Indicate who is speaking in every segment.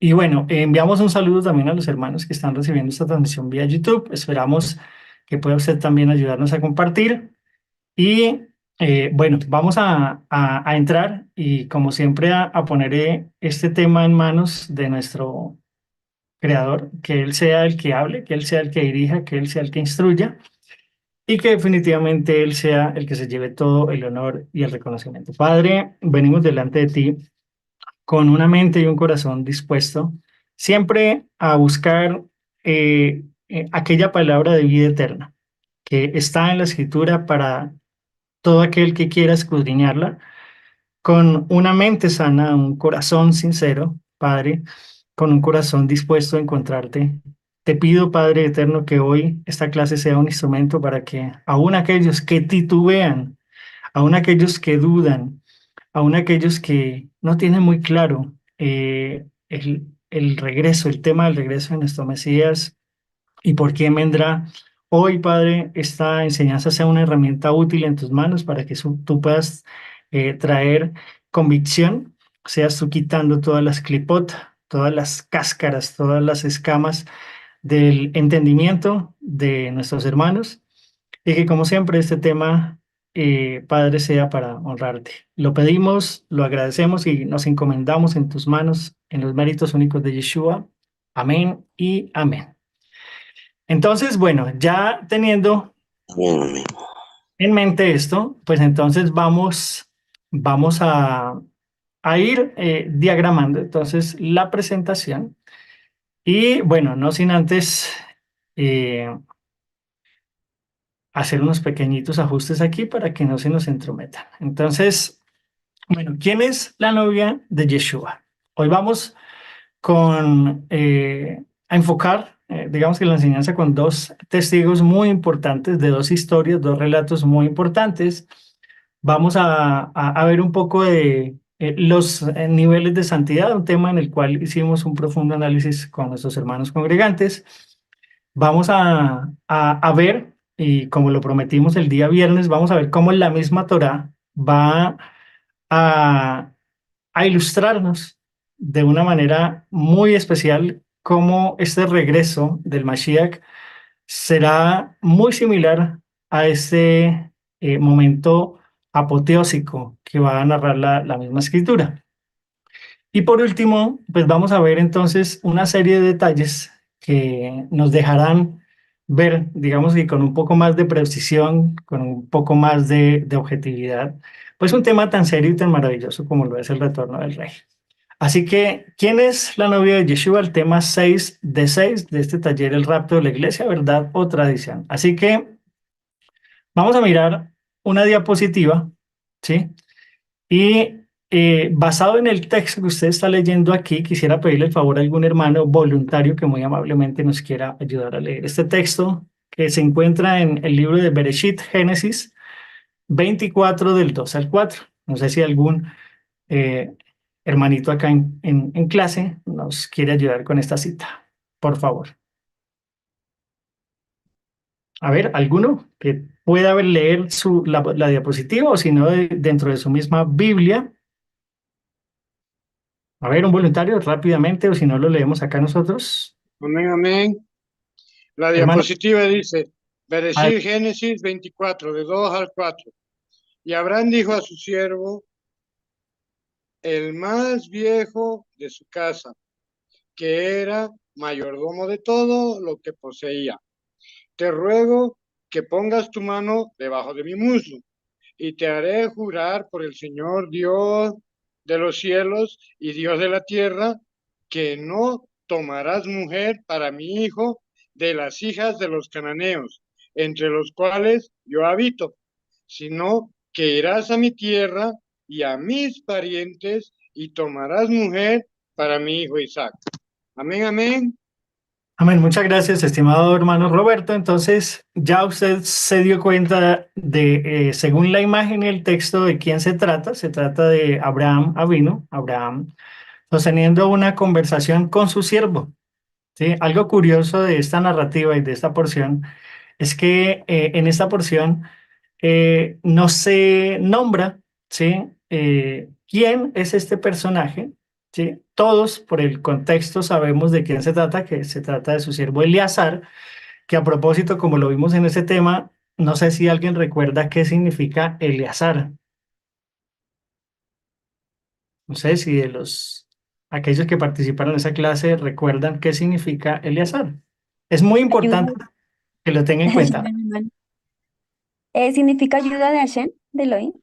Speaker 1: Y bueno, enviamos un saludo también a los hermanos que están recibiendo esta transmisión vía YouTube. Esperamos que pueda usted también ayudarnos a compartir. Y bueno, vamos a entrar y como siempre a poner este tema en manos de nuestro creador, que Él sea el que hable, que Él sea el que dirija, que Él sea el que instruya y que definitivamente Él sea el que se lleve todo el honor y el reconocimiento. Padre, venimos delante de ti con una mente y un corazón dispuesto siempre a buscar aquella palabra de vida eterna que está en la Escritura para todo aquel que quiera escudriñarla, con una mente sana, un corazón sincero, Padre, con un corazón dispuesto a encontrarte. Te pido, Padre eterno, que hoy esta clase sea un instrumento para que aún aquellos que titubean, aún aquellos que dudan, aún aquellos que no tienen muy claro el regreso, el tema del regreso de nuestro Mesías y por quién vendrá. Hoy, Padre, esta enseñanza sea una herramienta útil en tus manos para que tú puedas traer convicción, seas tú quitando todas las clipot, todas las cáscaras, todas las escamas del entendimiento de nuestros hermanos y que como siempre este tema, Padre, sea para honrarte. Lo pedimos, lo agradecemos y nos encomendamos en tus manos, en los méritos únicos de Yeshua. Amén y amén. Entonces, bueno, ya teniendo
Speaker 2: Bien, amén.
Speaker 1: en mente esto, pues entonces vamos a ir diagramando entonces la presentación y bueno, no sin antes eh, hacer unos pequeñitos ajustes aquí para que no se nos entrometan. Entonces, bueno, ¿quién es la novia de Yeshua? Hoy vamos a enfocar, digamos que la enseñanza con dos testigos muy importantes de dos historias, dos relatos muy importantes. Vamos a ver un poco de los niveles de santidad, un tema en el cual hicimos un profundo análisis con nuestros hermanos congregantes. Vamos a ver, y como lo prometimos el día viernes, vamos a ver cómo la misma Torá va a, a ilustrarnos de una manera muy especial cómo este regreso del Mashiach será muy similar a este momento apoteósico que va a narrar la misma escritura. Y por último, pues vamos a ver entonces una serie de detalles que nos dejarán ver, digamos que con un poco más de precisión, con un poco más de objetividad, pues un tema tan serio y tan maravilloso como lo es el retorno del rey. Así que, ¿quién es la novia de Yeshua? El tema 6 de 6 de este taller, el rapto de la iglesia, verdad o tradición. Así que vamos a mirar una diapositiva, ¿sí? Y basado en el texto que usted está leyendo aquí, quisiera pedirle el favor a algún hermano voluntario que muy amablemente nos quiera ayudar a leer este texto que se encuentra en el libro de Bereshit, Génesis 24 del 2 al 4. No sé si algún eh, hermanito acá en clase nos quiere ayudar con esta cita. Por favor. A ver, ¿alguno que pueda leer la diapositiva o si no, dentro de su misma Biblia? A ver, un voluntario rápidamente, o si no lo leemos acá nosotros.
Speaker 3: Amén, amén. La
Speaker 1: Hermano,
Speaker 3: diapositiva dice,
Speaker 1: ad-
Speaker 3: Bereshit Génesis 24, de 2 al 4. Y Abraham dijo a su siervo, el más viejo de su casa, que era mayordomo de todo lo que poseía. Te ruego que pongas tu mano debajo de mi muslo, y te haré jurar por el Señor Dios de los cielos y Dios de la tierra, que no tomarás mujer para mi hijo de las hijas de los cananeos, entre los cuales yo habito, sino que irás a mi tierra y a mis parientes y tomarás mujer para mi hijo Isaac. Amén, amén.
Speaker 1: amén. Muchas gracias, estimado hermano Roberto. Entonces, ya usted se dio cuenta de, según la imagen y el texto, de quién se trata. Se trata de Abraham Avino, Abraham, sosteniendo una conversación con su siervo. ¿Sí? Algo curioso de esta narrativa y de esta porción es que en esta porción no se nombra, ¿sí? ¿Quién es este personaje? ¿sí? Todos, por el contexto, sabemos de quién se trata, que se trata de su siervo Eleazar, que a propósito, como lo vimos en ese tema, no sé si alguien recuerda qué significa Eleazar. No sé si de aquellos que participaron en esa clase recuerdan qué significa Eleazar. Es muy
Speaker 2: Ayuda,
Speaker 1: importante que lo tenga en
Speaker 2: ayuda,
Speaker 1: cuenta.
Speaker 2: hermano. ¿Significa ayuda de Hashem, de Elohim?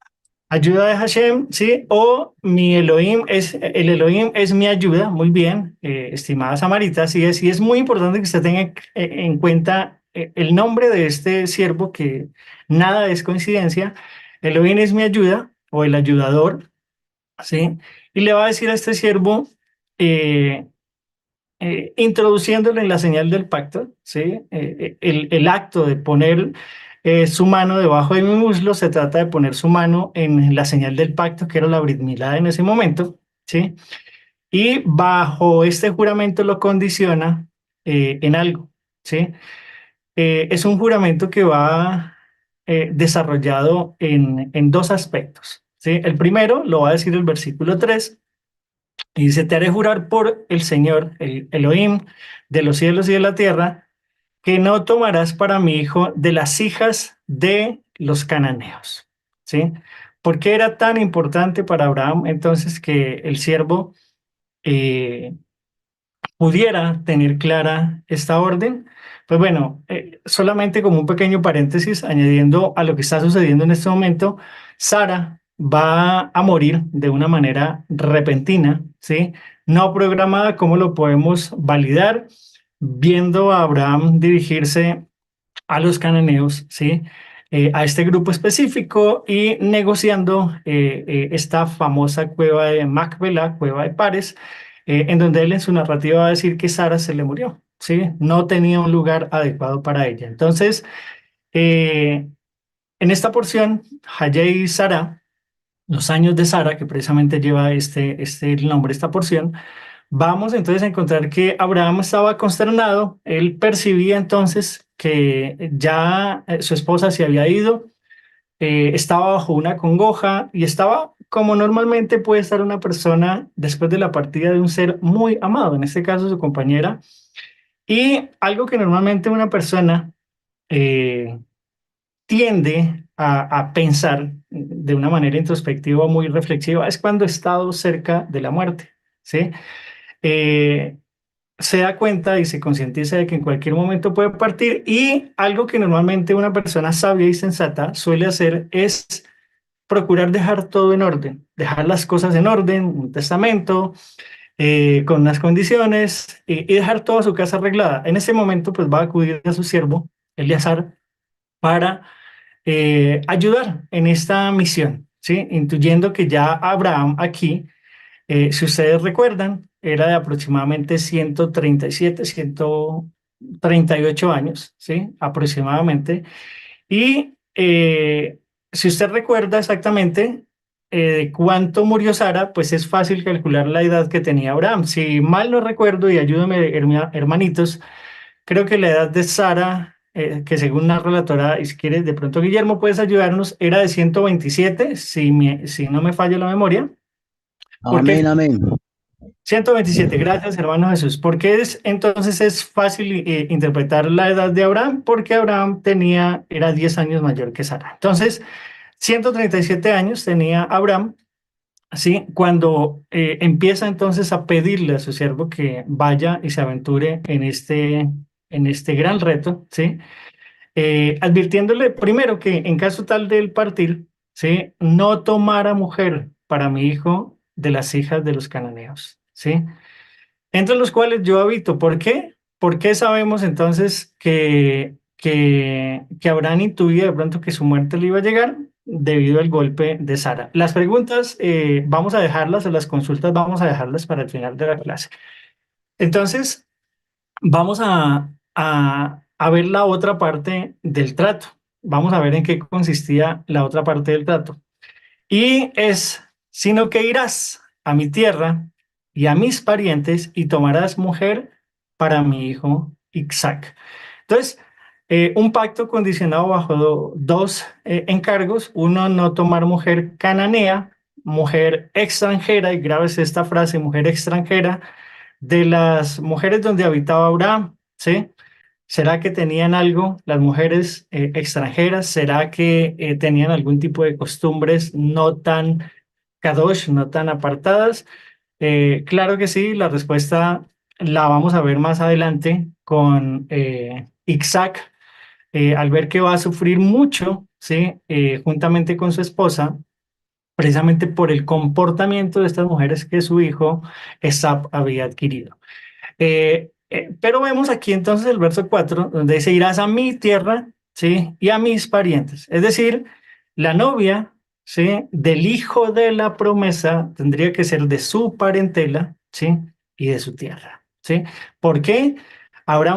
Speaker 1: Ayuda de Hashem, ¿sí? O el Elohim es mi ayuda. Muy bien, estimada Samarita, sí es muy importante que usted tenga en cuenta el nombre de este siervo, que nada es coincidencia. Elohim es mi ayuda o el ayudador, ¿sí? Y le va a decir a este siervo, eh, introduciéndole en la señal del pacto, ¿sí? El acto de poner su mano debajo de mi muslo, se trata de poner su mano en la señal del pacto, que era la Brit Milá en ese momento, ¿sí? Y bajo este juramento lo condiciona en algo, ¿sí? Es un juramento que va desarrollado en dos aspectos, ¿sí? El primero lo va a decir el versículo 3. Y dice, te haré jurar por el Señor, el Elohim de los cielos y de la tierra, que no tomarás para mi hijo de las hijas de los cananeos. ¿Sí? ¿Por qué era tan importante para Abraham entonces que el siervo eh, pudiera tener clara esta orden? Pues bueno, solamente como un pequeño paréntesis, añadiendo a lo que está sucediendo en este momento, Sara va a morir de una manera repentina, ¿sí? No programada. ¿Cómo lo podemos validar? Viendo a Abraham dirigirse a los cananeos, ¿sí? A este grupo específico y negociando esta famosa cueva de Macpela, cueva de Pares, en donde él en su narrativa va a decir que Sara se le murió, ¿sí? No tenía un lugar adecuado para ella. Entonces, eh, en esta porción, Hayé y Sara, los años de Sara, que precisamente lleva el nombre, esta porción, vamos entonces a encontrar que Abraham estaba consternado. Él percibía entonces que ya su esposa se había ido, estaba bajo una congoja y estaba como normalmente puede estar una persona después de la partida de un ser muy amado, en este caso su compañera. Y algo que normalmente una persona eh, tiende a pensar de una manera introspectiva, muy reflexiva, es cuando ha estado cerca de la muerte, ¿sí? Eh, Se da cuenta y se concientiza de que en cualquier momento puede partir, y algo que normalmente una persona sabia y sensata suele hacer es procurar dejar todo en orden, dejar las cosas en orden, un testamento, con unas condiciones, y dejar toda su casa arreglada. En ese momento pues va a acudir a su siervo, Eleazar, para ayudar en esta misión, ¿sí? Intuyendo que ya Abraham aquí, si ustedes recuerdan, era de aproximadamente 137, 138 años, ¿sí? Aproximadamente. Y si usted recuerda exactamente cuánto murió Sara, pues es fácil calcular la edad que tenía Abraham. Si mal no recuerdo, y ayúdenme, hermanitos, creo que la edad de Sara, que según narra la Torá, y si quieres, de pronto Guillermo puedes ayudarnos, era de 127, si no me falla la memoria. Porque
Speaker 4: Amén, amén.
Speaker 1: 127, gracias hermano Jesús. Entonces es fácil interpretar la edad de Abraham? Porque Abraham era 10 años mayor que Sara. Entonces, 137 años tenía Abraham, ¿sí? Cuando empieza entonces a pedirle a su siervo que vaya y se aventure en este gran reto, ¿sí? Advirtiéndole primero que en caso tal del partir, ¿sí? No tomara mujer para mi hijo de las hijas de los cananeos, ¿sí? Entre los cuales yo habito. ¿Por qué? ¿Por qué sabemos entonces que Abraham intuía de pronto que su muerte le iba a llegar debido al golpe de Sara? Las preguntas vamos a dejarlas, o las consultas vamos a dejarlas para el final de la clase. Entonces, vamos a ver la otra parte del trato. Vamos a ver en qué consistía la otra parte del trato. Y es, sino que irás a mi tierra y a mis parientes y tomarás mujer para mi hijo Isaac. Entonces, un pacto condicionado bajo dos encargos. Uno, no tomar mujer cananea, mujer extranjera, y grábese esta frase, mujer extranjera, de las mujeres donde habitaba Abraham, ¿sí? ¿Será que tenían algo las mujeres extranjeras? ¿Será que tenían algún tipo de costumbres no tan kadosh, no tan apartadas? Claro que sí, la respuesta la vamos a ver más adelante con Isaac, al ver que va a sufrir mucho, ¿sí? Juntamente con su esposa, precisamente por el comportamiento de estas mujeres que su hijo Esab había adquirido. Pero vemos aquí entonces el verso 4 donde dice, irás a mi tierra, ¿sí? Y a mis parientes. Es decir, la novia, ¿sí? Del hijo de la promesa tendría que ser de su parentela, ¿sí? Y de su tierra, ¿sí? ¿Por qué? ¿Habrá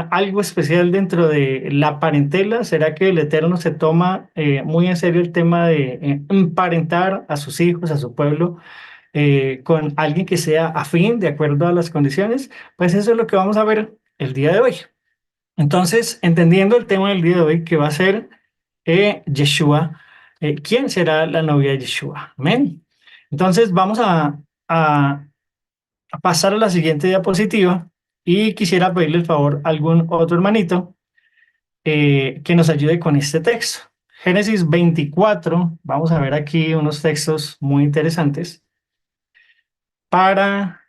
Speaker 1: algo especial dentro de la parentela? ¿Será que el Eterno se toma muy en serio el tema de emparentar a sus hijos, a su pueblo, con alguien que sea afín de acuerdo a las condiciones? Pues eso es lo que vamos a ver el día de hoy. Entonces, entendiendo el tema del día de hoy, que va a ser Yeshua, ¿quién será la novia de Yeshua? Amén. Entonces, vamos a pasar a la siguiente diapositiva y quisiera pedirle el favor a algún otro hermanito que nos ayude con este texto. Génesis 24, vamos a ver aquí unos textos muy interesantes para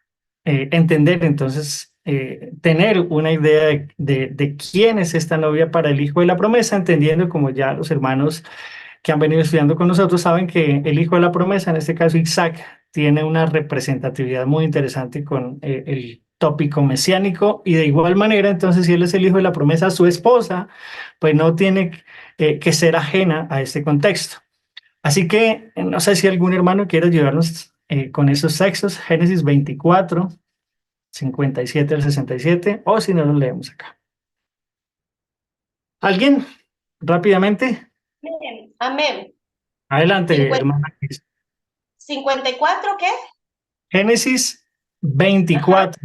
Speaker 1: entender entonces, tener una idea de quién es esta novia para el hijo de la promesa, entendiendo como ya los hermanos que han venido estudiando con nosotros saben que el hijo de la promesa, en este caso Isaac, tiene una representatividad muy interesante con el tópico mesiánico, y de igual manera, entonces, si él es el hijo de la promesa, su esposa, pues no tiene que ser ajena a este contexto. Así que no sé si algún hermano quiere ayudarnos con esos textos, Génesis 24, 57 al 67, o si no lo leemos acá. ¿Alguien? Rápidamente.
Speaker 4: Bien, amén.
Speaker 1: Adelante, hermana.
Speaker 4: 54, ¿qué?
Speaker 1: Génesis
Speaker 4: Ajá,
Speaker 1: 24,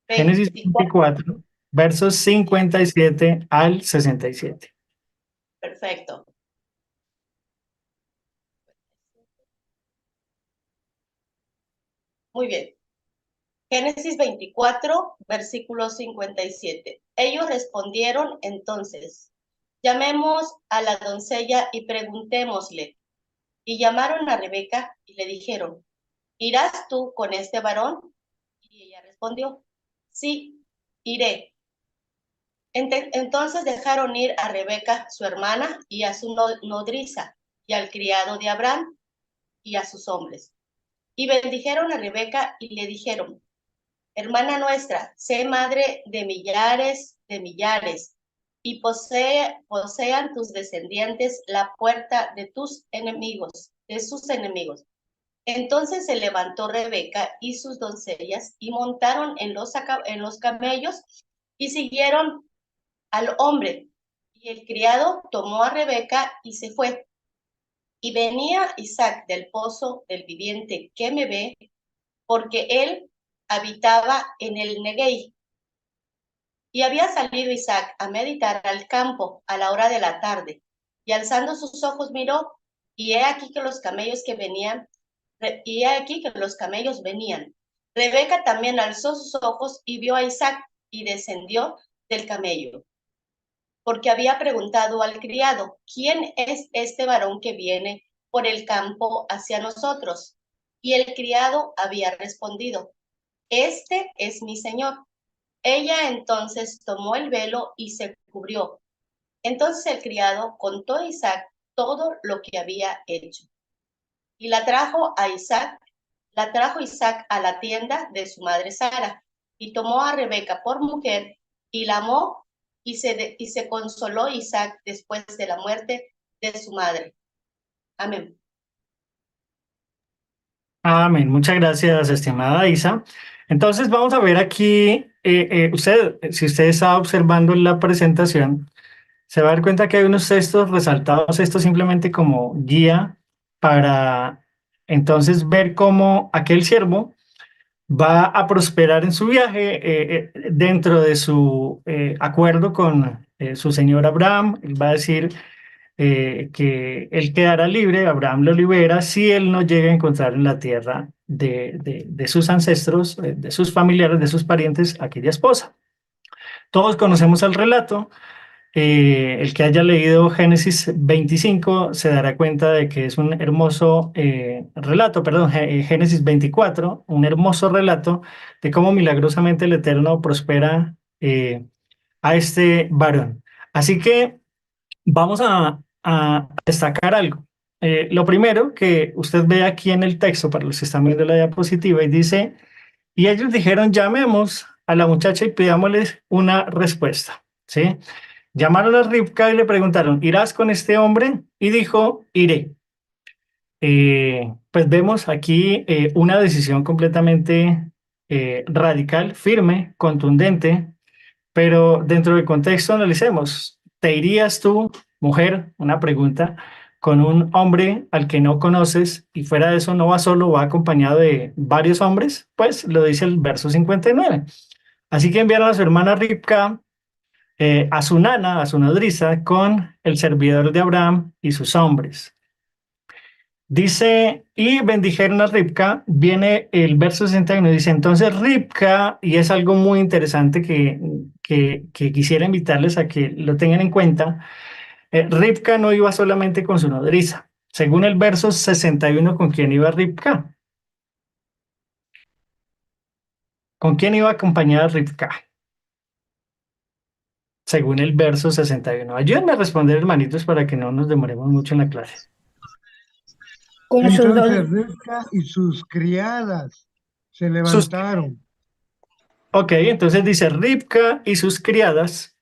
Speaker 1: Génesis
Speaker 4: 24.
Speaker 1: 24, versos 57 al 67.
Speaker 4: Perfecto. Muy bien. Génesis 24, versículo 57. Ellos respondieron entonces, llamemos a la doncella y preguntémosle. Y llamaron a Rebeca y le dijeron, ¿irás tú con este varón? Y ella respondió, sí, iré. Entonces dejaron ir a Rebeca, su hermana, y a su nodriza, y al criado de Abraham, y a sus hombres. Y bendijeron a Rebeca y le dijeron, hermana nuestra, sé madre de millares, y posean tus descendientes la puerta de tus enemigos, de sus enemigos. Entonces se levantó Rebeca y sus doncellas y montaron en los camellos y siguieron al hombre. Y el criado tomó a Rebeca y se fue. Y venía Isaac del pozo del viviente que me ve, porque él habitaba en el Neguey. Y había salido Isaac a meditar al campo a la hora de la tarde. Y alzando sus ojos miró, y he aquí que los camellos venían. Rebeca también alzó sus ojos y vio a Isaac y descendió del camello, porque había preguntado al criado, ¿quién es este varón que viene por el campo hacia nosotros? Y el criado había respondido, este es mi señor. Ella entonces tomó el velo y se cubrió. Entonces el criado contó a Isaac todo lo que había hecho. Y trajo Isaac a la tienda de su madre Sara, y tomó a Rebeca por mujer, y la amó, y se consoló Isaac después de la muerte de su madre. Amén.
Speaker 1: Amén. Muchas gracias, estimada Isa. Entonces vamos a ver aquí, si usted está observando la presentación, se va a dar cuenta que hay unos textos resaltados, esto simplemente como guía para entonces ver cómo aquel siervo va a prosperar en su viaje dentro de su acuerdo con su señor Abraham. Él va a decir, que él quedará libre, Abraham lo libera si él no llega a encontrar en la tierra de sus ancestros, de sus familiares, de sus parientes, aquella esposa. Todos conocemos el relato. El que haya leído Génesis 25 se dará cuenta de que es un hermoso relato, perdón, Génesis 24, un hermoso relato de cómo milagrosamente el Eterno prospera a este varón. Así que vamos a destacar algo. Lo primero que usted ve aquí en el texto, para los que están viendo la diapositiva, y dice, y ellos dijeron, llamemos a la muchacha y pidámosles una respuesta, ¿sí? Llamaron a Ribca y le preguntaron, ¿irás con este hombre? Y dijo, iré. Pues vemos aquí una decisión completamente radical, firme, contundente, pero dentro del contexto analicemos. ¿Te irías tú, mujer, una pregunta, con un hombre al que no conoces y fuera de eso no va solo, va acompañado de varios hombres? Pues lo dice el verso 59. Así que enviaron a su hermana Ribca, a su nana, a su nodriza, con el servidor de Abraham y sus hombres. Dice, y bendijeron a Ribca, viene el verso 61, dice, entonces Ribca, y es algo muy interesante que quisiera invitarles a que lo tengan en cuenta, Ribca no iba solamente con su nodriza. Según el verso 61, ¿con quién iba Ribca? ¿Con quién iba acompañada Ribca? Según el verso 61. Ayúdenme a responder, hermanitos, para que no nos demoremos mucho en la clase.
Speaker 2: Con sus dos.
Speaker 3: Entonces Ribca y sus criadas se
Speaker 1: Sus
Speaker 3: levantaron.
Speaker 1: Ok, entonces dice Ribca y sus criadas,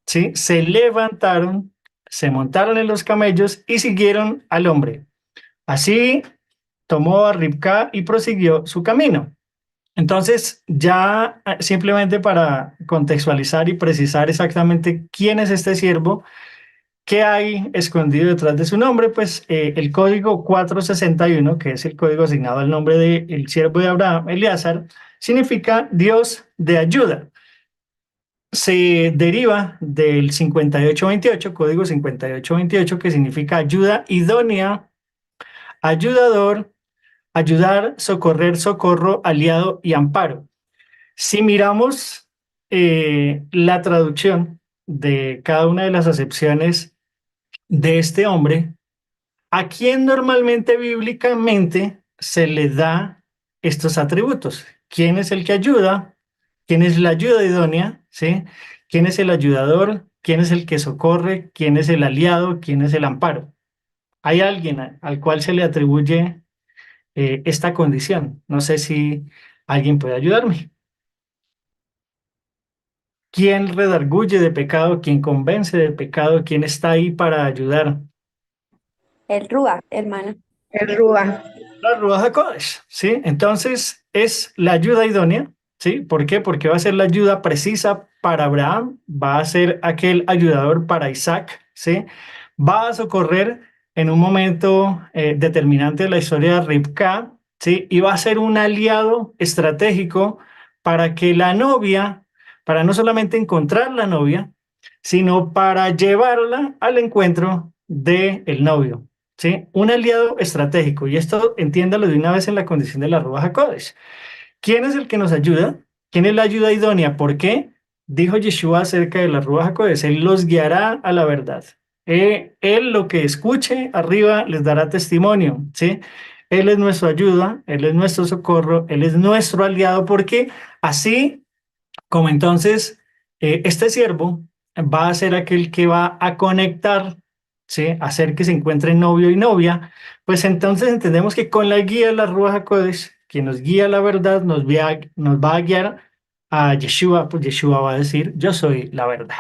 Speaker 1: ¿sí? Se levantaron, se montaron en los camellos y siguieron al hombre. Así tomó a Ribca y prosiguió su camino. Entonces, ya simplemente para contextualizar y precisar exactamente quién es este siervo, qué hay escondido detrás de su nombre, pues el código 461, que es el código asignado al nombre del siervo de Abraham, Eleazar, significa Dios de ayuda. Se deriva del 5828, código 5828, que significa ayuda idónea, ayudador, ayudar, socorrer, socorro, aliado y amparo. Si miramos la traducción de cada una de las acepciones de este hombre, ¿a quién normalmente bíblicamente se le da estos atributos? ¿Quién es el que ayuda? ¿Quién es la ayuda idónea? ¿Sí? ¿Quién es el ayudador? ¿Quién es el que socorre? ¿Quién es el aliado? ¿Quién es el amparo? Hay alguien al cual se le atribuye esta condición. No sé si alguien puede ayudarme. ¿Quién redarguye de pecado? ¿Quién convence de pecado? ¿Quién está ahí para ayudar?
Speaker 2: El Rúa, hermana.
Speaker 5: El Rúa.
Speaker 1: La Ruach HaKodesh, ¿sí? Entonces es la ayuda idónea, ¿sí? ¿Por qué? Porque va a ser la ayuda precisa para Abraham, va a ser aquel ayudador para Isaac, ¿sí? Va a socorrer en un momento determinante de la historia de Ribka, ¿sí? Y va a ser un aliado estratégico para que la novia, para no solamente encontrar la novia, sino para llevarla al encuentro del novio. ¿Sí? Un aliado estratégico, y esto entiéndalo de una vez en la condición de la Ruach HaKodesh. ¿Quién es el que nos ayuda? ¿Quién es la ayuda idónea? ¿Por qué? Dijo Yeshua acerca de la Ruach HaKodesh, Él los guiará a la verdad. Él lo que escuche arriba les dará testimonio, ¿sí? Él es nuestra ayuda, Él es nuestro socorro, Él es nuestro aliado, porque así como entonces este siervo va a ser aquel que va a conectar, ¿sí? Hacer que se encuentren novio y novia, pues entonces entendemos que con la guía de la Ruach HaKodesh, quien nos guía a la verdad, nos va a guiar a Yeshua, pues Yeshua va a decir, yo soy la verdad.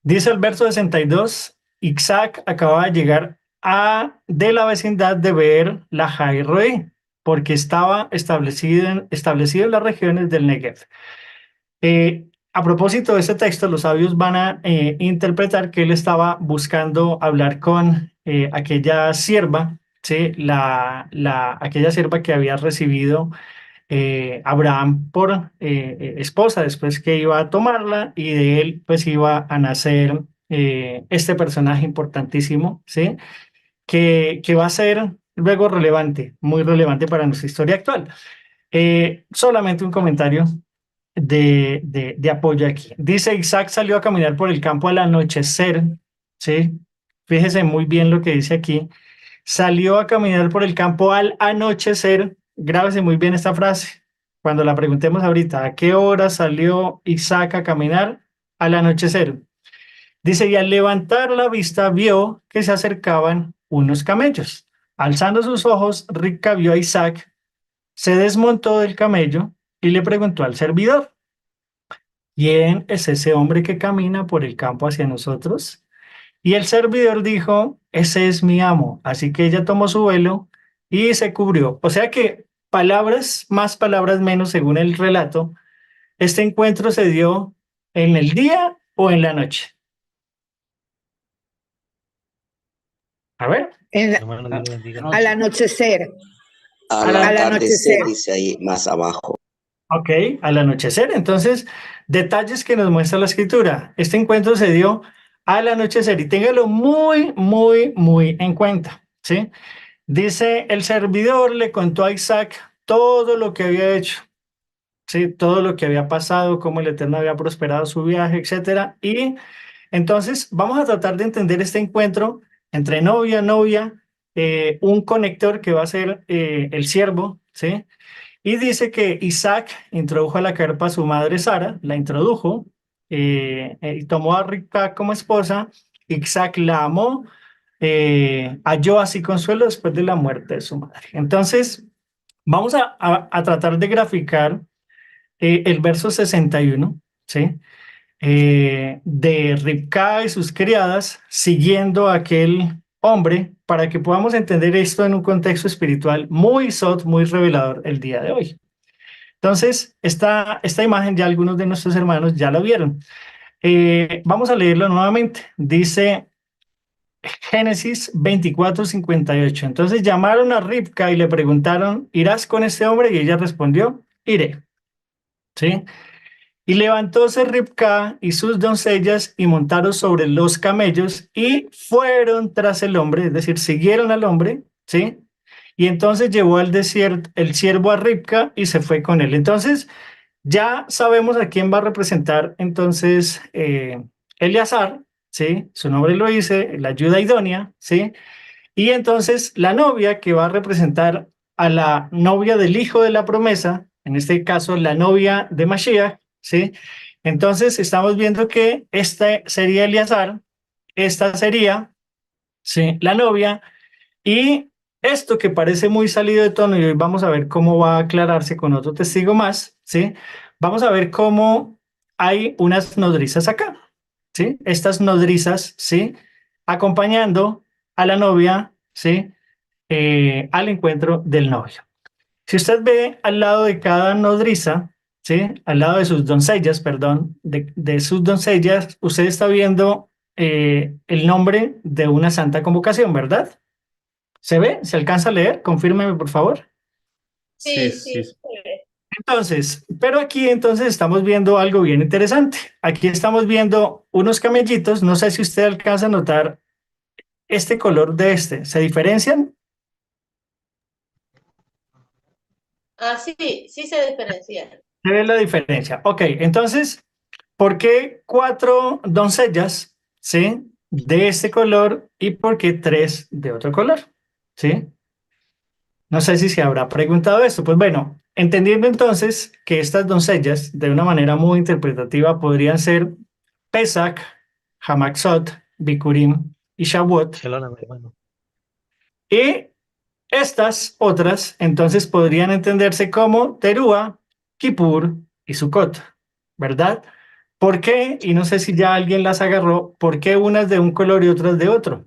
Speaker 1: Dice el verso 62, Isaac acaba de llegar de la vecindad de Beer Lahai Roi, porque estaba establecido en las regiones del Negev. A propósito de este texto, los sabios van a interpretar que él estaba buscando hablar con aquella sierva, ¿sí? Aquella sierva que había recibido Abraham por esposa, después que iba a tomarla y de él pues iba a nacer este personaje importantísimo, ¿sí? Que va a ser luego relevante, muy relevante para nuestra historia actual. Solamente un comentario de apoyo aquí. Dice, Isaac salió a caminar por el campo al anochecer, ¿sí? Fíjese muy bien lo que dice aquí. Salió a caminar por el campo al anochecer. Grábese muy bien esta frase. Cuando la preguntemos ahorita, ¿a qué hora salió Isaac a caminar? Al anochecer. Dice, y al levantar la vista vio que se acercaban unos camellos. Alzando sus ojos, Ribca vio a Isaac, se desmontó del camello y le preguntó al servidor, ¿quién es ese hombre que camina por el campo hacia nosotros? Y el servidor dijo, ese es mi amo. Así que ella tomó su velo y se cubrió. O sea que palabras más, palabras menos, según el relato, este encuentro se dio en el día o en la noche. A ver.
Speaker 5: Hermano, Dios lo bendiga.
Speaker 3: Anoche.
Speaker 6: Al anochecer.
Speaker 1: Al
Speaker 6: Al
Speaker 7: atardecer,
Speaker 6: anochecer.
Speaker 7: dice ahí más abajo.
Speaker 1: Ok, al anochecer. Entonces, detalles que nos muestra la escritura. Este encuentro se dio al anochecer y téngalo muy, muy, muy en cuenta, ¿sí? Dice, el servidor le contó a Isaac todo lo que había hecho, ¿sí? Todo lo que había pasado, cómo el Eterno había prosperado su viaje, etcétera. Y entonces vamos a tratar de entender este encuentro entre novia, un conector que va a ser el siervo, ¿sí? Y dice que Isaac introdujo a la carpa a su madre Sara, la introdujo, y tomó a Ribca como esposa. Isaac la amó, halló así consuelo después de la muerte de su madre. Entonces, vamos a tratar de graficar el verso 61, ¿sí? De Ribca y sus criadas siguiendo a aquel hombre para que podamos entender esto en un contexto espiritual muy sot, muy revelador el día de hoy. Entonces, esta imagen ya algunos de nuestros hermanos ya la vieron. Vamos a leerlo nuevamente. Dice Génesis 24:58. Entonces llamaron a Ribca y le preguntaron, ¿irás con este hombre? Y ella respondió, iré. ¿Sí? Y levantóse Ribca y sus doncellas y montaron sobre los camellos y fueron tras el hombre, es decir, siguieron al hombre, ¿sí? Y entonces llevó al desierto el siervo a Ribca y se fue con él. Entonces, ya sabemos a quién va a representar entonces Eleazar, ¿sí? Su nombre lo dice, la ayuda idónea, ¿sí? Y entonces la novia que va a representar a la novia del hijo de la promesa, en este caso la novia de Mashiach, ¿sí? Entonces estamos viendo que esta sería Eleazar, esta sería, ¿sí? La novia, y esto que parece muy salido de tono, y hoy vamos a ver cómo va a aclararse con otro testigo más, ¿sí? Vamos a ver cómo hay unas nodrizas acá, ¿sí? Estas nodrizas, ¿sí? Acompañando a la novia, ¿sí? Al encuentro del novio. Si usted ve al lado de cada nodriza, ¿sí? Al lado de sus doncellas, perdón, de sus doncellas, usted está viendo el nombre de una santa convocación, ¿verdad? ¿Se ve? ¿Se alcanza a leer? Confírmeme, por favor.
Speaker 4: Sí, sí.
Speaker 1: Entonces, pero aquí entonces estamos viendo algo bien interesante. Aquí estamos viendo unos camellitos. No sé si usted alcanza a notar este color de este. ¿Se diferencian?
Speaker 4: Ah, sí, sí se diferencian.
Speaker 1: Se ve la diferencia. Ok, entonces, ¿por qué 4 doncellas, sí, de este color y por qué 3 de otro color? ¿Sí? No sé si se habrá preguntado esto. Pues bueno, entendiendo entonces que estas doncellas, de una manera muy interpretativa, podrían ser Pesach, Hamaxot, Bikurim y Shavuot.
Speaker 5: Shalom, hermano.
Speaker 1: Y estas otras, entonces, podrían entenderse como Teruah, Kippur y Sukkot, ¿verdad? ¿Por qué? Y no sé si ya alguien las agarró, ¿por qué unas de un color y otras de otro?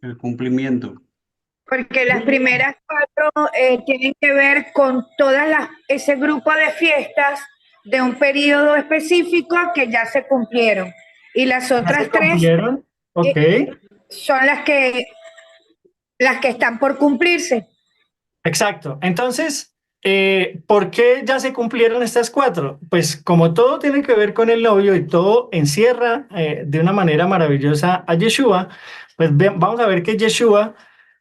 Speaker 8: El cumplimiento.
Speaker 6: Porque las primeras 4 tienen que ver con ese grupo de fiestas de un periodo específico que ya se cumplieron. Y las
Speaker 1: ¿Ya
Speaker 6: otras
Speaker 1: se
Speaker 6: 3
Speaker 1: cumplieron? Ok.
Speaker 6: son las que están por cumplirse.
Speaker 1: Exacto. Entonces, ¿por qué ya se cumplieron estas 4? Pues como todo tiene que ver con el novio y todo encierra de una manera maravillosa a Yeshua, pues vamos a ver que Yeshua,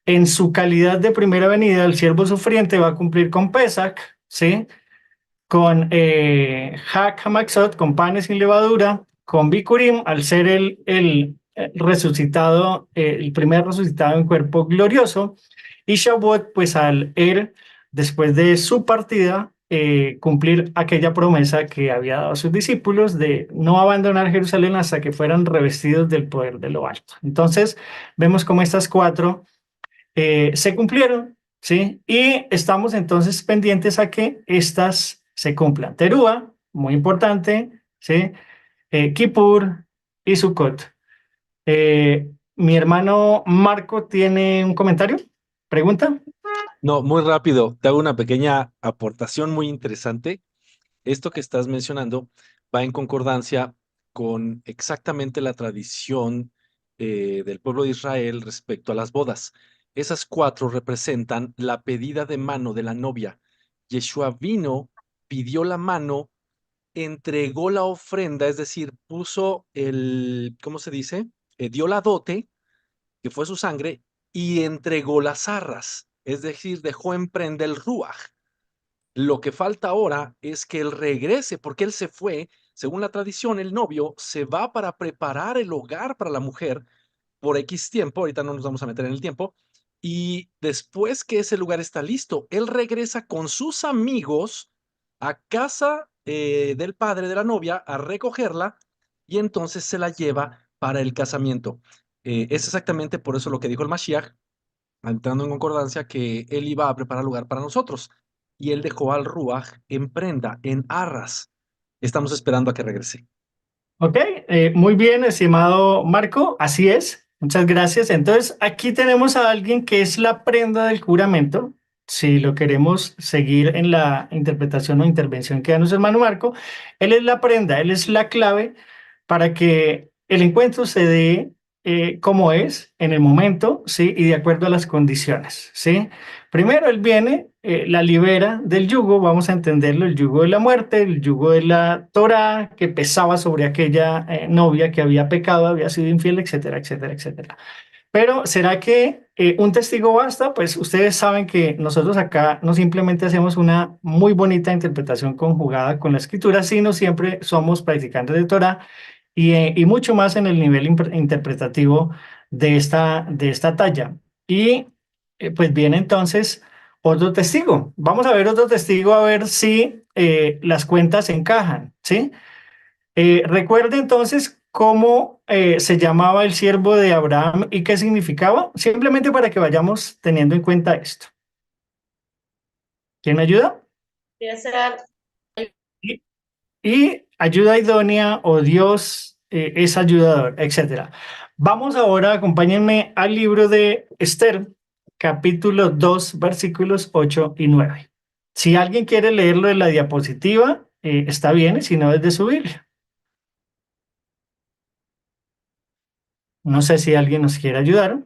Speaker 1: en su calidad de primera venida, el siervo sufriente, va a cumplir con Pesach, ¿sí? Con Hag Hamaxot, con panes sin levadura, con Bikurim, al ser el resucitado, el primer resucitado en cuerpo glorioso, y Shavuot, pues al después de su partida, cumplir aquella promesa que había dado a sus discípulos de no abandonar Jerusalén hasta que fueran revestidos del poder de lo alto. Entonces, vemos cómo estas 4 se cumplieron, ¿sí? Y estamos entonces pendientes a que estas se cumplan. Terúa, muy importante, ¿sí? Kippur y Sukkot. Mi hermano Marco tiene un comentario, pregunta.
Speaker 5: No, muy rápido, te hago una pequeña aportación muy interesante. Esto que estás mencionando va en concordancia con exactamente la tradición del pueblo de Israel respecto a las bodas. Esas 4 representan la pedida de mano de la novia. Yeshua vino, pidió la mano, entregó la ofrenda, es decir, puso ¿cómo se dice? Dio la dote, que fue su sangre, y entregó las arras, es decir, dejó en prenda el ruaj. Lo que falta ahora es que él regrese, porque él se fue, según la tradición, el novio se va para preparar el hogar para la mujer por X tiempo, ahorita no nos vamos a meter en el tiempo, y después que ese lugar está listo, él regresa con sus amigos a casa del padre de la novia a recogerla y entonces se la lleva para el casamiento. Es exactamente por eso lo que dijo el Mashiach, entrando en concordancia, que él iba a preparar lugar para nosotros y él dejó al Ruach en prenda, en arras. Estamos esperando a que regrese.
Speaker 1: Ok, muy bien, estimado Marco, así es. Muchas gracias. Entonces, aquí tenemos a alguien que es la prenda del juramento. Si lo queremos seguir en la interpretación o intervención que da nuestro hermano Marco, él es la prenda, él es la clave para que el encuentro se dé como es, en el momento, ¿sí? Y de acuerdo a las condiciones, ¿sí? Primero él viene, la libera del yugo, vamos a entenderlo, el yugo de la muerte, el yugo de la Torá que pesaba sobre aquella novia que había pecado, había sido infiel, etcétera, etcétera, etcétera. Pero ¿será que un testigo basta? Pues ustedes saben que nosotros acá no simplemente hacemos una muy bonita interpretación conjugada con la escritura, sino siempre somos practicantes de Torá y mucho más en el nivel interpretativo de esta talla. Y pues viene entonces otro testigo. Vamos a ver otro testigo a ver si las cuentas encajan, ¿sí? Recuerde entonces cómo se llamaba el siervo de Abraham y qué significaba, simplemente para que vayamos teniendo en cuenta esto. ¿Quién me ayuda?
Speaker 4: César,
Speaker 1: Y, y ayuda idónea o Dios es ayudador, etcétera. Vamos ahora, acompáñenme al libro de Esther, capítulo 2, versículos 8 y 9. Si alguien quiere leerlo de la diapositiva, está bien, si no, desde su Biblia. No sé si alguien nos quiere ayudar.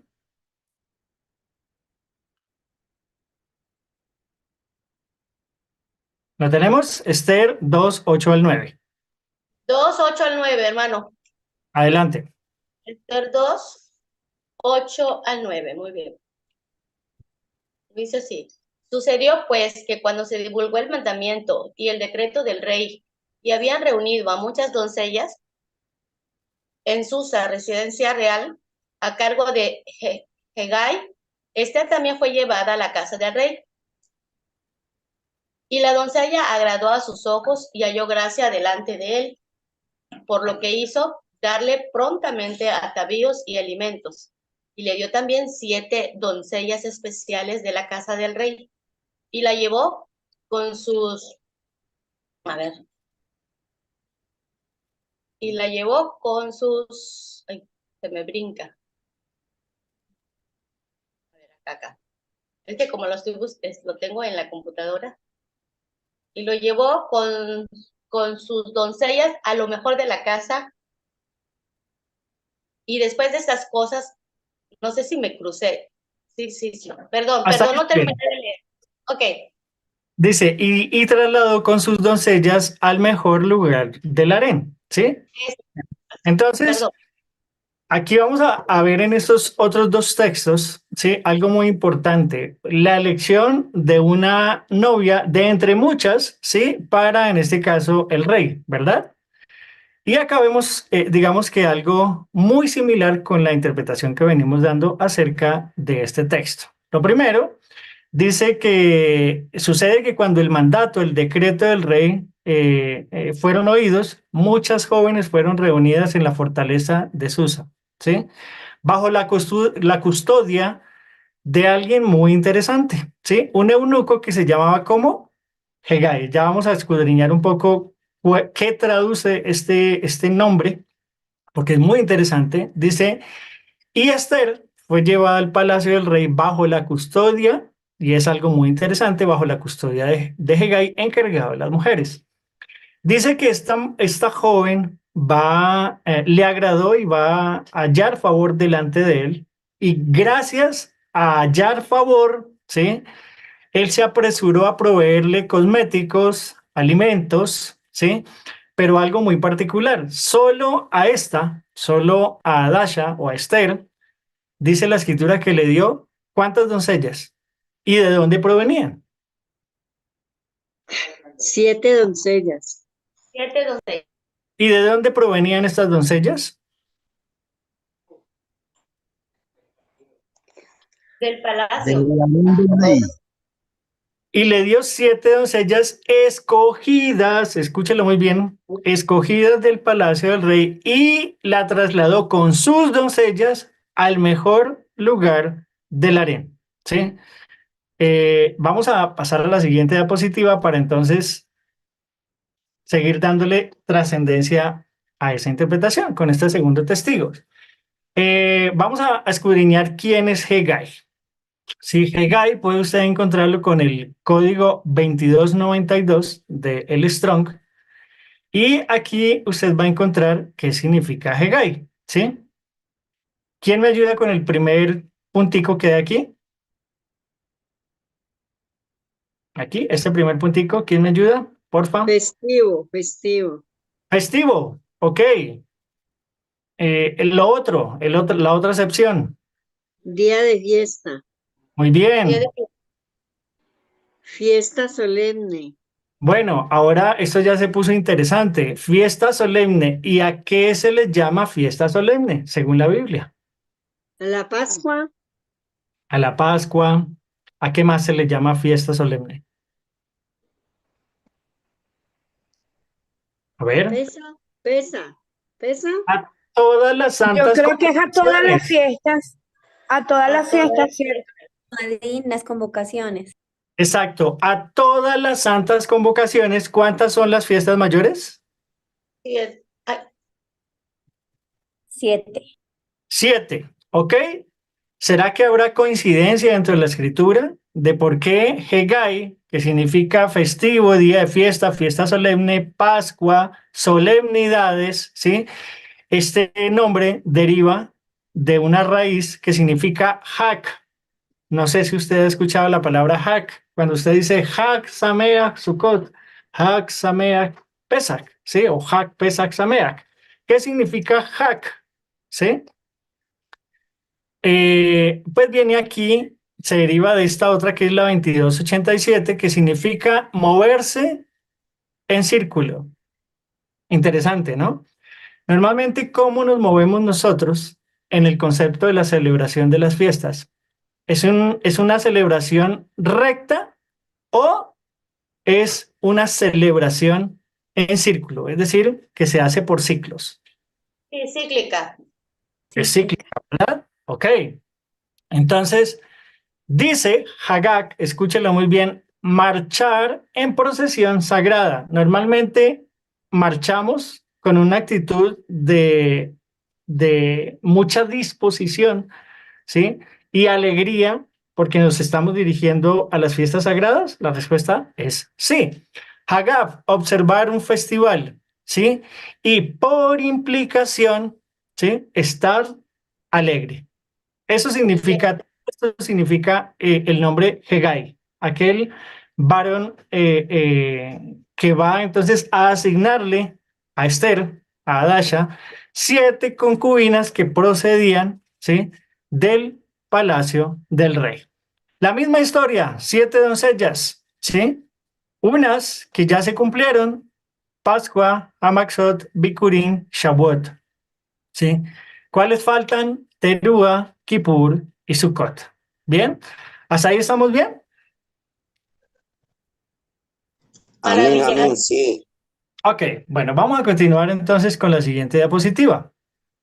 Speaker 1: ¿Lo tenemos? Esther 2 8 al 9.
Speaker 4: 2, 8 al 9, hermano.
Speaker 1: Adelante.
Speaker 4: Esther 2, 8 al 9, muy bien. Dice así. Sucedió pues que cuando se divulgó el mandamiento y el decreto del rey y habían reunido a muchas doncellas en Susa, residencia real, a cargo de Hegai, Esther también fue llevada a la casa del rey. Y la doncella agradó a sus ojos y halló gracia delante de él, por lo que hizo darle prontamente atavíos y alimentos. Y le dio también 7 doncellas especiales de la casa del rey. Y la llevó con sus, a ver, y la llevó con sus, ay, se me brinca. A ver, acá. Es que como lo tengo en la computadora. Y lo llevó con sus doncellas a lo mejor de la casa. Y después de estas cosas, no sé si me crucé. Sí. Perdón,
Speaker 1: Hasta
Speaker 4: no
Speaker 1: ahí
Speaker 4: terminé
Speaker 1: bien.
Speaker 4: de leer. Ok.
Speaker 1: Dice, y trasladó con sus doncellas al mejor lugar del harén, ¿sí? Entonces,
Speaker 4: Perdón.
Speaker 1: aquí vamos a ver en estos otros dos textos, ¿sí? Algo muy importante, la elección de una novia de entre muchas, ¿sí? Para, en este caso, el rey, ¿verdad? Y acá vemos, digamos que algo muy similar con la interpretación que venimos dando acerca de este texto. Lo primero, dice que sucede que cuando el mandato, el decreto del rey fueron oídos, muchas jóvenes fueron reunidas en la fortaleza de Susa, ¿sí? Bajo la custodia de alguien muy interesante, ¿sí? Un eunuco que se llamaba como Hegai. Ya vamos a escudriñar un poco qué traduce este nombre, porque es muy interesante. Dice, y Esther fue llevada al palacio del rey bajo la custodia, y es algo muy interesante, bajo la custodia de Hegai, encargado de las mujeres. Dice que esta joven le agradó y va a hallar favor delante de él, y gracias a hallar favor, ¿sí? Él se apresuró a proveerle cosméticos, alimentos, ¿sí? Pero algo muy particular, solo a Dasha o a Esther, dice la escritura que le dio ¿cuántas doncellas? ¿Y de dónde provenían?
Speaker 7: 7 doncellas.
Speaker 4: 7 doncellas
Speaker 1: ¿Y de dónde provenían estas doncellas?
Speaker 4: del
Speaker 9: Del
Speaker 4: palacio.
Speaker 9: harén del rey.
Speaker 1: Y le dio 7 doncellas escogidas, escúchelo muy bien, escogidas del palacio del rey, y la trasladó con sus doncellas al mejor lugar del harén, ¿sí? Vamos a pasar a la siguiente diapositiva para entonces seguir dándole trascendencia a esa interpretación con este segundo testigo. Vamos a escudriñar quién es Hegai. Sí, Hegai puede usted encontrarlo con el código 2292 de El Strong, y aquí usted va a encontrar qué significa Hegai, ¿sí? ¿Quién me ayuda con el primer puntico que hay aquí? Aquí, este primer puntico, ¿quién me ayuda? Porfa.
Speaker 7: Festivo, festivo.
Speaker 1: Festivo, ok. La otra acepción.
Speaker 7: Día de fiesta.
Speaker 1: Muy
Speaker 4: Día de
Speaker 1: bien.
Speaker 7: Fiesta solemne.
Speaker 1: Bueno, ahora esto ya se puso interesante. Fiesta solemne. ¿Y a qué se le llama fiesta solemne, según la Biblia?
Speaker 7: A la Pascua.
Speaker 1: A la Pascua. ¿A qué más se le llama fiesta solemne? A ver,
Speaker 7: Pesa, pesa, pesa.
Speaker 1: a todas las
Speaker 6: Yo
Speaker 1: santas
Speaker 6: creo que es a todas las fiestas, ¿cierto?
Speaker 2: Madrid, las convocaciones.
Speaker 1: Exacto, a todas las santas convocaciones. ¿Cuántas son las fiestas mayores?
Speaker 4: 7.
Speaker 2: 7.
Speaker 1: 7, ¿ok? ¿Será que habrá coincidencia dentro de la escritura de por qué Hegai, que significa festivo, día de fiesta, fiesta solemne, Pascua, solemnidades, ¿sí? Este nombre deriva de una raíz que significa Hak. No sé si usted ha escuchado la palabra Hak. Cuando usted dice Hak Sameach Sukkot, Hak Sameach Pesach, ¿sí? O Hak Pesach Sameach. ¿Qué significa Hak? ¿Sí? Pues viene aquí, se deriva de esta otra que es la 2287, que significa moverse en círculo. Interesante, ¿no? Normalmente, ¿cómo nos movemos nosotros en el concepto de la celebración de las fiestas? ¿Es una celebración recta o es una celebración en círculo? Es decir, que se hace por ciclos.
Speaker 4: Sí, cíclica.
Speaker 1: Es cíclica, ¿verdad? Ok. Entonces, dice Hagag, escúchelo muy bien, marchar en procesión sagrada. Normalmente marchamos con una actitud de mucha disposición, ¿sí? Y alegría, porque nos estamos dirigiendo a las fiestas sagradas. La respuesta es sí. Hagab, observar un festival, ¿sí? Y por implicación, ¿sí? Estar alegre. Eso significa el nombre Hegai, aquel varón que va entonces a asignarle a Esther, a Hadasha, 7 concubinas que procedían, ¿sí?, del palacio del rey. La misma historia, 7 doncellas, ¿sí? Unas que ya se cumplieron: Pascua, Amaxot, Bikurim, Shavuot, ¿sí? ¿Cuáles faltan? Teruah, Kippur y Sukkot. ¿Bien? ¿Hasta ahí estamos bien?
Speaker 9: Amén,
Speaker 4: Maravilloso.
Speaker 9: amén, sí.
Speaker 1: Ok, bueno, vamos a continuar entonces con la siguiente diapositiva,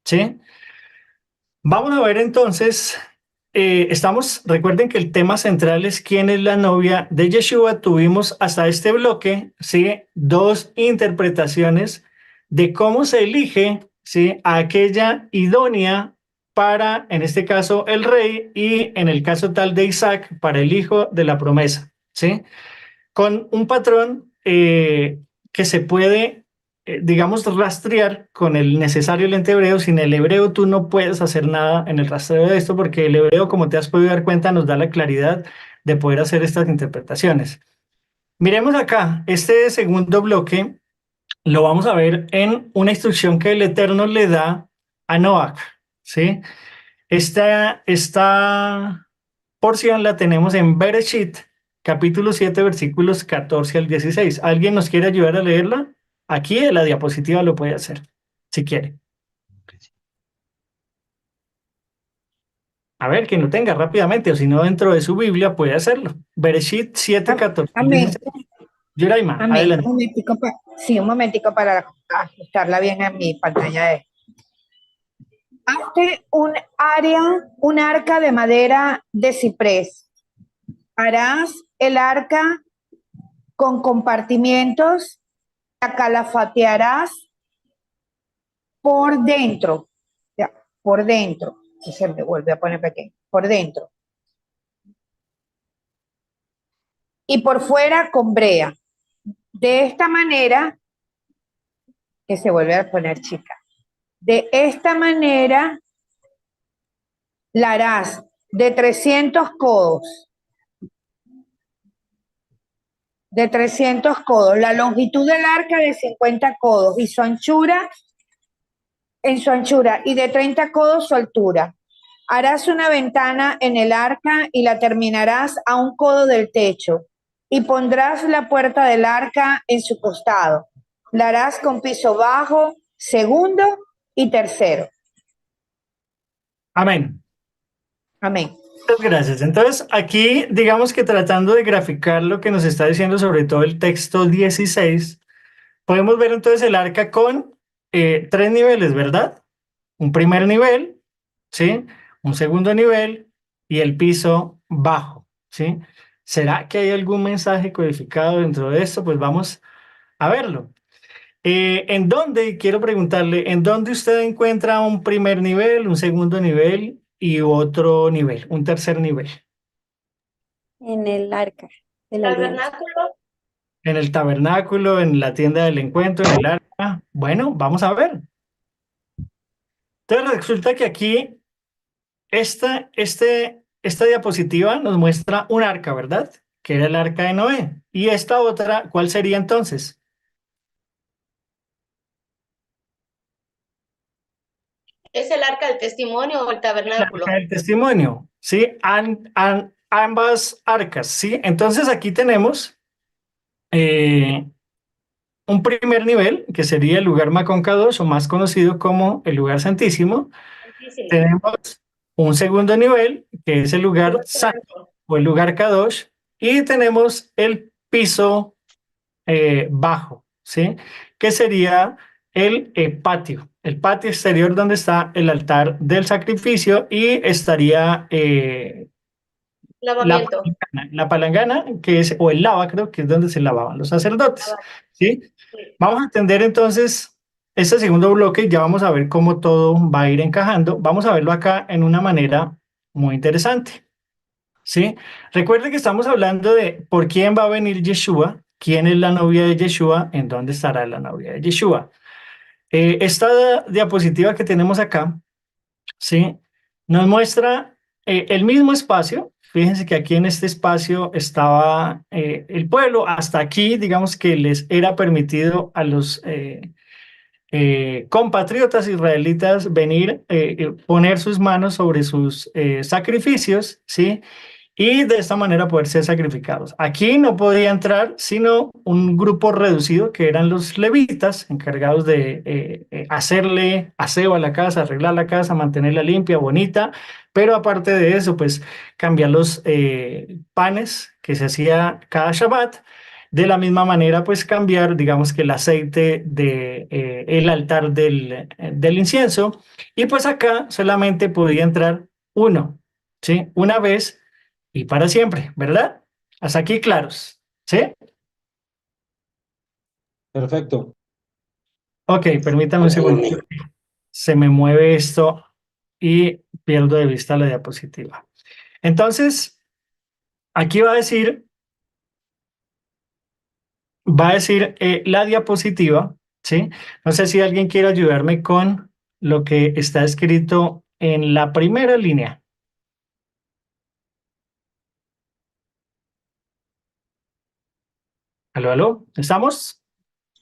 Speaker 1: ¿sí? Vamos a ver entonces, recuerden que el tema central es quién es la novia de Yeshua. Tuvimos hasta este bloque, ¿sí?, 2 interpretaciones de cómo se elige, ¿sí?, a aquella idónea para, en este caso, el rey, y en el caso tal de Isaac, para el hijo de la promesa, ¿sí?, con un patrón que se puede, digamos, rastrear con el necesario lente hebreo. Sin el hebreo tú no puedes hacer nada en el rastreo de esto, porque el hebreo, como te has podido dar cuenta, nos da la claridad de poder hacer estas interpretaciones. Miremos acá, este segundo bloque lo vamos a ver en una instrucción que el Eterno le da a Noach, ¿sí? Esta porción la tenemos en Bereshit, capítulo 7, versículos 14 al 16. ¿Alguien nos quiere ayudar a leerla? Aquí en la diapositiva lo puede hacer, si quiere. A ver, que no tenga rápidamente, o si no, dentro de su Biblia puede hacerlo. Bereshit 7, 14 al
Speaker 6: Amén.
Speaker 1: 16. Yuraima,
Speaker 6: Amén.
Speaker 1: adelante.
Speaker 6: Sí, un momentico para ajustarla bien en mi pantalla. Hazte un arca de madera de ciprés. Harás el arca con compartimientos, la calafatearás por dentro, ya, por dentro, y se me vuelve a poner pequeño, por dentro. Y por fuera con brea. De esta manera, que se vuelve a poner chica. De esta manera la harás de 300 codos. De 300 codos. La longitud del arca de 50 codos y su anchura, en su anchura, y de 30 codos su altura. Harás una ventana en el arca y la terminarás a un codo del techo, y pondrás la puerta del arca en su costado. La harás con piso bajo, segundo y tercero.
Speaker 1: Amén.
Speaker 6: Amén.
Speaker 1: Muchas gracias. Entonces, aquí, digamos que tratando de graficar lo que nos está diciendo sobre todo el texto 16, podemos ver entonces el arca con 3 niveles, ¿verdad? Un primer nivel, ¿sí? Un segundo nivel y el piso bajo, ¿sí? ¿Será que hay algún mensaje codificado dentro de esto? Pues vamos a verlo. ¿En dónde, quiero preguntarle, en dónde usted encuentra un primer nivel, un segundo nivel y otro nivel, un tercer nivel?
Speaker 2: En el arca de la alianza.
Speaker 4: Tabernáculo.
Speaker 1: En el tabernáculo, en la tienda del encuentro, en el arca. Bueno, vamos a ver. Entonces resulta que aquí esta diapositiva nos muestra un arca, ¿verdad? Que era el arca de Noé. Y esta otra, ¿cuál sería entonces?
Speaker 4: ¿Es el arca del testimonio o el
Speaker 1: El
Speaker 4: tabernáculo?
Speaker 1: arca del testimonio, ¿sí? Ambas arcas, ¿sí? Entonces aquí tenemos un primer nivel, que sería el lugar Macón Kadosh, o más conocido como el lugar santísimo.
Speaker 4: Santísimo.
Speaker 1: Tenemos un segundo nivel, que es el lugar santo o el lugar Kadosh, y tenemos el piso bajo, ¿sí? Que sería el patio exterior donde está el altar del sacrificio, y estaría
Speaker 4: Lavamiento.
Speaker 1: la palangana, que es, o el lava, creo que es donde se lavaban los sacerdotes, ¿sí?
Speaker 4: Sí.
Speaker 1: Vamos a entender entonces este segundo bloque y ya vamos a ver cómo todo va a ir encajando. Vamos a verlo acá en una manera muy interesante, ¿sí? Recuerde que estamos hablando de por quién va a venir Yeshua, quién es la novia de Yeshua, en dónde estará la novia de Yeshua. Esta diapositiva que tenemos acá, ¿sí?, nos muestra el mismo espacio fíjense que aquí en este espacio estaba el pueblo, hasta aquí, digamos que les era permitido a los compatriotas israelitas venir, poner sus manos sobre sus sacrificios, ¿sí? Y de esta manera poder ser sacrificados. Aquí no podía entrar sino un grupo reducido que eran los levitas, encargados de hacerle aseo a la casa, arreglar la casa, mantenerla limpia, bonita, pero aparte de eso, pues cambiar los panes que se hacía cada Shabbat. De la misma manera, pues cambiar, digamos que el aceite de el altar del incienso. Y pues acá solamente podía entrar uno, ¿sí? Una vez y para siempre, ¿verdad? Hasta aquí claros, ¿sí?
Speaker 5: Perfecto.
Speaker 1: Ok, permítame un segundo. Se me mueve esto y pierdo de vista la diapositiva. Entonces, aquí va a decir la diapositiva, ¿sí? No sé si alguien quiere ayudarme con lo que está escrito en la primera línea. ¿Aló, aló? ¿Estamos?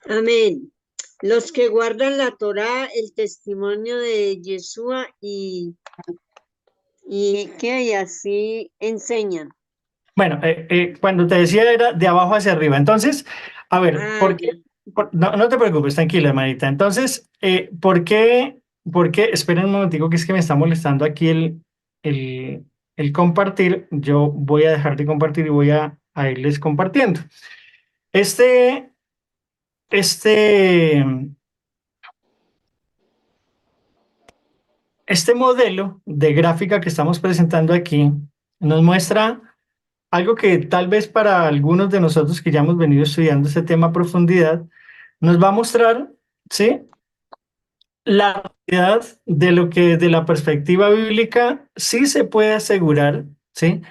Speaker 7: Amén. Los que guardan la Torá, el testimonio de Yeshua y que así enseñan.
Speaker 1: Bueno, cuando te decía era de abajo hacia arriba. Entonces, a ver,
Speaker 7: Ah,
Speaker 1: ¿por
Speaker 7: ya.
Speaker 1: qué? No, no te preocupes, tranquila, hermanita. Entonces, ¿por qué? Esperen un momentico que es que me está molestando aquí el, el compartir. Yo voy a dejar de compartir y voy a irles compartiendo. Este, este, este modelo de gráfica que estamos presentando aquí nos muestra algo que tal vez para algunos de nosotros que ya hemos venido estudiando este tema a profundidad, nos va a mostrar, ¿sí? La realidad de lo que desde la perspectiva bíblica sí se puede asegurar, ¿sí?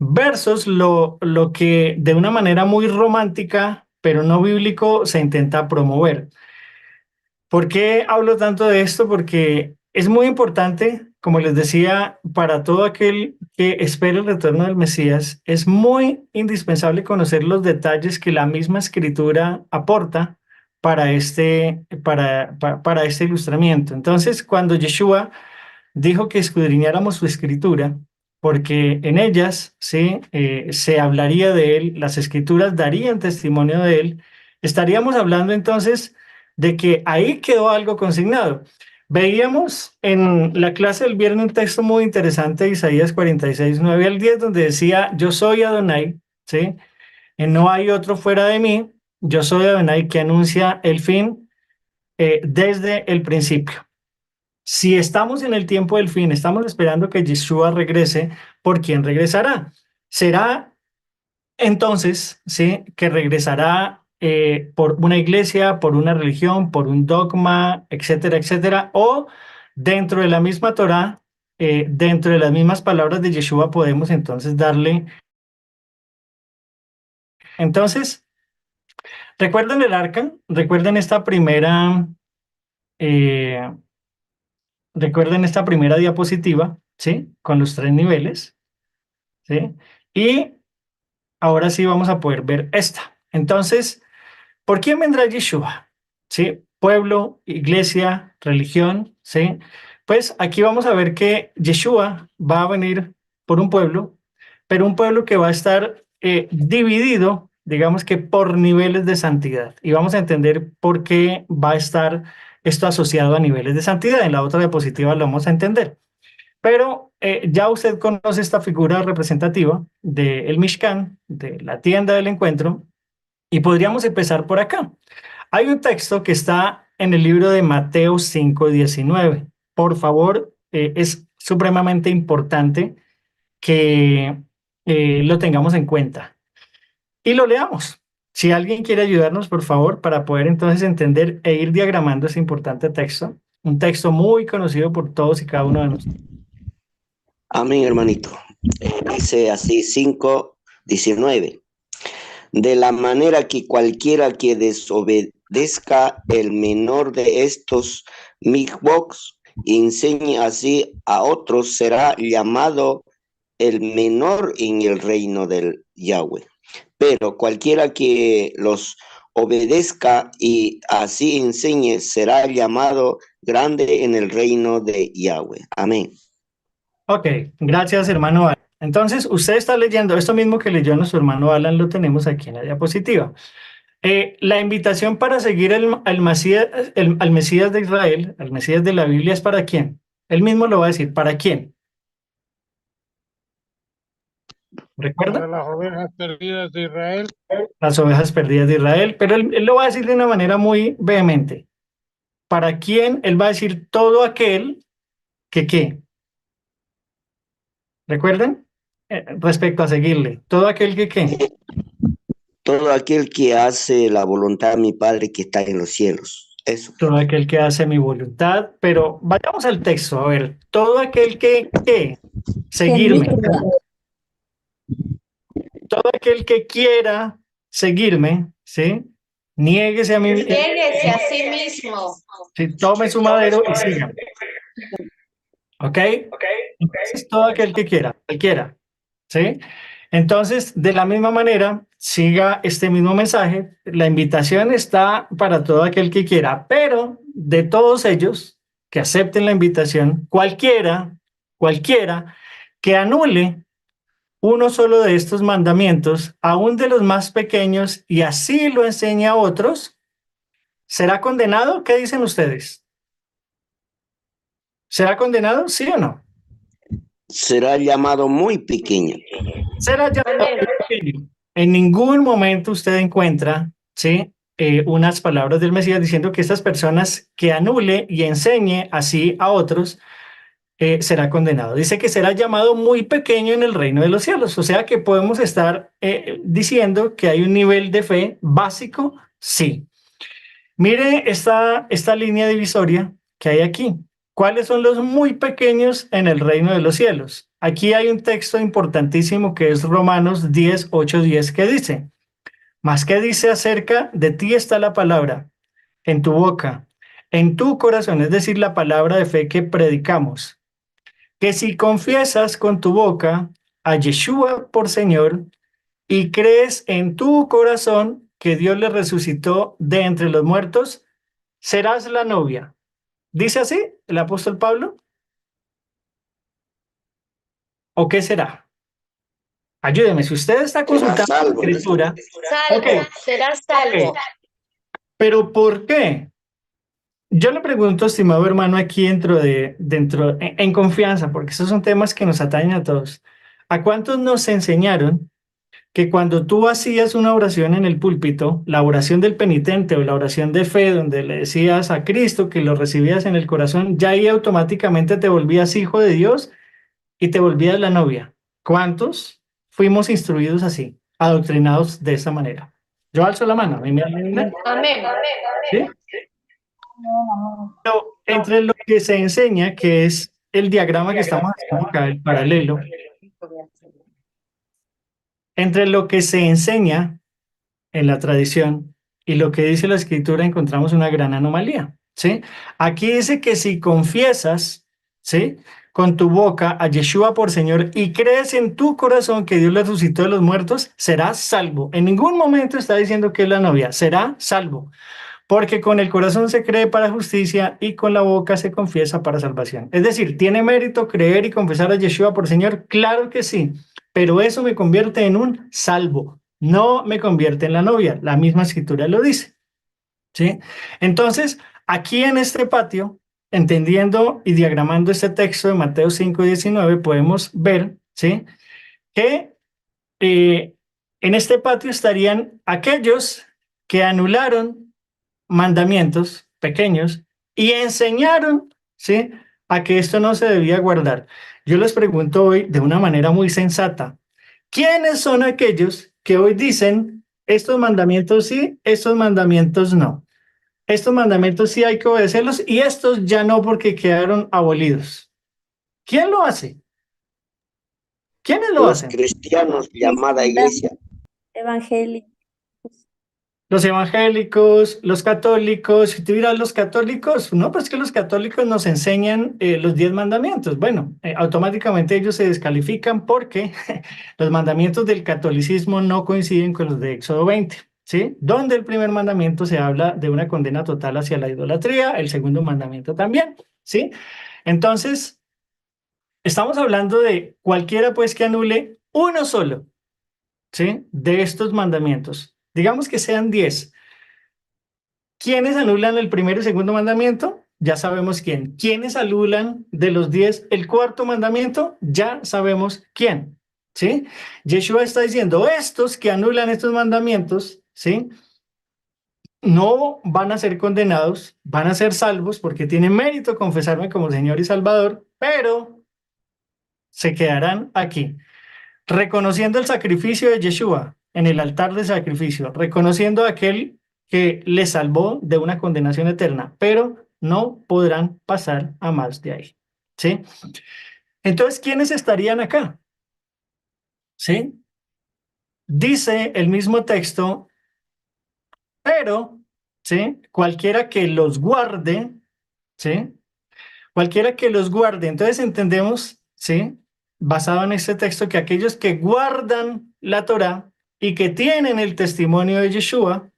Speaker 1: Versus lo que de una manera muy romántica, pero no bíblico, se intenta promover. ¿Por qué hablo tanto de esto? Porque es muy importante, como les decía, para todo aquel que espera el retorno del Mesías, es muy indispensable conocer los detalles que la misma escritura aporta para este ilustramiento. Entonces, cuando Yeshua dijo que escudriñáramos su escritura, porque en ellas ¿sí? Se hablaría de él, las escrituras darían testimonio de él, estaríamos hablando entonces de que ahí quedó algo consignado. Veíamos en la clase del viernes un texto muy interesante de Isaías 46, 9 al 10, donde decía, yo soy Adonai, ¿sí? No hay otro fuera de mí, yo soy Adonai que anuncia el fin desde el principio. Si estamos en el tiempo del fin, estamos esperando que Yeshua regrese, ¿por quién regresará? ¿Será entonces, sí, que regresará por una iglesia, por una religión, por un dogma, etcétera, etcétera? O dentro de la misma Torá, dentro de las mismas palabras de Yeshua, podemos entonces darle. Entonces, ¿recuerdan el arca? ¿Recuerdan esta primera, eh, recuerden esta primera diapositiva, ¿sí? Con los 3 niveles, ¿sí? Y ahora sí vamos a poder ver esta. Entonces, ¿por quién vendrá Yeshua? ¿Sí? Pueblo, iglesia, religión, ¿sí? Pues aquí vamos a ver que Yeshua va a venir por un pueblo, pero un pueblo que va a estar dividido, digamos que por niveles de santidad. Y vamos a entender por qué va a estar esto asociado a niveles de santidad. En la otra diapositiva lo vamos a entender. Pero ya usted conoce esta figura representativa del Mishkan, de la tienda del encuentro, y podríamos empezar por acá. Hay un texto que está en el libro de Mateo 5:19. Por favor, es supremamente importante que lo tengamos en cuenta y lo leamos. Si alguien quiere ayudarnos, por favor, para poder entonces entender e ir diagramando ese importante texto, un texto muy conocido por todos y cada uno de nosotros.
Speaker 9: Amén, hermanito. Dice así 5:19. De la manera que cualquiera que desobedezca el menor de estos mitzvot y enseñe así a otros será llamado el menor en el reino del Yahweh. Pero cualquiera que los obedezca y así enseñe será llamado grande en el reino de Yahweh. Amén.
Speaker 1: Ok, gracias, hermano Alan. Entonces, usted está leyendo esto mismo que leyó nuestro hermano Alan, lo tenemos aquí en la diapositiva. La invitación para seguir al Mesías de Israel, al Mesías de la Biblia, ¿es para quién? Él mismo lo va a decir, ¿para quién? ¿Recuerda?
Speaker 3: Para las ovejas perdidas de Israel.
Speaker 1: Las ovejas perdidas de Israel, pero él lo va a decir de una manera muy vehemente. ¿Para quién? Él va a decir todo aquel que ¿qué? ¿Recuerden? Respecto a seguirle, todo aquel que ¿qué?
Speaker 9: Todo aquel que hace la voluntad de mi Padre que está en los cielos. Eso.
Speaker 1: Todo aquel que hace mi voluntad, pero vayamos al texto, a ver, todo aquel que ¿qué? Seguirme, todo aquel que quiera seguirme, ¿sí? Niéguese a mí,
Speaker 4: Niéguese a sí mismo.
Speaker 1: sí, tome su madero y sígame. ¿Ok? Entonces, todo aquel que quiera, cualquiera, ¿sí? Entonces, de la misma manera, siga este mismo mensaje. La invitación está para todo aquel que quiera, pero de todos ellos que acepten la invitación, cualquiera que anule uno solo de estos mandamientos, aún de los más pequeños, y así lo enseña a otros, ¿será condenado? ¿Qué dicen ustedes? ¿Será condenado? ¿Sí o no?
Speaker 9: Será llamado muy pequeño.
Speaker 1: Será llamado pequeño. En ningún momento usted encuentra, ¿sí? Unas palabras del Mesías diciendo que estas personas que anule y enseñe así a otros será condenado. Dice que será llamado muy pequeño en el reino de los cielos. O sea que podemos estar diciendo que hay un nivel de fe básico, sí. Mire esta línea divisoria que hay aquí. ¿Cuáles son los muy pequeños en el reino de los cielos? Aquí hay un texto importantísimo que es Romanos 10, 8, 10, que dice, mas que dice acerca de ti está la palabra en tu boca, en tu corazón, es decir, la palabra de fe que predicamos, que si confiesas con tu boca a Yeshua por Señor y crees en tu corazón que Dios le resucitó de entre los muertos, serás la novia. ¿Dice así el apóstol Pablo? ¿O qué será? Ayúdeme, si usted está
Speaker 9: Será
Speaker 1: consultando la
Speaker 9: salvo.
Speaker 1: escritura,
Speaker 4: Salvo,
Speaker 1: ok,
Speaker 4: serás salvo.
Speaker 1: pero ¿por qué? Yo le pregunto, estimado hermano, aquí en confianza, porque esos son temas que nos atañen a todos. ¿A cuántos nos enseñaron que cuando tú hacías una oración en el púlpito, la oración del penitente o la oración de fe, donde le decías a Cristo que lo recibías en el corazón, ya ahí automáticamente te volvías hijo de Dios y te volvías la novia? ¿Cuántos fuimos instruidos así, adoctrinados de esa manera? Yo alzo la mano. ¿A mí me entienden?
Speaker 4: Amén.
Speaker 1: ¿Sí? Pero entre lo que se enseña, que es el diagrama que estamos haciendo acá, el paralelo, entre lo que se enseña en la tradición y lo que dice la escritura, encontramos una gran anomalía, ¿sí? Aquí dice que si confiesas, ¿sí? Con tu boca a Yeshua por Señor y crees en tu corazón que Dios le resucitó de los muertos, serás salvo. En ningún momento está diciendo que es la novia, será salvo. Porque con el corazón se cree para justicia y con la boca se confiesa para salvación. Es decir, ¿tiene mérito creer y confesar a Yeshua por Señor? Claro que sí, pero eso me convierte en un salvo, no me convierte en la novia. La misma escritura lo dice, ¿sí? Entonces, aquí en este patio, entendiendo y diagramando este texto de Mateo 5:19, podemos ver, ¿sí? Que en este patio estarían aquellos que anularon mandamientos pequeños y enseñaron, ¿sí? A que esto no se debía guardar. Yo les pregunto hoy de una manera muy sensata, ¿quiénes son aquellos que hoy dicen estos mandamientos sí, estos mandamientos no? Estos mandamientos sí hay que obedecerlos y estos ya no porque quedaron abolidos. ¿Quién lo hace? ¿Quiénes lo
Speaker 9: Los
Speaker 1: hacen?
Speaker 9: cristianos, llamada iglesia.
Speaker 2: Evangélico.
Speaker 1: Los evangélicos, los católicos, si tú dirás los católicos, no, pues que los católicos nos enseñan los 10 mandamientos. Bueno, automáticamente ellos se descalifican porque los mandamientos del catolicismo no coinciden con los de Éxodo 20, ¿sí? Donde el primer mandamiento se habla de una condena total hacia la idolatría, el segundo mandamiento también, ¿sí? Entonces, estamos hablando de cualquiera pues que anule uno solo, ¿sí? De estos mandamientos. Digamos que sean 10. ¿Quiénes anulan el primero y segundo mandamiento? Ya sabemos quién. ¿Quiénes anulan de los 10 el cuarto mandamiento? Ya sabemos quién. ¿Sí? Yeshua está diciendo, estos que anulan estos mandamientos, ¿sí? No van a ser condenados, van a ser salvos porque tienen mérito confesarme como Señor y Salvador, pero se quedarán aquí, reconociendo el sacrificio de Yeshua en el altar de sacrificio, reconociendo a aquel que les salvó de una condenación eterna, pero no podrán pasar a más de ahí. ¿Sí? Entonces, ¿quiénes estarían acá? ¿Sí? Dice el mismo texto, pero, ¿sí? Cualquiera que los guarde, ¿sí? Cualquiera que los guarde. Entonces entendemos, ¿sí? Basado en este texto, que aquellos que guardan la Torá y que tienen el testimonio de Yeshua,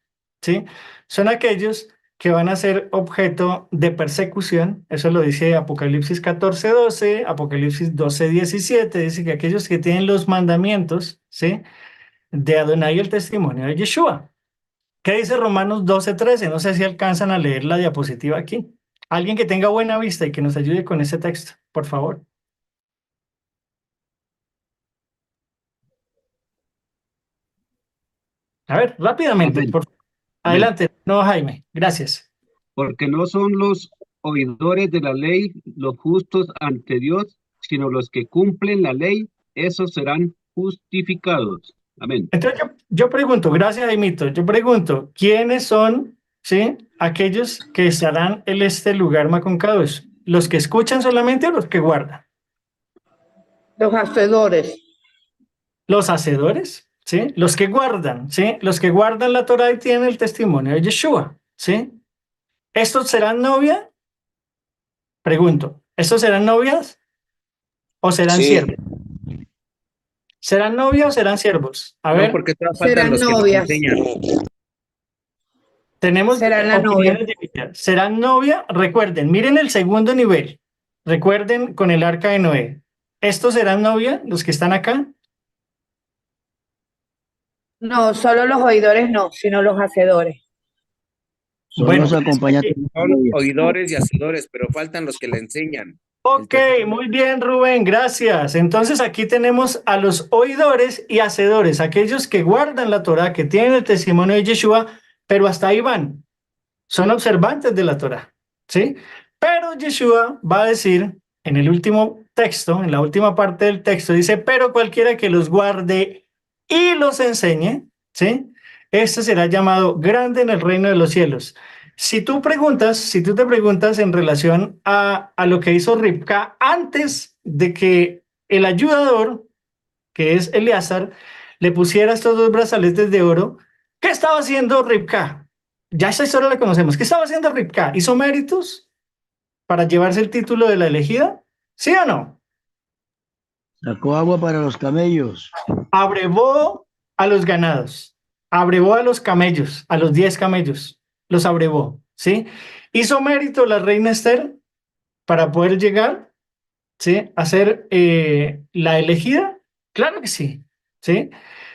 Speaker 1: ¿sí? Son aquellos que van a ser objeto de persecución. Eso lo dice Apocalipsis 14:12, Apocalipsis 12:17, dice que aquellos que tienen los mandamientos, ¿sí? De Adonai y el testimonio de Yeshua. ¿Qué dice Romanos 12:13? No sé si alcanzan a leer la diapositiva aquí. Alguien que tenga buena vista y que nos ayude con ese texto, por favor. A ver, rápidamente,
Speaker 8: Amén.
Speaker 1: por favor.
Speaker 8: Amén.
Speaker 1: Adelante, no, Jaime. Gracias.
Speaker 8: Porque no son los oidores de la ley los justos ante Dios, sino los que cumplen la ley, esos serán justificados. Amén.
Speaker 1: Entonces yo pregunto, gracias, Jaimito, yo pregunto, ¿quiénes son, sí, aquellos que estarán en este lugar maconcados? ¿Los que escuchan solamente o los que guardan?
Speaker 6: Los hacedores.
Speaker 1: Los hacedores, ¿sí? Los que guardan, ¿sí? Los que guardan la Torá y tienen el testimonio de Yeshua, ¿sí? ¿Estos serán novia? Pregunto, ¿estos serán novias o serán
Speaker 9: Sí,
Speaker 1: siervos? ¿Serán novias o serán siervos? A
Speaker 10: No,
Speaker 1: ver,
Speaker 10: porque todavía faltan
Speaker 6: Serán
Speaker 10: los que nos
Speaker 6: novias.
Speaker 10: enseñan.
Speaker 1: tenemos
Speaker 6: Serán la novia.
Speaker 1: opiniones divididas. ¿Serán novia? Recuerden, miren el segundo nivel. Recuerden con el arca de Noé. ¿Estos serán novia, los que están acá?
Speaker 6: No, solo los oidores no, sino los hacedores.
Speaker 11: Son
Speaker 1: Bueno,
Speaker 11: los acompañantes.
Speaker 10: Son oidores y hacedores, pero faltan los que le enseñan.
Speaker 1: ok, muy bien, Rubén, gracias. Entonces aquí tenemos a los oidores y hacedores, aquellos que guardan la Torá, que tienen el testimonio de Yeshua, pero hasta ahí van. Son observantes de la Torá, ¿sí? Pero Yeshua va a decir en el último texto, en la última parte del texto, dice, pero cualquiera que los guarde y los enseñe, ¿sí? Este será llamado grande en el reino de los cielos. Si tú te preguntas en relación a lo que hizo Ribca antes de que el ayudador, que es Eleazar, le pusiera estos dos brazaletes de oro, ¿qué estaba haciendo Ribca? Ya esa historia la conocemos. ¿Qué estaba haciendo Ribca? ¿Hizo méritos para llevarse el título de la elegida? ¿Sí o no?
Speaker 11: Sacó agua para los camellos.
Speaker 1: Abrevó a los ganados, abrevó a los camellos, a los 10 camellos, los abrevó, ¿sí? ¿Hizo mérito la reina Esther para poder llegar, ¿sí? A ser la elegida? Claro que sí, ¿sí?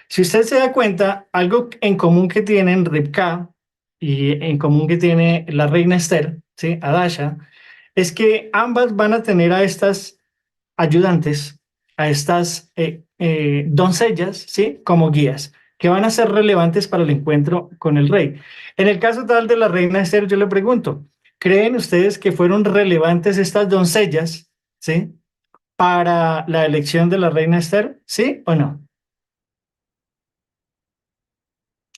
Speaker 1: Si usted se da cuenta, algo en común que tienen Ribca y en común que tiene la reina Esther, ¿sí? Adasha, es que ambas van a tener a estas ayudantes, a estas doncellas, ¿sí? Como guías, que van a ser relevantes para el encuentro con el rey. En el caso tal de la reina Esther, yo le pregunto, ¿creen ustedes que fueron relevantes estas doncellas, ¿sí? Para la elección de la reina Esther, ¿sí o no?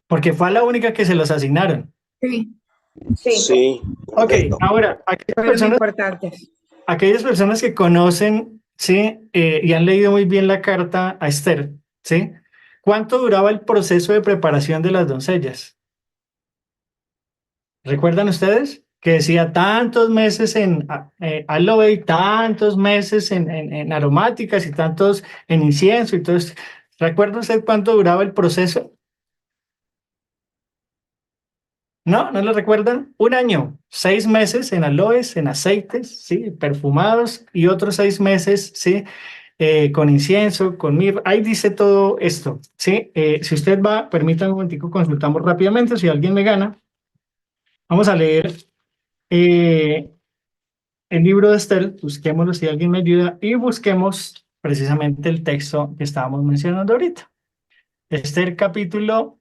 Speaker 1: Porque fue a la única que se los asignaron.
Speaker 6: Sí, sí,
Speaker 9: sí.
Speaker 1: Ok, ahora,
Speaker 6: fueron importantes.
Speaker 1: aquellas personas que conocen, ¿sí? Y han leído muy bien la carta a Esther, ¿sí? ¿Cuánto duraba el proceso de preparación de las doncellas? ¿Recuerdan ustedes? Que decía tantos meses en aloe, tantos meses en aromáticas y tantos en incienso y todo esto. ¿Recuerda usted cuánto duraba el proceso? ¿No? ¿No lo recuerdan? Un año, 6 meses en aloes, en aceites, ¿sí? Perfumados y otros 6 meses, ¿sí? Con incienso, con mirra. Ahí dice todo esto, ¿sí? Si usted va, permítame un momentico, consultamos rápidamente. Si alguien me gana, vamos a leer eh, el libro de Esther, busquémoslo si alguien me ayuda y busquemos precisamente el texto que estábamos mencionando ahorita. Esther capítulo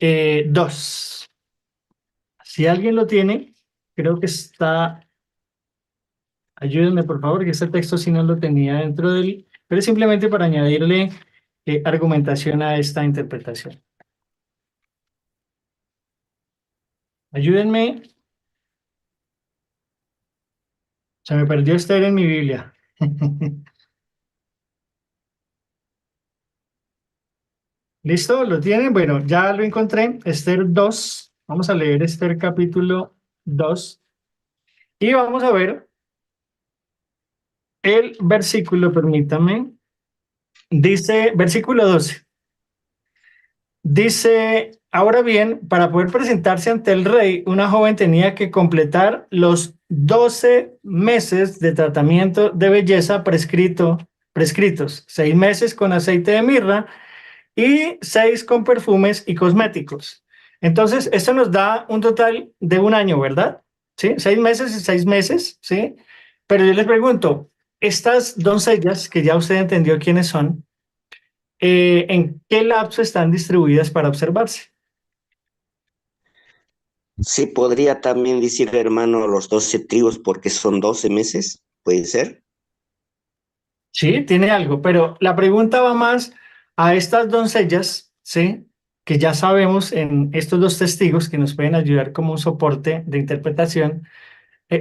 Speaker 1: 2. Si alguien lo tiene, creo que está, ayúdenme por favor, que este texto sí no lo tenía dentro del, pero es simplemente para añadirle argumentación a esta interpretación. Ayúdenme, se me perdió Esther en mi Biblia. ¿Listo? ¿Lo tienen? Bueno, ya lo encontré. Esther 2. Vamos a leer Esther capítulo 2. Y vamos a ver el versículo, permítame. Dice, versículo 12. Dice, ahora bien, para poder presentarse ante el rey, una joven tenía que completar los 12 meses de tratamiento de belleza prescritos, 6 meses con aceite de mirra y 6 con perfumes y cosméticos. Entonces, esto nos da un total de un año, ¿verdad? ¿Sí? 6 meses y 6 meses, ¿sí? Pero yo les pregunto, estas doncellas, que ya usted entendió quiénes son, ¿en qué lapso están distribuidas para observarse?
Speaker 9: Se podría también decir, hermano, los 12 tribus porque son 12 meses, ¿puede ser?
Speaker 1: Sí, tiene algo, pero la pregunta va más a estas doncellas, ¿sí? Que ya sabemos en estos dos testigos que nos pueden ayudar como un soporte de interpretación.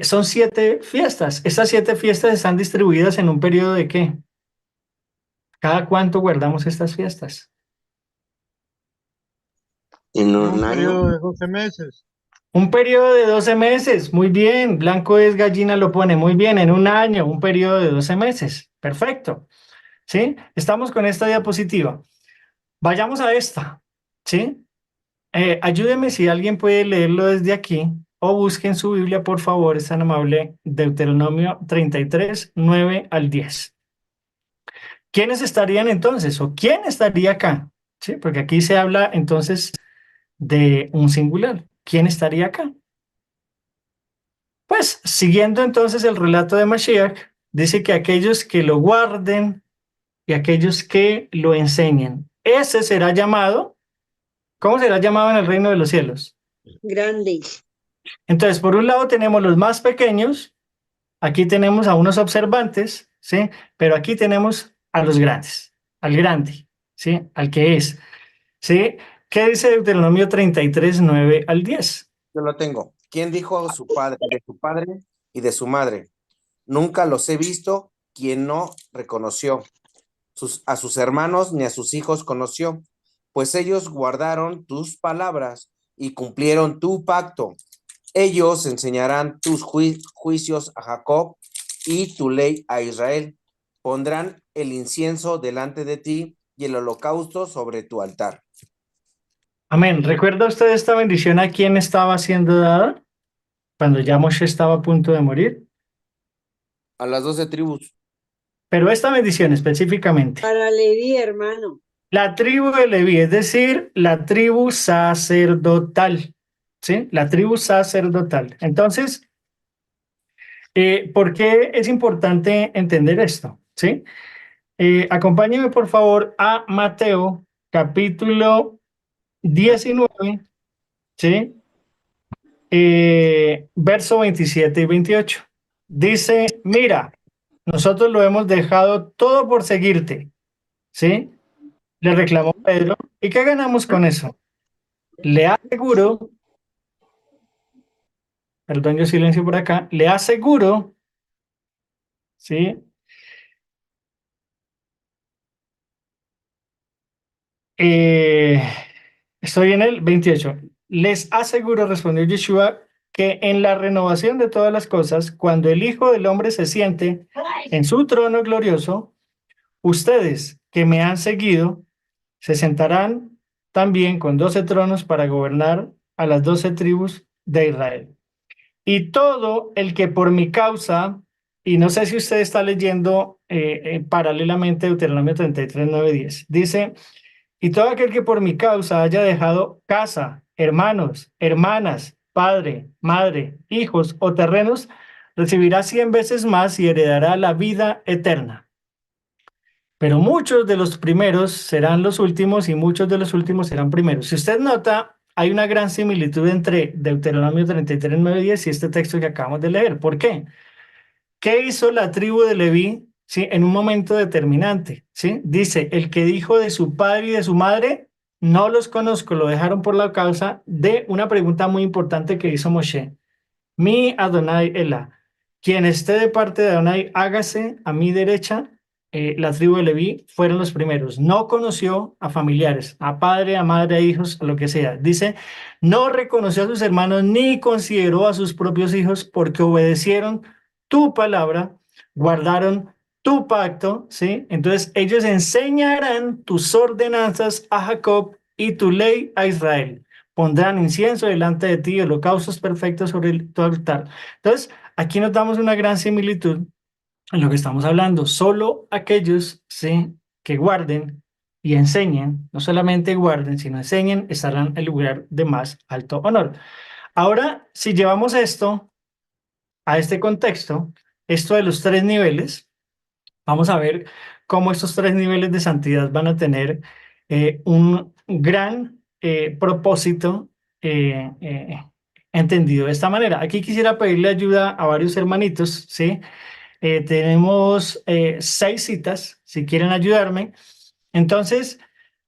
Speaker 1: Son 7 fiestas. Estas 7 fiestas están distribuidas en un periodo de ¿qué? ¿Cada cuánto guardamos estas fiestas?
Speaker 9: En
Speaker 3: En
Speaker 9: un
Speaker 3: un
Speaker 9: año.
Speaker 3: periodo de 12 meses.
Speaker 1: Un periodo de 12 meses. Muy bien. Blanco es gallina, lo pone muy bien. En un año, un periodo de 12 meses. Perfecto. ¿Sí? Estamos con esta diapositiva. Vayamos a esta. ¿Sí? Ayúdeme si alguien puede leerlo desde aquí o busque en su Biblia, por favor, es tan amable, Deuteronomio 33, 9 al 10. ¿Quiénes estarían entonces o quién estaría acá? ¿Sí? Porque aquí se habla entonces de un singular. ¿Quién estaría acá? Pues siguiendo entonces el relato de Mashiach, dice que aquellos que lo guarden y aquellos que lo enseñen, ese será llamado, ¿cómo será llamado en el reino de los cielos?
Speaker 7: Grande.
Speaker 1: Entonces, por un lado tenemos los más pequeños, aquí tenemos a unos observantes, ¿sí? Pero aquí tenemos a los grandes, al grande, ¿sí? Al que es, ¿sí? ¿Qué dice Deuteronomio 33, 9 al 10?
Speaker 10: Yo lo tengo. ¿Quién dijo a su padre, de su padre y de su madre? Nunca los he visto, quien no reconoció. A sus hermanos ni a sus hijos conoció, pues ellos guardaron tus palabras y cumplieron tu pacto. Ellos enseñarán tus juicios a Jacob y tu ley a Israel. Pondrán el incienso delante de ti y el holocausto sobre tu altar.
Speaker 1: Amén. ¿Recuerda usted esta bendición a quién estaba siendo dada cuando ya Moshe estaba a punto de morir?
Speaker 10: A las 12 tribus.
Speaker 1: Pero esta bendición específicamente,
Speaker 7: Para Leví, hermano.
Speaker 1: la tribu de Leví, es decir, la tribu sacerdotal, ¿sí? La tribu sacerdotal. Entonces, ¿por qué es importante entender esto? ¿Sí? Acompáñeme por favor a Mateo capítulo 19, ¿sí? Verso 27 y 28. Dice, mira, nosotros lo hemos dejado todo por seguirte, ¿sí? Le reclamó Pedro. ¿Y qué ganamos con eso? Le aseguro, perdón, yo silencio por acá, le aseguro, ¿sí? Eh, Estoy en el 28. Les aseguro, respondió Yeshua, que en la renovación de todas las cosas, cuando el Hijo del Hombre se siente en su trono glorioso, ustedes que me han seguido se sentarán también con 12 tronos para gobernar a las 12 tribus de Israel. Y todo el que por mi causa, y no sé si usted está leyendo paralelamente Deuteronomio 33, 9, 10, dice, y todo aquel que por mi causa haya dejado casa, hermanos, hermanas, padre, madre, hijos o terrenos, recibirá 100 veces más y heredará la vida eterna. Pero muchos de los primeros serán los últimos y muchos de los últimos serán primeros. Si usted nota, hay una gran similitud entre Deuteronomio 33, 9, 10 y este texto que acabamos de leer. ¿Por qué? ¿Qué hizo la tribu de Leví, sí, en un momento determinante? ¿Sí? Dice, el que dijo de su padre y de su madre, no los conozco, lo dejaron por la causa de una pregunta muy importante que hizo Moshe. Mi Adonai Elá, quien esté de parte de Adonai, hágase a mi derecha. La tribu de Leví fueron los primeros. No conoció a familiares, a padre, a madre, a hijos, a lo que sea. Dice, no reconoció a sus hermanos ni consideró a sus propios hijos porque obedecieron tu palabra, guardaron tu pacto, ¿sí? Entonces ellos enseñarán tus ordenanzas a Jacob y tu ley a Israel. Pondrán incienso delante de ti, holocaustos perfectos sobre tu altar. Entonces, aquí nos damos una gran similitud en lo que estamos hablando. Solo aquellos, ¿sí?, que guarden y enseñen, no solamente guarden, sino enseñen, estarán en el lugar de más alto honor. Ahora, si llevamos esto a este contexto, esto de los 3 niveles, vamos a ver cómo estos 3 niveles de santidad van a tener un gran propósito entendido de esta manera. Aquí quisiera pedirle ayuda a varios hermanitos, ¿sí? Tenemos 6 citas, si quieren ayudarme. Entonces,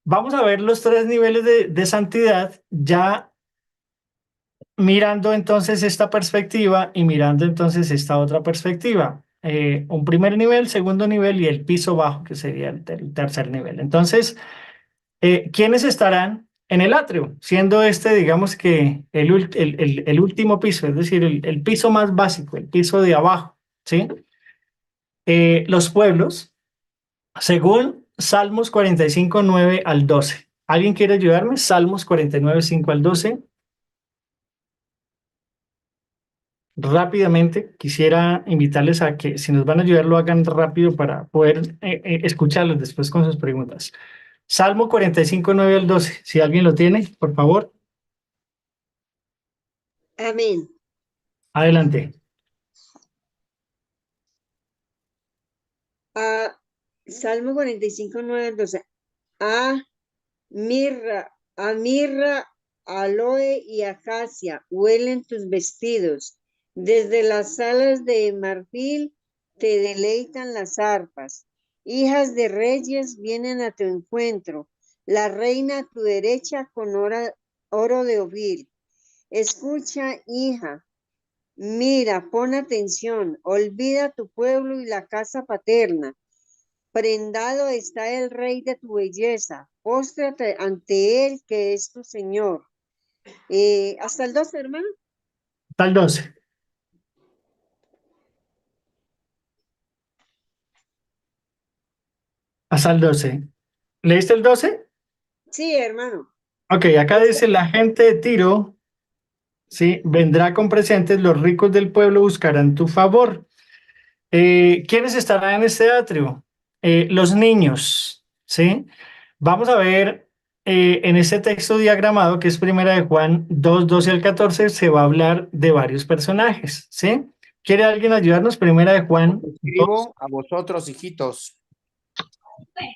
Speaker 1: vamos a ver los 3 niveles de santidad ya mirando entonces esta perspectiva y mirando entonces esta otra perspectiva. Un primer nivel, segundo nivel y el piso bajo, que sería el tercer nivel. Entonces, ¿quiénes estarán en el atrio? Siendo este, digamos que el último piso, es decir, el piso más básico, el piso de abajo, ¿sí? Los pueblos, según Salmos 45, 9 al 12. ¿Alguien quiere ayudarme? Salmos 49, 5 al 12. Rápidamente, quisiera invitarles a que si nos van a ayudar lo hagan rápido para poder escucharlos después con sus preguntas. Salmo 45, 9 al 12. Si alguien lo tiene, por favor.
Speaker 7: Amén.
Speaker 1: Adelante.
Speaker 7: Salmo 45, 9 al 12. A mirra, aloe y acacia huelen tus vestidos. Desde las salas de marfil te deleitan las arpas. Hijas de reyes vienen a tu encuentro. La reina a tu derecha con oro de Ofir. Escucha, hija. Mira, pon atención. Olvida tu pueblo y la casa paterna. Prendado está el rey de tu belleza. Póstrate ante él que es tu Señor. Hasta el 12, hermano.
Speaker 1: Hasta el 12. Hasta el 12. ¿Leíste el 12?
Speaker 7: Sí, hermano.
Speaker 1: Ok, acá dice la gente de Tiro, ¿sí? Vendrá con presentes, los ricos del pueblo buscarán tu favor. ¿Quiénes estarán en este atrio? Los niños, ¿sí? Vamos a ver en este texto diagramado, que es Primera de Juan 2, 12 al 14, se va a hablar de varios personajes, ¿sí? ¿Quiere alguien ayudarnos? Primera de Juan 2.
Speaker 10: Escribo a vosotros, hijitos,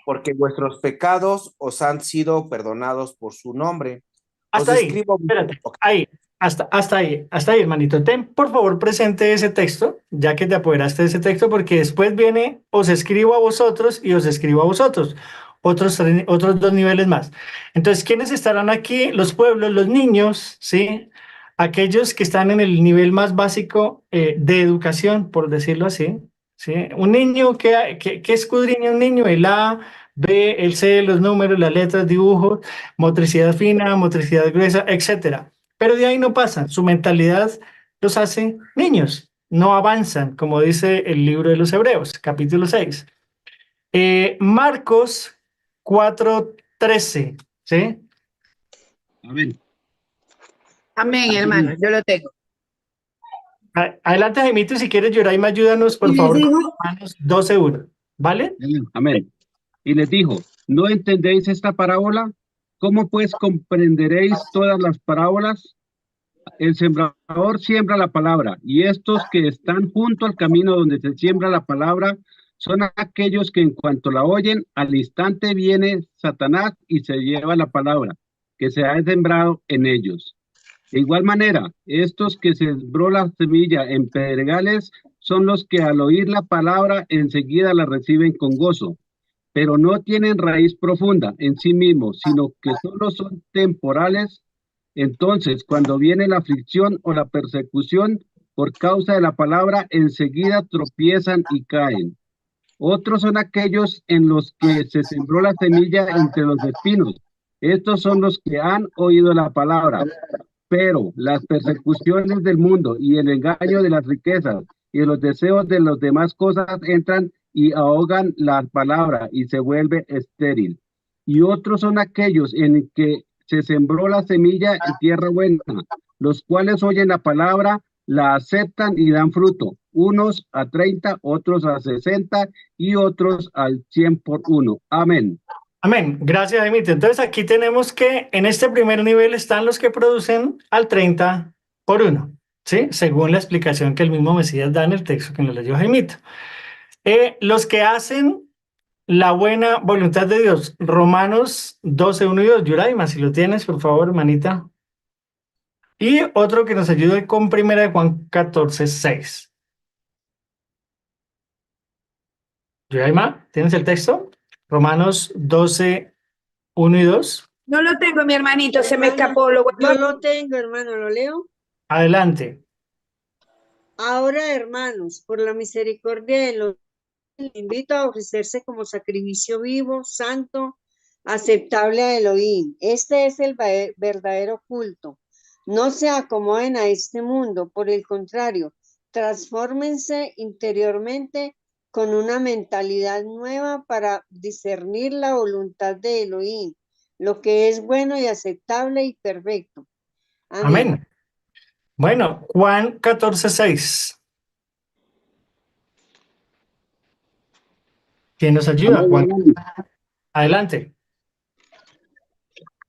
Speaker 10: porque vuestros pecados os han sido perdonados por su nombre.
Speaker 1: Hasta
Speaker 10: Os
Speaker 1: ahí,
Speaker 10: escribo...
Speaker 1: espérate, ahí, hasta ahí, hermanito. Ten, por favor, presente ese texto, ya que te apoderaste de ese texto, porque después viene, os escribo a vosotros y os escribo a vosotros. Otros 2 niveles más. Entonces, ¿quiénes estarán aquí? Los pueblos, los niños, ¿sí? Aquellos que están en el nivel más básico de educación, por decirlo así, ¿sí? Un niño que escudriña un niño, Elá, B, el C, los números, las letras, dibujos, motricidad fina, motricidad gruesa, etcétera. Pero de ahí no pasan, su mentalidad los hace niños, no avanzan, como dice el libro de los Hebreos, capítulo 6. Marcos 4:13, ¿sí?
Speaker 8: Amén.
Speaker 6: Amén, hermano, yo lo tengo.
Speaker 1: Adelante, Jaimito, si quieres, Yoraima, ayúdanos, por
Speaker 6: Y les
Speaker 1: favor, con
Speaker 6: digo,
Speaker 1: Romanos 12:1, ¿vale?
Speaker 8: Amén. Y les dijo, ¿no entendéis esta parábola? ¿Cómo pues comprenderéis todas las parábolas? El sembrador siembra la palabra, y estos que están junto al camino donde se siembra la palabra son aquellos que en cuanto la oyen, al instante viene Satanás y se lleva la palabra que se ha sembrado en ellos. De igual manera, estos que sembró la semilla en pedregales son los que al oír la palabra enseguida la reciben con gozo, pero no tienen raíz profunda en sí mismos, sino que solo son temporales. Entonces, cuando viene la aflicción o la persecución por causa de la palabra, enseguida tropiezan y caen. Otros son aquellos en los que se sembró la semilla entre los espinos. Estos son los que han oído la palabra, pero las persecuciones del mundo y el engaño de las riquezas y de los deseos de las demás cosas entran y ahogan la palabra y se vuelve estéril. Y otros son aquellos en que se sembró la semilla en tierra buena, los cuales oyen la palabra, la aceptan y dan fruto, unos a 30, otros a 60 y otros al 100 por uno. Amén.
Speaker 1: Amén. Gracias, Jaimito. Entonces, aquí tenemos que en este primer nivel están los que producen al 30/1, ¿sí? Según la explicación que el mismo Mesías da en el texto que nos leyó Jaimito. Los que hacen la buena voluntad de Dios, Romanos 12:1 y 2. Yuraima, si lo tienes, por favor, hermanita. Y otro que nos ayude con 1 de Juan 14:6. Yuraima, ¿tienes el texto? Romanos 12:1 y 2.
Speaker 6: no lo tengo, mi hermanito, se me
Speaker 7: Hermano,
Speaker 6: escapó. Lo
Speaker 7: yo
Speaker 6: vuelvo
Speaker 7: lo tengo, hermano, ¿lo leo?
Speaker 1: Adelante.
Speaker 7: Ahora, hermanos, por la misericordia de los, les invito a ofrecerse como sacrificio vivo, santo, aceptable a Elohim. Este es el verdadero culto. No se acomoden a este mundo, por el contrario, transfórmense interiormente con una mentalidad nueva para discernir la voluntad de Elohim, lo que es bueno y aceptable y perfecto. Amén.
Speaker 1: Amén. Bueno, Juan 14:6. ¿Quién nos ayuda?
Speaker 11: Amén,
Speaker 1: Juan,
Speaker 11: hermano.
Speaker 1: adelante.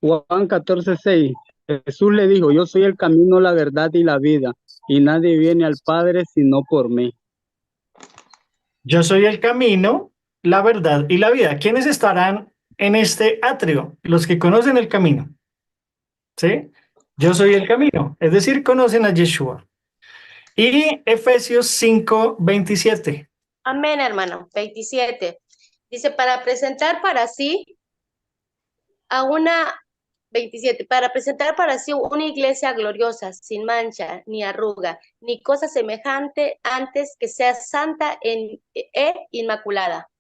Speaker 11: Juan 14:6. Jesús le dijo, yo soy el camino, la verdad y la vida, y nadie viene al Padre sino por mí.
Speaker 1: Yo soy el camino, la verdad y la vida. ¿Quiénes estarán en este atrio? Los que conocen el camino. ¿Sí? Yo soy el camino, es decir, conocen a Yeshua. Y Efesios 5:27.
Speaker 4: Amén, hermano. 27. Dice, para presentar para sí a una 27, para presentar para sí una iglesia gloriosa, sin mancha, ni arruga, ni cosa semejante, antes que sea santa e inmaculada.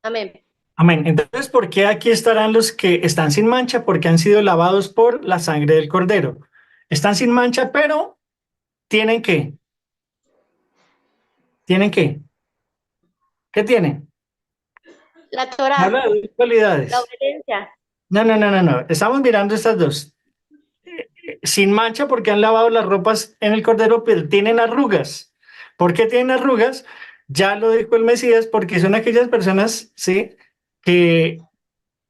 Speaker 4: Amén.
Speaker 1: Amén. Entonces, ¿por qué aquí estarán los que están sin mancha? Porque han sido lavados por la sangre del Cordero. Están sin mancha, pero ¿tienen qué? ¿Tienen qué? ¿Qué tienen?
Speaker 4: La Torá,
Speaker 1: Habla de dos cualidades.
Speaker 4: la obediencia.
Speaker 1: No. Estamos mirando estas dos. Sin mancha porque han lavado las ropas en el Cordero, pero tienen arrugas. ¿Por qué tienen arrugas? Ya lo dijo el Mesías, porque son aquellas personas, ¿sí?, que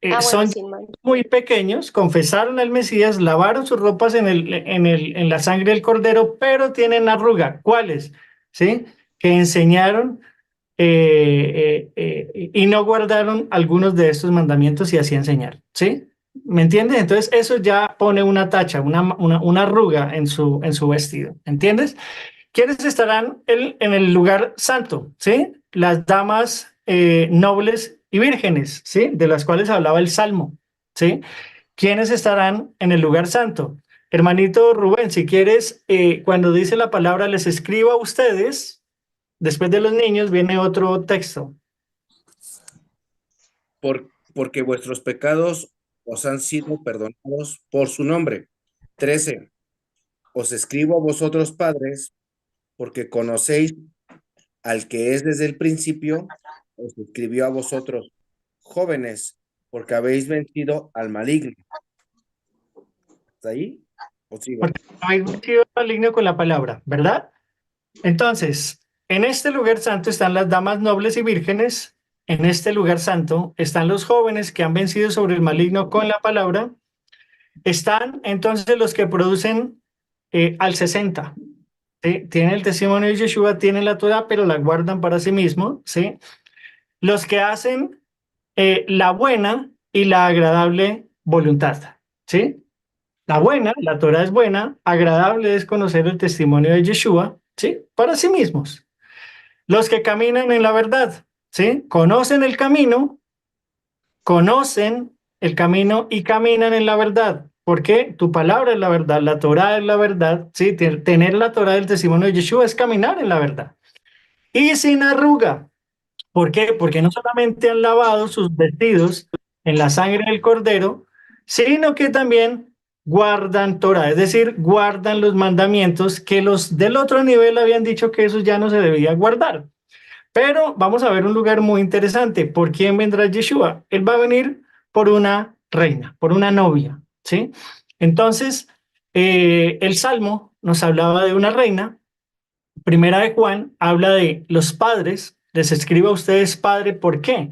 Speaker 4: Bueno,
Speaker 1: son
Speaker 4: sin mancha.
Speaker 1: muy pequeños, confesaron al Mesías, lavaron sus ropas en la sangre del Cordero, pero tienen arruga. ¿Cuáles? ¿Sí? Que enseñaron y no guardaron algunos de estos mandamientos y así enseñar. ¿Sí? ¿Me entiendes? Entonces eso ya pone una tacha, una arruga en su vestido. ¿Entiendes? ¿Quiénes estarán en el lugar santo? ¿Sí? Las damas nobles y vírgenes, ¿sí? De las cuales hablaba el Salmo, ¿sí? ¿Quiénes estarán en el lugar santo? Hermanito Rubén, si quieres, cuando dice la palabra, les escribo a ustedes, después de los niños viene otro texto.
Speaker 10: porque vuestros pecados os han sido perdonados por su nombre. 13. Os escribo a vosotros, padres, porque conocéis al que es desde el principio. Os escribió a vosotros, jóvenes, porque habéis vencido al maligno. ¿Está ahí? ¿O sigo?
Speaker 1: Porque habéis vencido al maligno con la palabra, ¿verdad? Entonces, en este lugar santo están las damas nobles y vírgenes. En este lugar santo están los jóvenes que han vencido sobre el maligno con la palabra. Están entonces los que producen al 60. ¿Sí? Tienen el testimonio de Yeshua, tienen la Torah, pero la guardan para sí mismos. ¿Sí? Los que hacen la buena y la agradable voluntad. ¿Sí? La buena, la Torah es buena, agradable es conocer el testimonio de Yeshua, ¿sí? Para sí mismos. Los que caminan en la verdad, ¿sí? Conocen el camino y caminan en la verdad. ¿Por qué? Tu palabra es la verdad, la Torah es la verdad, ¿sí? Tener la Torah del testimonio de Yeshua es caminar en la verdad. Y sin arruga. ¿Por qué? Porque no solamente han lavado sus vestidos en la sangre del Cordero, sino que también guardan Torah, es decir, guardan los mandamientos que los del otro nivel habían dicho que eso ya no se debía guardar. Pero vamos a ver un lugar muy interesante. ¿Por quién vendrá Yeshua? Él va a venir por una reina, por una novia, ¿sí? Entonces, el Salmo nos hablaba de una reina. Primera de Juan habla de los padres. Les escribo a ustedes padre, ¿por qué?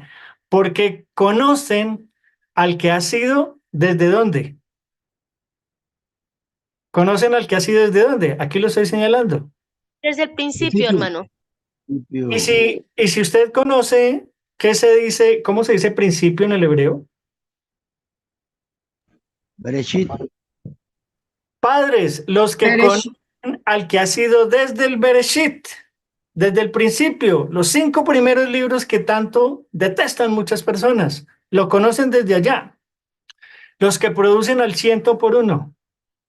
Speaker 1: Porque conocen al que ha sido ¿desde dónde? ¿Conocen al que ha sido desde dónde? Aquí lo estoy señalando.
Speaker 4: Desde el principio, hermano.
Speaker 1: Y si usted conoce, ¿qué se dice? ¿Cómo se dice principio en el hebreo?
Speaker 12: Bereshit.
Speaker 1: Padres, los que conocen al que ha sido desde el Bereshit, desde el principio, los 5 primeros libros que tanto detestan muchas personas, lo conocen desde allá. Los que producen al 100 por 1,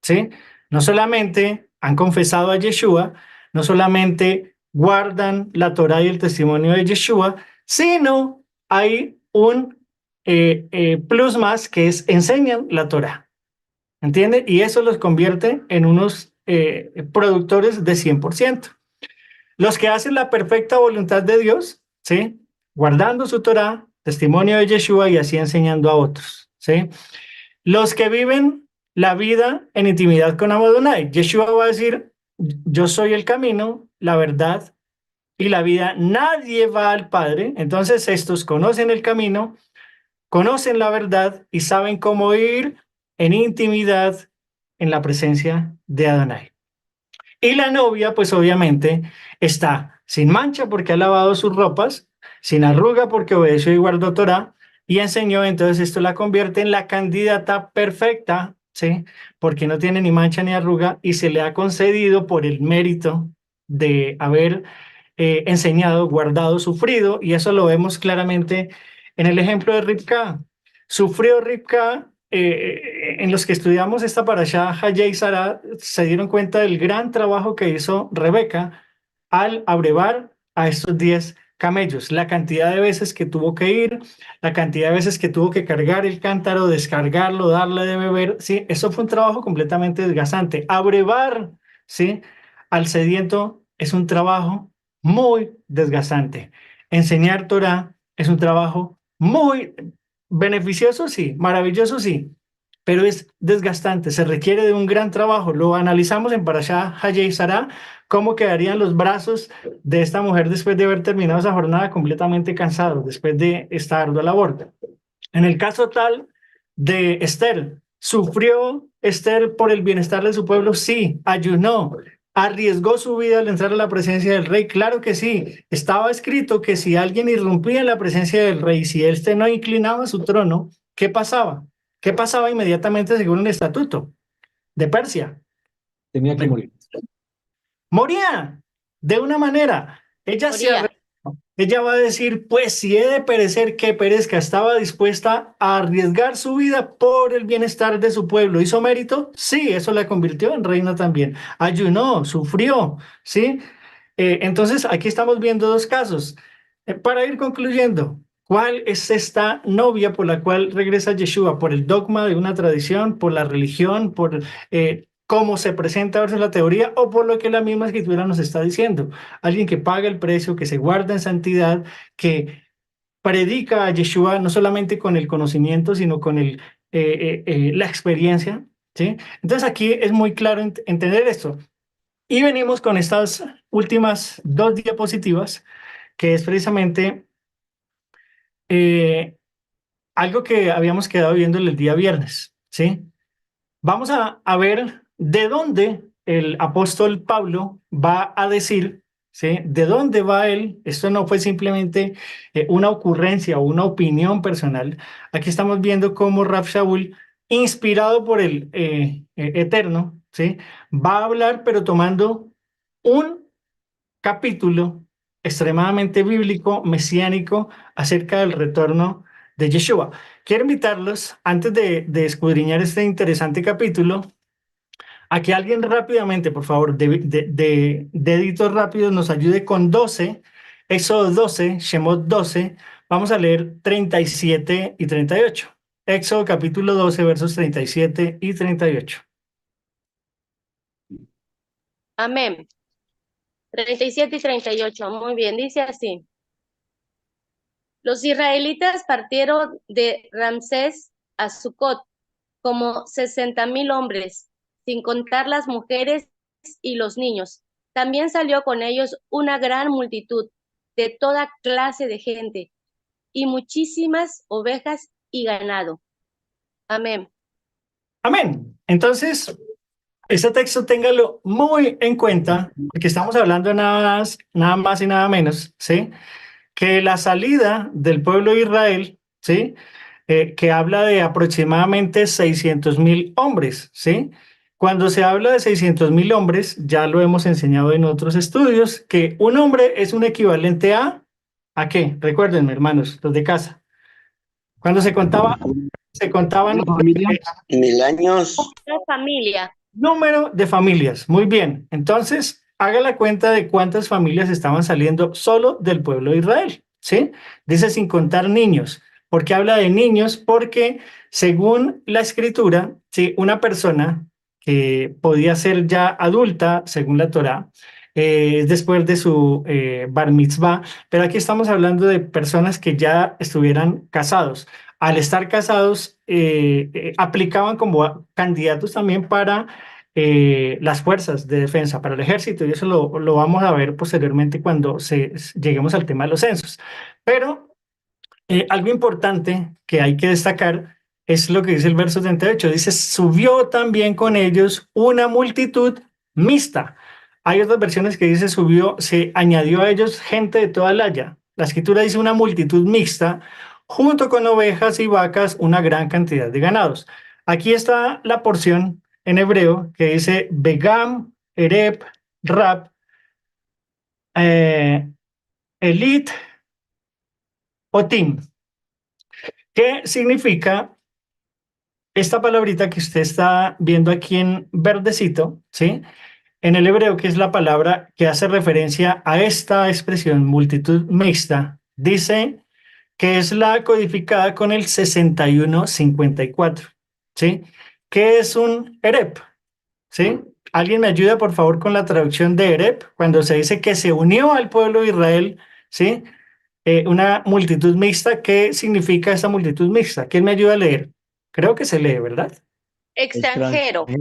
Speaker 1: ¿sí? No solamente han confesado a Yeshua, no solamente guardan la Torah y el testimonio de Yeshua, sino hay un plus más que es enseñan la Torah. ¿Entiende? Y eso los convierte en unos productores de 100%. Los que hacen la perfecta voluntad de Dios, ¿sí? Guardando su Torah, testimonio de Yeshua y así enseñando a otros, ¿sí? Los que viven la vida en intimidad con Adonai. Yeshua va a decir, yo soy el camino, la verdad y la vida. Nadie va al Padre. Entonces estos conocen el camino, conocen la verdad y saben cómo ir en intimidad en la presencia de Adonai. Y la novia, pues obviamente, está sin mancha porque ha lavado sus ropas, sin arruga porque obedeció y guardó Torah y enseñó. Entonces esto la convierte en la candidata perfecta, ¿sí? Porque no tiene ni mancha ni arruga y se le ha concedido por el mérito de haber enseñado, guardado, sufrido, y eso lo vemos claramente en el ejemplo de Ribka. Sufrió Ribka. En los que estudiamos esta parashá, Hayé y Sara, se dieron cuenta del gran trabajo que hizo Rebeca al abrevar a estos 10 camellos, la cantidad de veces que tuvo que ir, la cantidad de veces que tuvo que cargar el cántaro, descargarlo, darle de beber, ¿sí? Eso fue un trabajo completamente desgastante. Abrevar, ¿sí? Al sediento es un trabajo muy desgastante. Enseñar Torah es un trabajo muy beneficioso, sí, maravilloso, sí, pero es desgastante, se requiere de un gran trabajo. Lo analizamos en Parashá Hayé y Sará, cómo quedarían los brazos de esta mujer después de haber terminado esa jornada completamente cansados, después de esta ardua labor. En el caso tal de Esther, ¿sufrió Esther por el bienestar de su pueblo? Sí. ¿Ayunó? ¿Arriesgó su vida al entrar a la presencia del rey? Claro que sí. Estaba escrito que si alguien irrumpía en la presencia del rey, si éste no inclinaba su trono, ¿qué pasaba? ¿Qué pasaba inmediatamente según el estatuto de Persia?
Speaker 5: Tenía que morir.
Speaker 1: Moría de una manera.
Speaker 4: Moría.
Speaker 1: Ella va a decir, pues si he de perecer, que perezca. Estaba dispuesta a arriesgar su vida por el bienestar de su pueblo. ¿Hizo mérito? Sí, eso la convirtió en reina también. Ayunó, sufrió, ¿sí? Entonces, aquí estamos viendo 2 casos. Para ir concluyendo, ¿Cuál es esta novia por la cual regresa Yeshua? ¿Por el dogma de una tradición, por la religión, por cómo se presenta versus la teoría o por lo que la misma escritura nos está diciendo? Alguien que paga el precio, que se guarda en santidad, que predica a Yeshua no solamente con el conocimiento, sino con la experiencia, ¿sí? Entonces aquí es muy claro entender esto. Y venimos con estas últimas dos diapositivas, que es precisamente algo que habíamos quedado viendo el día viernes, ¿sí? Vamos a ver de dónde el apóstol Pablo va a decir, ¿sí? ¿De dónde va él? Esto no fue simplemente una ocurrencia o una opinión personal. Aquí estamos viendo cómo Rav Shaul, inspirado por el Eterno, ¿sí? Va a hablar, pero tomando un capítulo extremadamente bíblico, mesiánico, acerca del retorno de Yeshua. Quiero invitarlos, antes de escudriñar este interesante capítulo, a que alguien rápidamente, por favor, de deditos rápidos, nos ayude con 12, Éxodo 12, Shemot 12, vamos a leer 37 y 38. Éxodo capítulo 12, versos 37 y 38.
Speaker 4: Amén. 37 y 38. Muy bien, dice así. Los israelitas partieron de Ramsés a Sucot como 60,000 hombres, sin contar las mujeres y los niños. También salió con ellos una gran multitud de toda clase de gente y muchísimas ovejas y ganado. Amén.
Speaker 1: Amén. Entonces, este texto téngalo muy en cuenta, porque estamos hablando de nada más y nada menos, ¿sí? Que la salida del pueblo de Israel, ¿sí? Que habla de aproximadamente 600,000 hombres, ¿sí? Cuando se habla de 600,000 hombres, ya lo hemos enseñado en otros estudios, que un hombre es un equivalente ¿a qué? Recuerden, hermanos, los de casa. Cuando se contaban
Speaker 8: ¿Una familia?
Speaker 9: 1000 años.
Speaker 4: La familia.
Speaker 1: número de familias. Muy bien. Entonces, haga la cuenta de cuántas familias estaban saliendo solo del pueblo de Israel, ¿sí? Dice sin contar niños. ¿Por qué habla de niños? Porque según la escritura, ¿sí? Una persona que podía ser ya adulta, según la Torá, después de su bar mitzvah, pero aquí estamos hablando de personas que ya estuvieran casados. Al estar casados, aplicaban como candidatos también para las fuerzas de defensa, para el ejército, y eso lo vamos a ver posteriormente cuando lleguemos al tema de los censos. Pero algo importante que hay que destacar es lo que dice el verso 38. Dice, subió también con ellos una multitud mixta. Hay otras versiones que dice, subió, se añadió a ellos gente de toda la haya. La escritura dice una multitud mixta, junto con ovejas y vacas, una gran cantidad de ganados. Aquí está la porción en hebreo que dice, Begam, Ereb, Rab, Elit, Otim. ¿Qué significa esta palabrita que usted está viendo aquí en verdecito, ¿sí? En el hebreo, que es la palabra que hace referencia a esta expresión multitud mixta, dice que es la codificada con el 6154, ¿sí? ¿Qué es un erep? ¿Sí? ¿Alguien me ayuda, por favor, con la traducción de erep? Cuando se dice que se unió al pueblo de Israel, ¿sí? Una multitud mixta, ¿qué significa esa multitud mixta? ¿Quién me ayuda a leer? Creo que se lee, ¿verdad?
Speaker 4: Extranjero.
Speaker 1: ¿Qué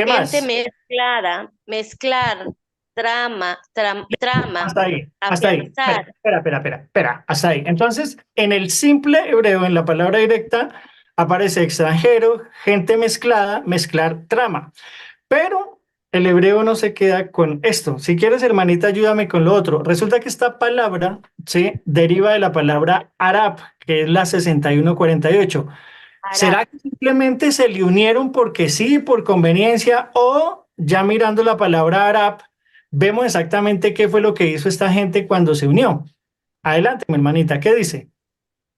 Speaker 4: Gente
Speaker 1: más?
Speaker 4: mezclada, mezclar, trama,
Speaker 1: Hasta ahí, hasta ahí.
Speaker 4: afianzar.
Speaker 1: Espera, hasta ahí. Entonces, en el simple hebreo, en la palabra directa, aparece extranjero, gente mezclada, mezclar, trama. Pero el hebreo no se queda con esto. Si quieres, hermanita, ayúdame con lo otro. Resulta que esta palabra, ¿sí? Deriva de la palabra Arab, que es la 6148. ¿Será que simplemente se le unieron porque sí, por conveniencia, o ya mirando la palabra Arab, vemos exactamente qué fue lo que hizo esta gente cuando se unió? Adelante, mi hermanita, ¿qué dice?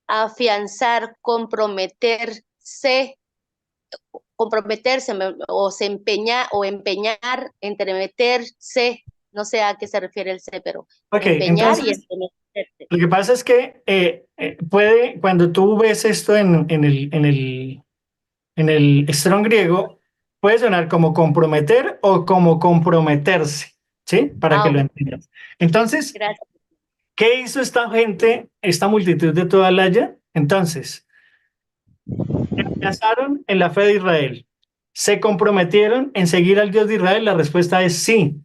Speaker 4: Afianzar, comprometerse o se empeña o empeñar, entremeterse, no sé a qué se refiere el se, pero
Speaker 1: Ok,
Speaker 4: empeñar y
Speaker 1: entonces,
Speaker 4: entremeter.
Speaker 1: Lo que pasa es que puede, cuando tú ves esto en el strong griego, puede sonar como comprometer o como comprometerse, ¿sí? Para que lo entiendas. Entonces,
Speaker 4: Gracias.
Speaker 1: ¿qué hizo esta gente, esta multitud de toda la haya? Entonces, ¿afianzaron en la fe de Israel? ¿Se comprometieron en seguir al Dios de Israel? La respuesta es sí.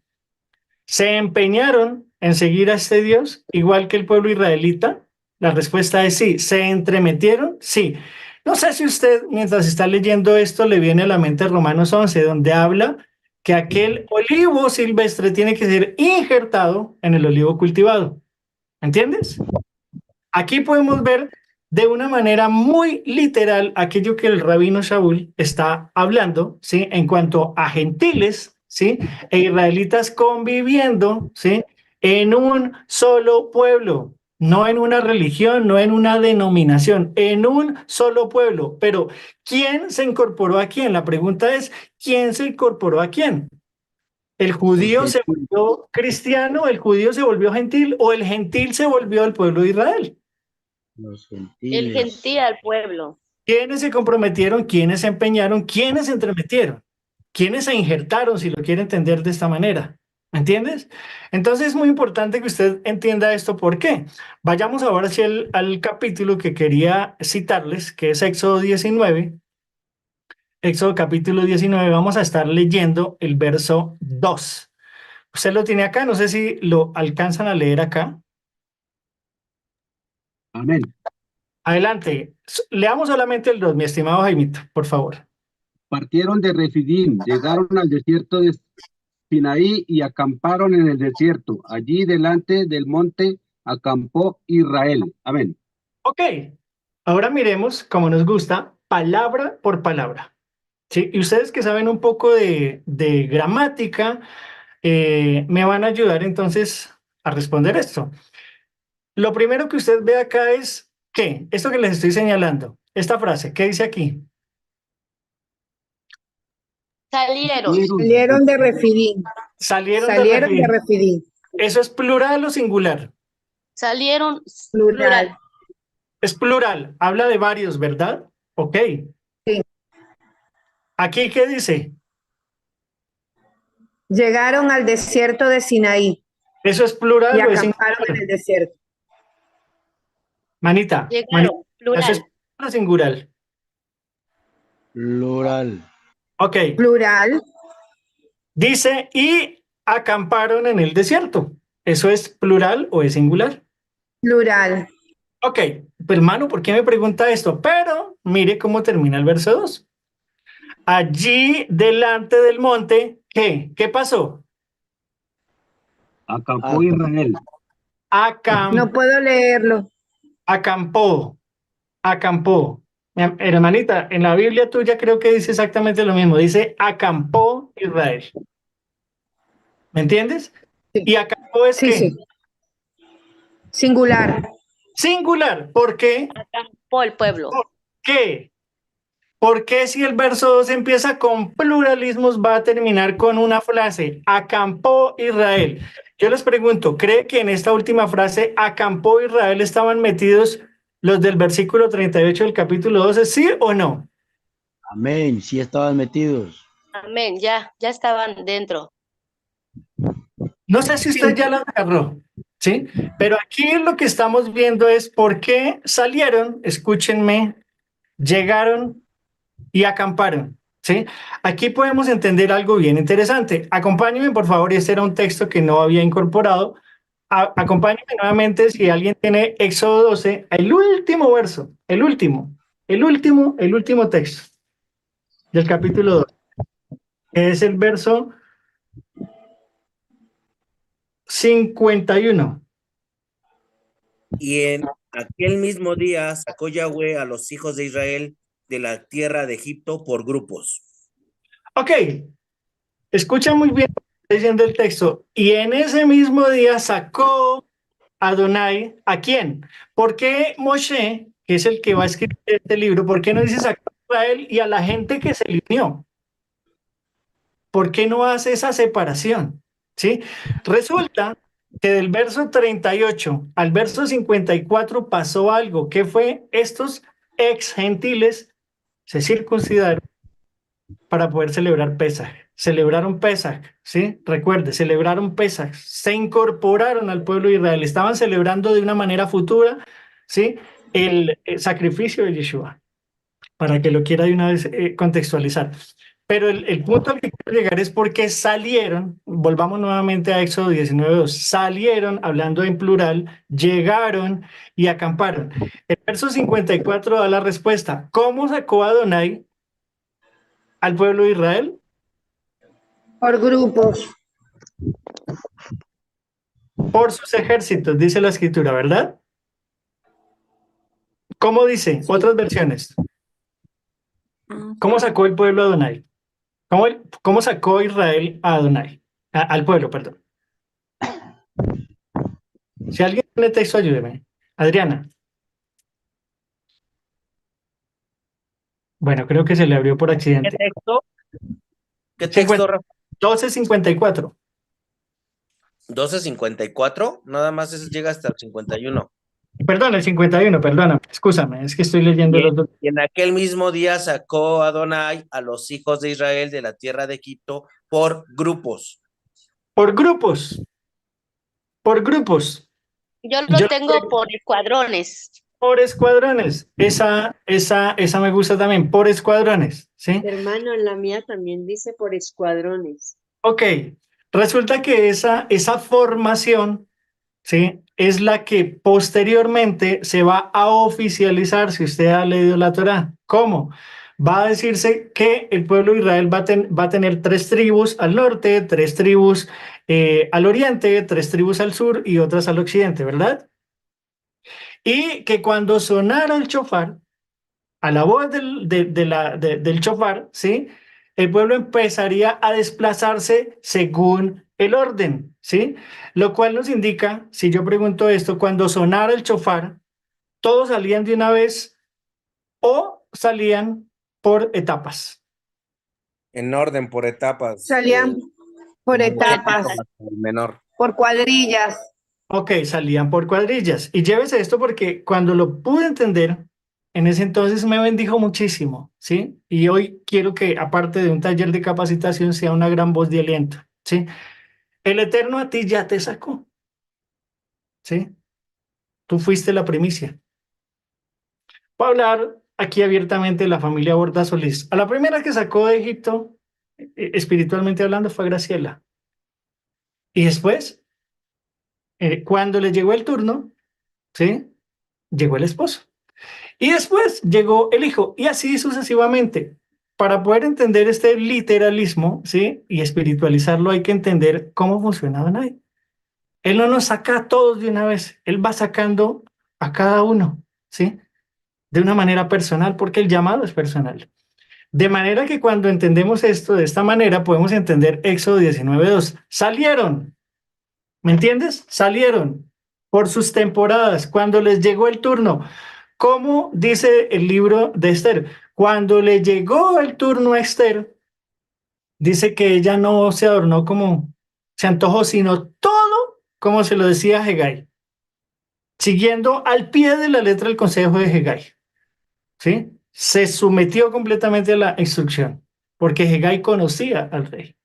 Speaker 1: ¿Se empeñaron en seguir a este Dios igual que el pueblo israelita? La respuesta es sí. ¿Se entremetieron? Sí. No sé si usted, mientras está leyendo esto, le viene a la mente Romanos 11, donde habla que aquel olivo silvestre tiene que ser injertado en el olivo cultivado. ¿Entiendes? Aquí podemos ver de una manera muy literal aquello que el rabino Shaul está hablando, ¿sí? En cuanto a gentiles, ¿sí? E israelitas conviviendo, ¿sí? En un solo pueblo, no en una religión, no en una denominación, en un solo pueblo. Pero, ¿quién se incorporó a quién? La pregunta es, ¿quién se incorporó a quién? ¿El judío se volvió cristiano, el judío se volvió gentil o el gentil se volvió el pueblo de Israel?
Speaker 4: El gentil al pueblo.
Speaker 1: ¿Quiénes se comprometieron? ¿Quiénes se empeñaron? ¿Quiénes se entremetieron? ¿Quiénes se injertaron, si lo quiere entender de esta manera? ¿Me entiendes? Entonces es muy importante que usted entienda esto. ¿Por qué? Vayamos ahora hacia al capítulo que quería citarles, que es Éxodo 19. Éxodo capítulo 19, vamos a estar leyendo el verso 2. Usted lo tiene acá, no sé si lo alcanzan a leer acá.
Speaker 8: Amén.
Speaker 1: Adelante, leamos solamente el 2, mi estimado Jaimito, por favor.
Speaker 8: Partieron de Refidim, llegaron al desierto de Sinaí y acamparon en el desierto. Allí delante del monte acampó Israel. Amén.
Speaker 1: Ok, ahora miremos, como nos gusta, palabra por palabra. ¿Sí? Y ustedes que saben un poco de gramática, me van a ayudar entonces a responder esto. Lo primero que usted ve acá es, ¿qué? Esto que les estoy señalando, esta frase, ¿qué dice aquí?
Speaker 4: Salieron.
Speaker 6: Salieron de Refidim.
Speaker 1: Salieron de
Speaker 6: Salieron de
Speaker 1: Refidim.
Speaker 6: Refidim.
Speaker 1: ¿Eso es plural o singular?
Speaker 4: Salieron.
Speaker 6: Plural.
Speaker 1: Es plural, habla de varios, ¿verdad? Ok.
Speaker 6: Sí.
Speaker 1: ¿Aquí qué dice?
Speaker 6: Llegaron al desierto de Sinaí
Speaker 1: ¿Eso es
Speaker 6: y
Speaker 1: plural o es
Speaker 6: acamparon en
Speaker 1: singular?
Speaker 6: el desierto.
Speaker 1: Manita,
Speaker 4: Llegaron.
Speaker 1: ¿eso es
Speaker 4: Plural.
Speaker 1: plural o singular?
Speaker 11: Plural.
Speaker 1: Ok.
Speaker 6: Plural.
Speaker 1: Dice, y acamparon en el desierto. ¿Eso es plural o es singular?
Speaker 6: Plural.
Speaker 1: Ok, pues hermano, ¿por qué me pregunta esto? Pero mire cómo termina el verso 2. Allí delante del monte, ¿qué? ¿Qué pasó?
Speaker 8: Acampó Israel.
Speaker 6: No puedo leerlo.
Speaker 1: Acampó, acampó. Hermanita, en la Biblia tuya creo que dice exactamente lo mismo. Dice acampó Israel. ¿Me entiendes?
Speaker 6: Sí.
Speaker 1: ¿Y acampó es
Speaker 6: Sí,
Speaker 1: qué?
Speaker 6: sí. Singular.
Speaker 1: Singular. ¿Por qué?
Speaker 4: Acampó el pueblo.
Speaker 1: ¿Por qué? ¿Por qué si el verso 2 empieza con pluralismos va a terminar con una frase? Acampó Israel. Yo les pregunto, ¿cree que en esta última frase, acampó Israel, estaban metidos los del versículo 38 del capítulo 12, sí o no?
Speaker 11: Amén. Sí estaban metidos.
Speaker 4: Amén. Ya estaban dentro.
Speaker 1: No sé si usted ya la agarró, ¿sí? Pero aquí lo que estamos viendo es por qué salieron, escúchenme, llegaron y acamparon, ¿sí? Aquí podemos entender algo bien interesante. Acompáñenme, por favor, este era un texto que no había incorporado. Acompáñenme nuevamente si alguien tiene Éxodo 12, el último verso, el último texto del capítulo 2, que es el verso 51.
Speaker 10: Y en aquel mismo día sacó Yahweh a los hijos de Israel de la tierra de Egipto por grupos.
Speaker 1: Ok, escucha muy bien lo que está diciendo el texto. Y en ese mismo día sacó Adonai, ¿a quién? ¿Por qué Moshe, que es el que va a escribir este libro, por qué no dice sacó a Israel y a la gente que se le unió? ¿Por qué no hace esa separación? ¿Sí? Resulta que del verso 38 al verso 54 pasó algo. ¿Qué fue? Estos ex gentiles se circuncidaron para poder celebrar Pesaj. Celebraron Pesaj, ¿sí? Recuerde, celebraron Pesaj, se incorporaron al pueblo de Israel, estaban celebrando de una manera futura, ¿sí? El sacrificio de Yeshua, para que lo quiera de una vez contextualizar. Pero el punto al que quiero llegar es por qué salieron, volvamos nuevamente a Éxodo 19:2, salieron, hablando en plural, llegaron y acamparon. El verso 54 da la respuesta. ¿Cómo sacó Adonai al pueblo de Israel?
Speaker 6: Por grupos.
Speaker 1: Por sus ejércitos, dice la escritura, ¿verdad? ¿Cómo dice?
Speaker 2: Sí.
Speaker 1: Otras versiones.
Speaker 2: Ah,
Speaker 1: ¿Cómo sacó el pueblo a Adonai? ¿Cómo sacó Israel a Adonai? Al pueblo, perdón. Si alguien tiene texto, ayúdeme. Adriana. Bueno, creo que se le abrió por
Speaker 10: ¿Qué
Speaker 1: accidente.
Speaker 10: texto? ¿Qué texto, Rafa?
Speaker 1: 12:54.
Speaker 10: 12:54, nada más llega hasta el 51.
Speaker 1: Perdón, el 51, perdóname, excúsame, es que estoy leyendo los dos.
Speaker 10: Y en aquel mismo día sacó Adonai a los hijos de Israel de la tierra de Egipto por grupos.
Speaker 1: Por grupos, por grupos.
Speaker 4: Yo
Speaker 1: Yo
Speaker 4: lo tengo por escuadrones.
Speaker 1: por escuadrones. Esa me gusta también, por escuadrones, ¿sí?
Speaker 7: Hermano, en la mía también dice por escuadrones.
Speaker 1: Ok, resulta que esa formación, ¿sí? Es la que posteriormente se va a oficializar si usted ha leído la Torá. ¿Cómo? Va a decirse que el pueblo de Israel va a tener 3 tribus al norte, 3 tribus al oriente, 3 tribus al sur y otras al occidente, ¿verdad? Y que cuando sonara el shofar, a la voz del shofar, ¿sí? El pueblo empezaría a desplazarse según el orden, ¿sí? Lo cual nos indica, si yo pregunto esto, cuando sonara el shofar, todos salían de una vez o salían por etapas.
Speaker 10: En orden, por etapas.
Speaker 6: Salían por etapas,
Speaker 10: El menor.
Speaker 6: por cuadrillas.
Speaker 1: Ok, salían por cuadrillas. Y llévese esto porque cuando lo pude entender, en ese entonces me bendijo muchísimo, ¿sí? Y hoy quiero que, aparte de un taller de capacitación, sea una gran voz de aliento, ¿sí? El Eterno a ti ya te sacó, ¿sí? Tú fuiste la primicia. Voy a hablar aquí abiertamente de la familia Borda Solís. A la primera que sacó de Egipto, espiritualmente hablando, fue Graciela. Y después, cuando le llegó el turno, ¿sí? Llegó el esposo. Y después llegó el hijo, y así sucesivamente. Para poder entender este literalismo, ¿sí? Y espiritualizarlo, hay que entender cómo funciona Adonai. Él no nos saca a todos de una vez, Él va sacando a cada uno, ¿sí? De una manera personal, porque el llamado es personal. De manera que cuando entendemos esto de esta manera, podemos entender Éxodo 19:2. Salieron, ¿me entiendes? Salieron por sus temporadas, cuando les llegó el turno. ¿Cómo dice el libro de Esther? Cuando le llegó el turno a Esther, dice que ella no se adornó como se antojó, sino todo como se lo decía Hegai, siguiendo al pie de la letra el consejo de Hegai, ¿sí? Se sometió completamente a la instrucción, porque Hegai conocía al rey.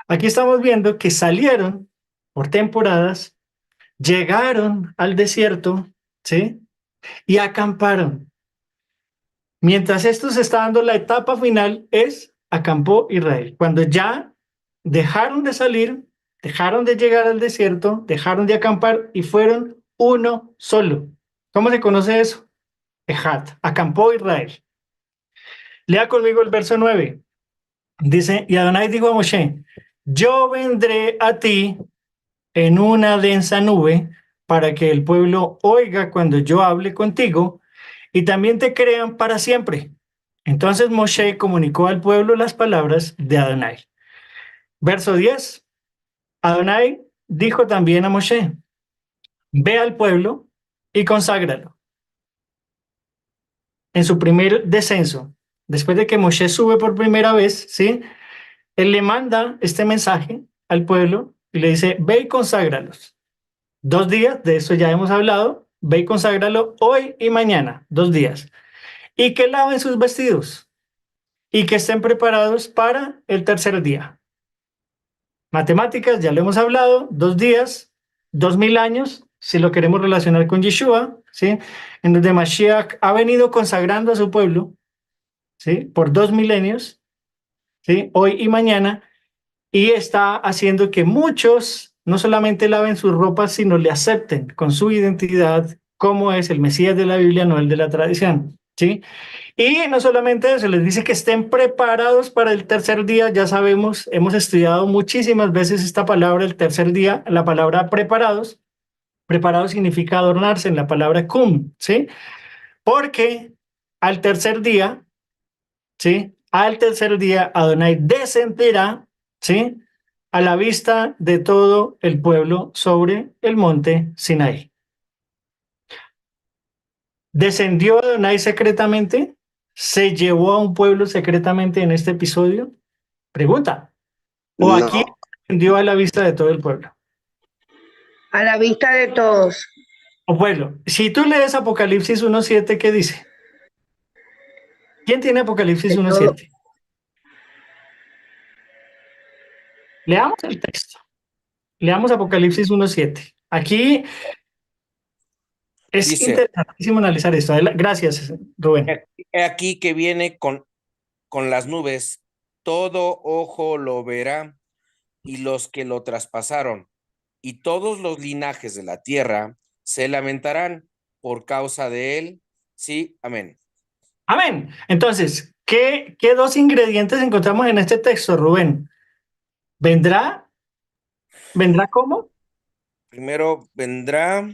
Speaker 1: Aquí estamos viendo que salieron por temporadas, llegaron al desierto, ¿sí? Y acamparon. Mientras esto se está dando, la etapa final es acampó Israel. Cuando ya dejaron de salir, dejaron de llegar al desierto, dejaron de acampar y fueron uno solo. ¿Cómo se conoce eso? Ejat, acampó Israel. Lea conmigo el verso 9. Dice, y Adonai dijo a Moshe, yo vendré a ti en una densa nube para que el pueblo oiga cuando yo hable contigo y también te crean para siempre. Entonces Moshe comunicó al pueblo las palabras de Adonai. Verso 10. Adonai dijo también a Moshe, ve al pueblo y conságralo. En su primer descenso, después de que Moshe sube por primera vez, ¿sí? Él le manda este mensaje al pueblo y le dice, ve y conságralos. 2 días, de eso ya hemos hablado, ve y conságralo hoy y mañana, 2 días. Y que laven sus vestidos y que estén preparados para el tercer día. Matemáticas, ya lo hemos hablado, 2 días, 2000 años, si lo queremos relacionar con Yeshua, ¿sí? En donde Mashiach ha venido consagrando a su pueblo, ¿sí? Por 2 milenios, ¿sí? Hoy y mañana, y está haciendo que muchos no solamente laven sus ropas, sino le acepten con su identidad como es el Mesías de la Biblia, no el de la tradición, ¿sí? Y no solamente eso, les dice que estén preparados para el tercer día. Ya sabemos, hemos estudiado muchísimas veces esta palabra, el tercer día, la palabra preparados. Preparados significa adornarse en la palabra cum, ¿sí? Porque al tercer día, ¿sí? Al tercer día, Adonai descenderá, ¿sí? A la vista de todo el pueblo sobre el monte Sinaí. ¿Descendió Adonai secretamente? ¿Se llevó a un pueblo secretamente en este episodio? Pregunta. ¿O aquí
Speaker 9: No,
Speaker 1: descendió a la vista de todo el pueblo?
Speaker 6: A la vista de todos.
Speaker 1: O pueblo. Si tú lees Apocalipsis 1.7, ¿qué dice? ¿Quién tiene Apocalipsis
Speaker 6: De todo.
Speaker 1: 1.7? Leamos el texto. Leamos Apocalipsis 1.7. Aquí es
Speaker 10: Dice,
Speaker 1: interesantísimo analizar esto. Gracias, Rubén.
Speaker 10: he aquí que viene con las nubes, todo ojo lo verá, y los que lo traspasaron, y todos los linajes de la tierra se lamentarán por causa de él. Sí, amén.
Speaker 1: Amén. Entonces, ¿qué 2 ingredientes encontramos en este texto, Rubén? ¿Vendrá cómo?
Speaker 10: Primero vendrá,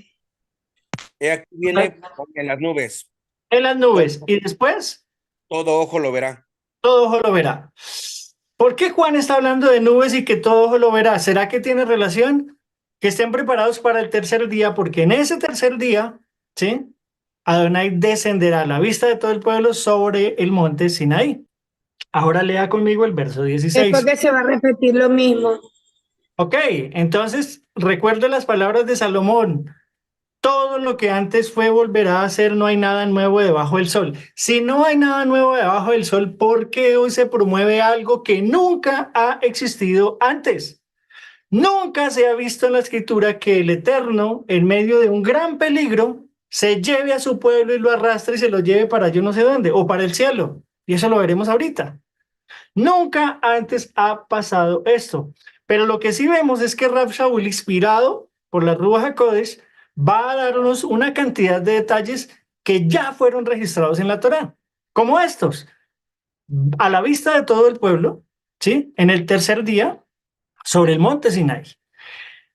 Speaker 10: he aquí viene en las nubes,
Speaker 1: En las nubes. Y después,
Speaker 10: todo ojo lo verá.
Speaker 1: todo ojo lo verá. ¿Por qué Juan está hablando de nubes y que todo ojo lo verá? ¿Será que tiene relación? Que estén preparados para el tercer día, porque en ese tercer día, ¿sí? Adonai descenderá a la vista de todo el pueblo sobre el monte Sinaí. Ahora lea conmigo el verso
Speaker 6: Es
Speaker 1: 16.
Speaker 6: porque se va a repetir lo mismo.
Speaker 1: Ok, entonces recuerde las palabras de Salomón. Todo lo que antes fue volverá a ser, no hay nada nuevo debajo del sol. Si no hay nada nuevo debajo del sol, ¿por qué hoy se promueve algo que nunca ha existido antes? Nunca se ha visto en la escritura que el Eterno, en medio de un gran peligro, se lleve a su pueblo y lo arrastre y se lo lleve para yo no sé dónde, o para el cielo. Y eso lo veremos ahorita. Nunca antes ha pasado esto. Pero lo que sí vemos es que Rab Shaul, inspirado por la Ruach HaKodesh, va a darnos una cantidad de detalles que ya fueron registrados en la Torá, como estos. A la vista de todo el pueblo, ¿sí? En el tercer día, sobre el monte Sinai.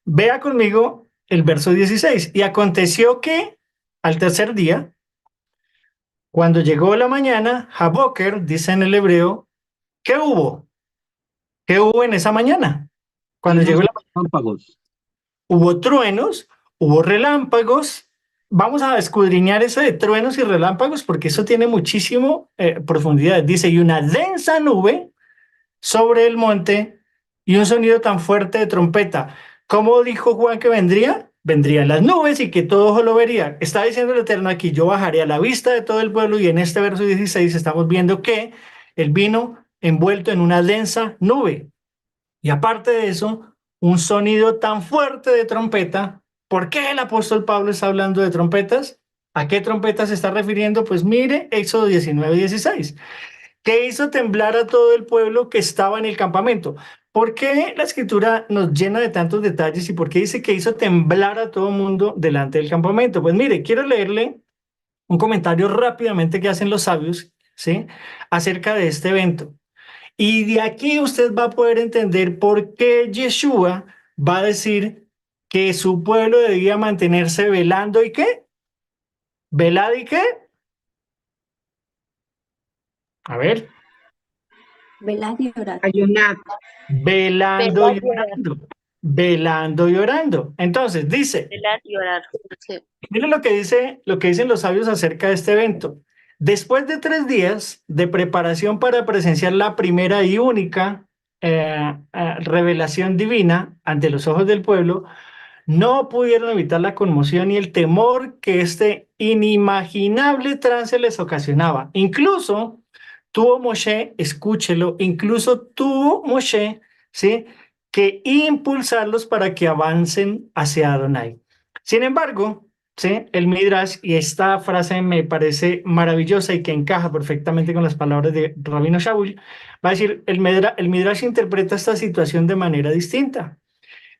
Speaker 1: Vea conmigo el verso 16. Y aconteció que al tercer día, cuando llegó la mañana, Haboker, dice en el hebreo, ¿qué hubo? ¿Qué hubo en esa mañana? Cuando llegó la mañana,
Speaker 8: Relámpagos.
Speaker 1: hubo truenos, hubo relámpagos. Vamos a escudriñar eso de truenos y relámpagos porque eso tiene muchísimo profundidad. Dice, y una densa nube sobre el monte y un sonido tan fuerte de trompeta. ¿Cómo dijo Juan que vendría? Vendrían las nubes y que todo ojo lo vería. Está diciendo el Eterno aquí, yo bajaré a la vista de todo el pueblo, y en este verso 16 estamos viendo que él vino envuelto en una densa nube. Y aparte de eso, un sonido tan fuerte de trompeta. ¿Por qué el apóstol Pablo está hablando de trompetas? ¿A qué trompetas se está refiriendo? Pues mire, Éxodo 19:16. Que hizo temblar a todo el pueblo que estaba en el campamento. ¿Por qué la escritura nos llena de tantos detalles y por qué dice que hizo temblar a todo el mundo delante del campamento? Pues mire, quiero leerle un comentario rápidamente que hacen los sabios, ¿sí? Acerca de este evento. Y de aquí usted va a poder entender por qué Yeshua va a decir que su pueblo debía mantenerse velando y qué. ¿Velado y qué? A ver.
Speaker 2: Velad y orad.
Speaker 6: Ayunar.
Speaker 1: Velando
Speaker 4: Velar
Speaker 1: y
Speaker 4: y orar.
Speaker 1: orando. Velando y orando. Entonces dice,
Speaker 4: Velar y orar. Sí.
Speaker 1: miren lo que dicen los sabios acerca de este evento. Después de 3 días de preparación para presenciar la primera y única revelación divina ante los ojos del pueblo, no pudieron evitar la conmoción y el temor que este inimaginable trance les ocasionaba. Incluso tuvo Moshe, escúchelo, incluso tuvo Moshe, ¿sí?, que impulsarlos para que avancen hacia Adonai. Sin embargo, ¿sí?, el Midrash, y esta frase me parece maravillosa y que encaja perfectamente con las palabras de Rabino Shaul, va a decir, el Midrash interpreta esta situación de manera distinta.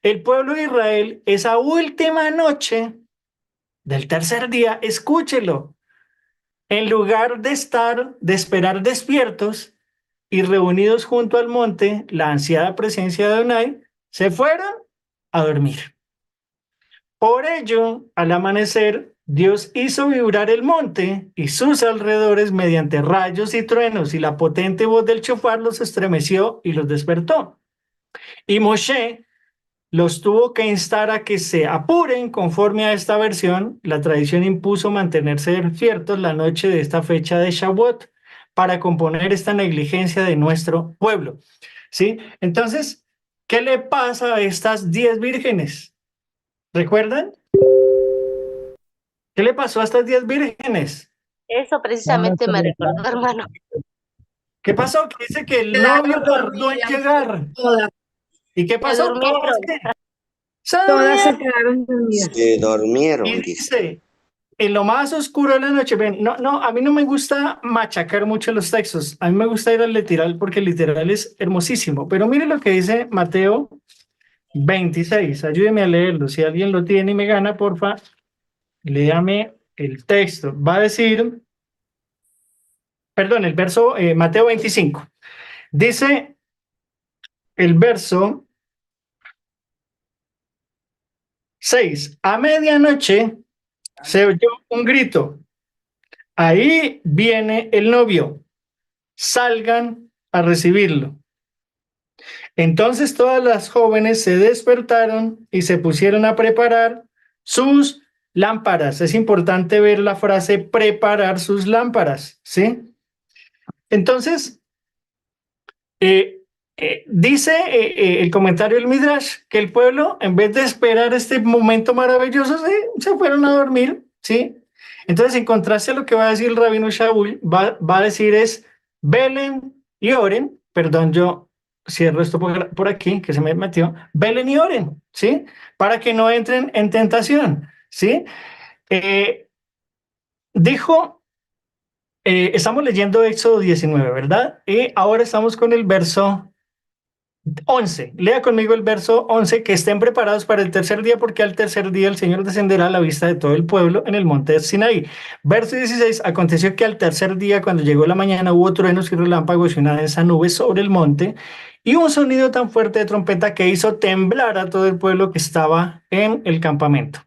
Speaker 1: El pueblo de Israel, esa última noche del tercer día, escúchelo, en lugar de esperar despiertos y reunidos junto al monte, la ansiada presencia de Adonai, se fueron a dormir. Por ello, al amanecer, Dios hizo vibrar el monte y sus alrededores mediante rayos y truenos, y la potente voz del shofar los estremeció y los despertó. Y Moshe los tuvo que instar a que se apuren. Conforme a esta versión, la tradición impuso mantenerse despiertos la noche de esta fecha de Shavuot para componer esta negligencia de nuestro pueblo, ¿sí? Entonces, ¿qué le pasa a estas 10 vírgenes? ¿Recuerdan? ¿Qué le pasó a estas 10 vírgenes?
Speaker 4: Eso precisamente me recordó, hermano.
Speaker 1: ¿Qué pasó? Que dice que el
Speaker 6: Quedaron
Speaker 1: novio tardó en
Speaker 6: dormidas
Speaker 1: llegar.
Speaker 6: todas,
Speaker 1: ¿Y qué
Speaker 4: Se
Speaker 1: pasó?
Speaker 4: durmieron.
Speaker 1: Todas se
Speaker 6: todas se
Speaker 1: durmieron.
Speaker 6: quedaron dormidas.
Speaker 9: Se durmieron,
Speaker 1: Y
Speaker 9: dice.
Speaker 1: dice, en lo más oscuro de la noche, ven, no, a mí no me gusta machacar mucho los textos, a mí me gusta ir al literal porque el literal es hermosísimo, pero mire lo que dice Mateo 26, ayúdeme a leerlo, si alguien lo tiene y me gana, porfa, léame el texto, va a decir, perdón, el verso, Mateo 25, dice el verso 6, a medianoche se oyó un grito, ahí viene el novio, salgan a recibirlo. Entonces todas las jóvenes se despertaron y se pusieron a preparar sus lámparas. Es importante ver la frase preparar sus lámparas, ¿sí? Entonces, dice el comentario del Midrash que el pueblo, en vez de esperar este momento maravilloso, se fueron a dormir, ¿sí? Entonces, en contraste a lo que va a decir el rabino Shaul, va a decir es, velen y oren, perdón, yo cierro esto por aquí, que se me metió, velen y oren, ¿sí? Para que no entren en tentación, ¿sí? Dijo, estamos leyendo Éxodo 19, ¿verdad? Y ahora estamos con el verso 11. Lea conmigo el verso 11, que estén preparados para el tercer día, porque al tercer día el Señor descenderá a la vista de todo el pueblo en el monte de Sinaí. Verso 16, aconteció que al tercer día, cuando llegó la mañana, hubo truenos y relámpagos y una densa nube sobre el monte, y un sonido tan fuerte de trompeta que hizo temblar a todo el pueblo que estaba en el campamento.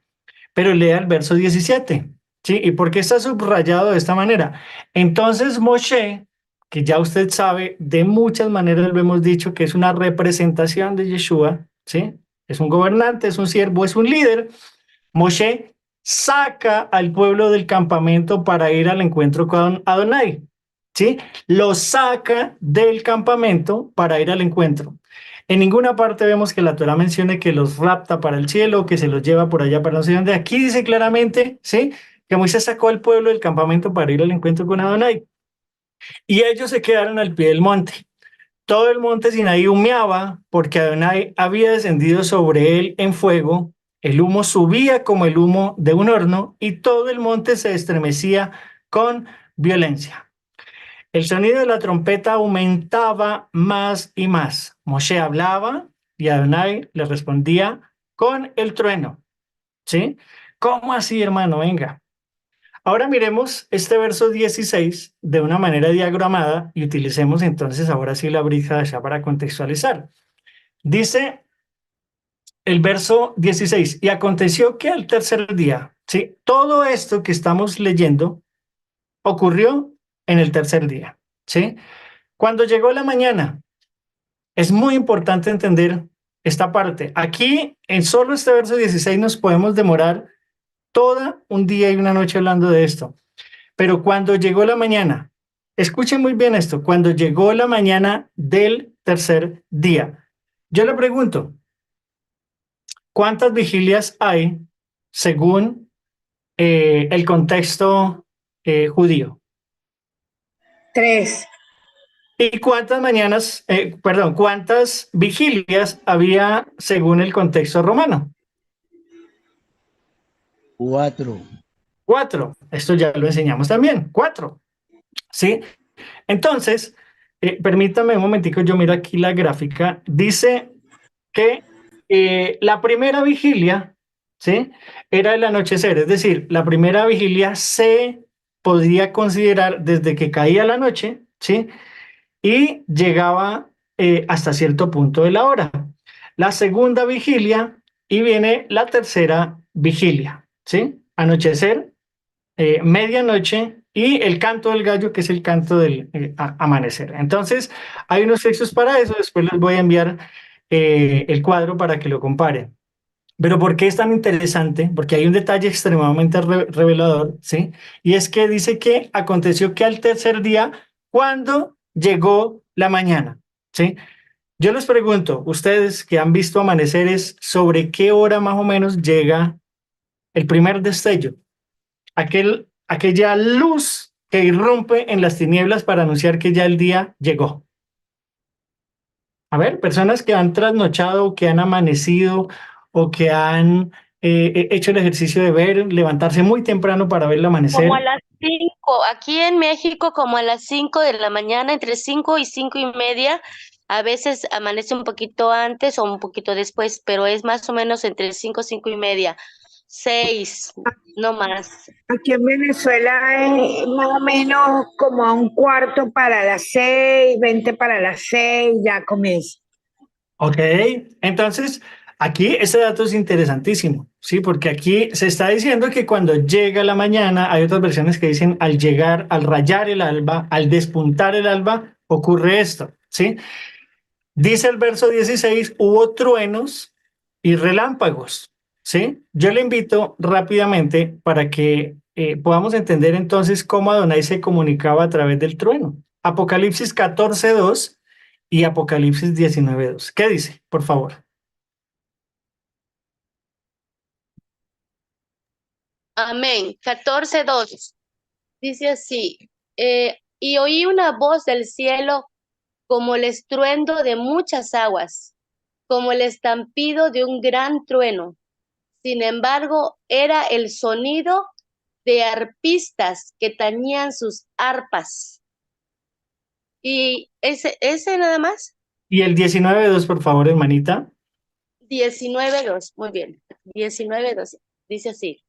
Speaker 1: Pero lea el verso 17, ¿sí? ¿Y por qué está subrayado de esta manera? Entonces Moshe, que ya usted sabe, de muchas maneras lo hemos dicho, que es una representación de Yeshua, ¿sí? Es un gobernante, es un siervo, es un líder. Moshe saca al pueblo del campamento para ir al encuentro con Adonai, ¿sí? Lo saca del campamento para ir al encuentro. En ninguna parte vemos que la Torá mencione que los rapta para el cielo, que se los lleva por allá para no sé dónde. Aquí dice claramente, ¿sí?, que Moisés sacó al pueblo del campamento para ir al encuentro con Adonai. Y ellos se quedaron al pie del monte. Todo el monte Sinaí humeaba porque Adonai había descendido sobre él en fuego. El humo subía como el humo de un horno y todo el monte se estremecía con violencia. El sonido de la trompeta aumentaba más y más. Moshe hablaba y Adonai le respondía con el trueno. ¿Sí? ¿Cómo así, hermano? Venga. Ahora miremos este verso 16 de una manera diagramada y utilicemos entonces ahora sí la brija ya para contextualizar. Dice el verso 16, y aconteció que al tercer día, ¿sí?, todo esto que estamos leyendo ocurrió en el tercer día, ¿sí? Cuando llegó la mañana, es muy importante entender esta parte. Aquí, en solo este verso 16, nos podemos demorar toda un día y una noche hablando de esto. Pero cuando llegó la mañana, escuchen muy bien esto, cuando llegó la mañana del tercer día. Yo le pregunto, ¿cuántas vigilias hay según el contexto judío?
Speaker 6: 3.
Speaker 1: ¿Y cuántas vigilias había según el contexto romano?
Speaker 12: 4.
Speaker 1: 4. Esto ya lo enseñamos también. 4. ¿Sí? Entonces, permítame un momentico, yo miro aquí la gráfica. Dice que la primera vigilia, ¿sí? Era el anochecer, es decir, la primera vigilia se podría considerar desde que caía la noche, ¿sí? Y llegaba hasta cierto punto de la hora. La segunda vigilia y viene la tercera vigilia, ¿sí? Anochecer, medianoche y el canto del gallo, que es el canto del amanecer. Entonces, hay unos textos para eso, después les voy a enviar el cuadro para que lo comparen. Pero ¿por qué es tan interesante? Porque hay un detalle extremadamente revelador, ¿sí? Y es que dice que aconteció que al tercer día, cuando llegó la mañana, ¿sí? Yo les pregunto, ustedes que han visto amaneceres, ¿sobre qué hora más o menos llega el primer destello? Aquella luz que irrumpe en las tinieblas para anunciar que ya el día llegó. A ver, personas que han trasnochado, que han amanecido o que han hecho el ejercicio de ver, levantarse muy temprano para ver el
Speaker 13: Como a
Speaker 1: amanecer.
Speaker 13: las 5, aquí en México, como a las 5 de la mañana, entre 5 y 5:30, a veces amanece un poquito antes o un poquito después, pero es más o menos entre 5 y 5:30, 6, no más.
Speaker 6: Aquí en Venezuela es más o menos como a un cuarto para las 6, 20 para las 6, ya comienza.
Speaker 1: Ok, entonces aquí ese dato es interesantísimo, ¿sí? Porque aquí se está diciendo que cuando llega la mañana, hay otras versiones que dicen al llegar, al rayar el alba, al despuntar el alba, ocurre esto, ¿sí? Dice el verso 16, hubo truenos y relámpagos, ¿sí? Yo le invito rápidamente para que podamos entender entonces cómo Adonai se comunicaba a través del trueno. Apocalipsis 14:2 y Apocalipsis 19:2. ¿Qué dice? Por favor.
Speaker 13: Amén. 14:2. Dice así, y oí una voz del cielo como el estruendo de muchas aguas, como el estampido de un gran trueno. Sin embargo, era el sonido de arpistas que tañían sus arpas. Y ese nada más.
Speaker 1: Y el 19:2, por favor, hermanita.
Speaker 13: 19:2, muy bien. 19:2, dice así.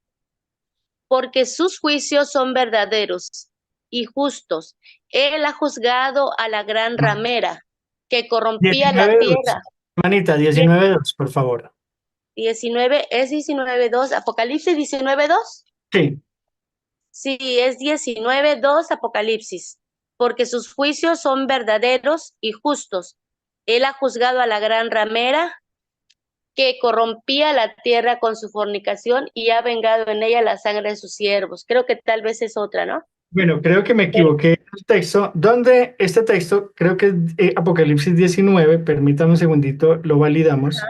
Speaker 13: Porque sus juicios son verdaderos y justos. Él ha juzgado a la gran ramera que corrompía la
Speaker 1: 19:2.
Speaker 13: tierra.
Speaker 1: Hermanita, 19:2, por favor.
Speaker 13: 19:2, Apocalipsis 19:2.
Speaker 1: Sí.
Speaker 13: Sí, es 19:2, Apocalipsis. Porque sus juicios son verdaderos y justos. Él ha juzgado a la gran ramera que corrompía la tierra con su fornicación y ha vengado en ella la sangre de sus siervos. Creo que tal vez es otra, ¿no?
Speaker 1: Bueno, creo que me equivoqué en el texto. ¿Dónde este texto? Creo que es Apocalipsis 19, permítame un segundito, lo validamos.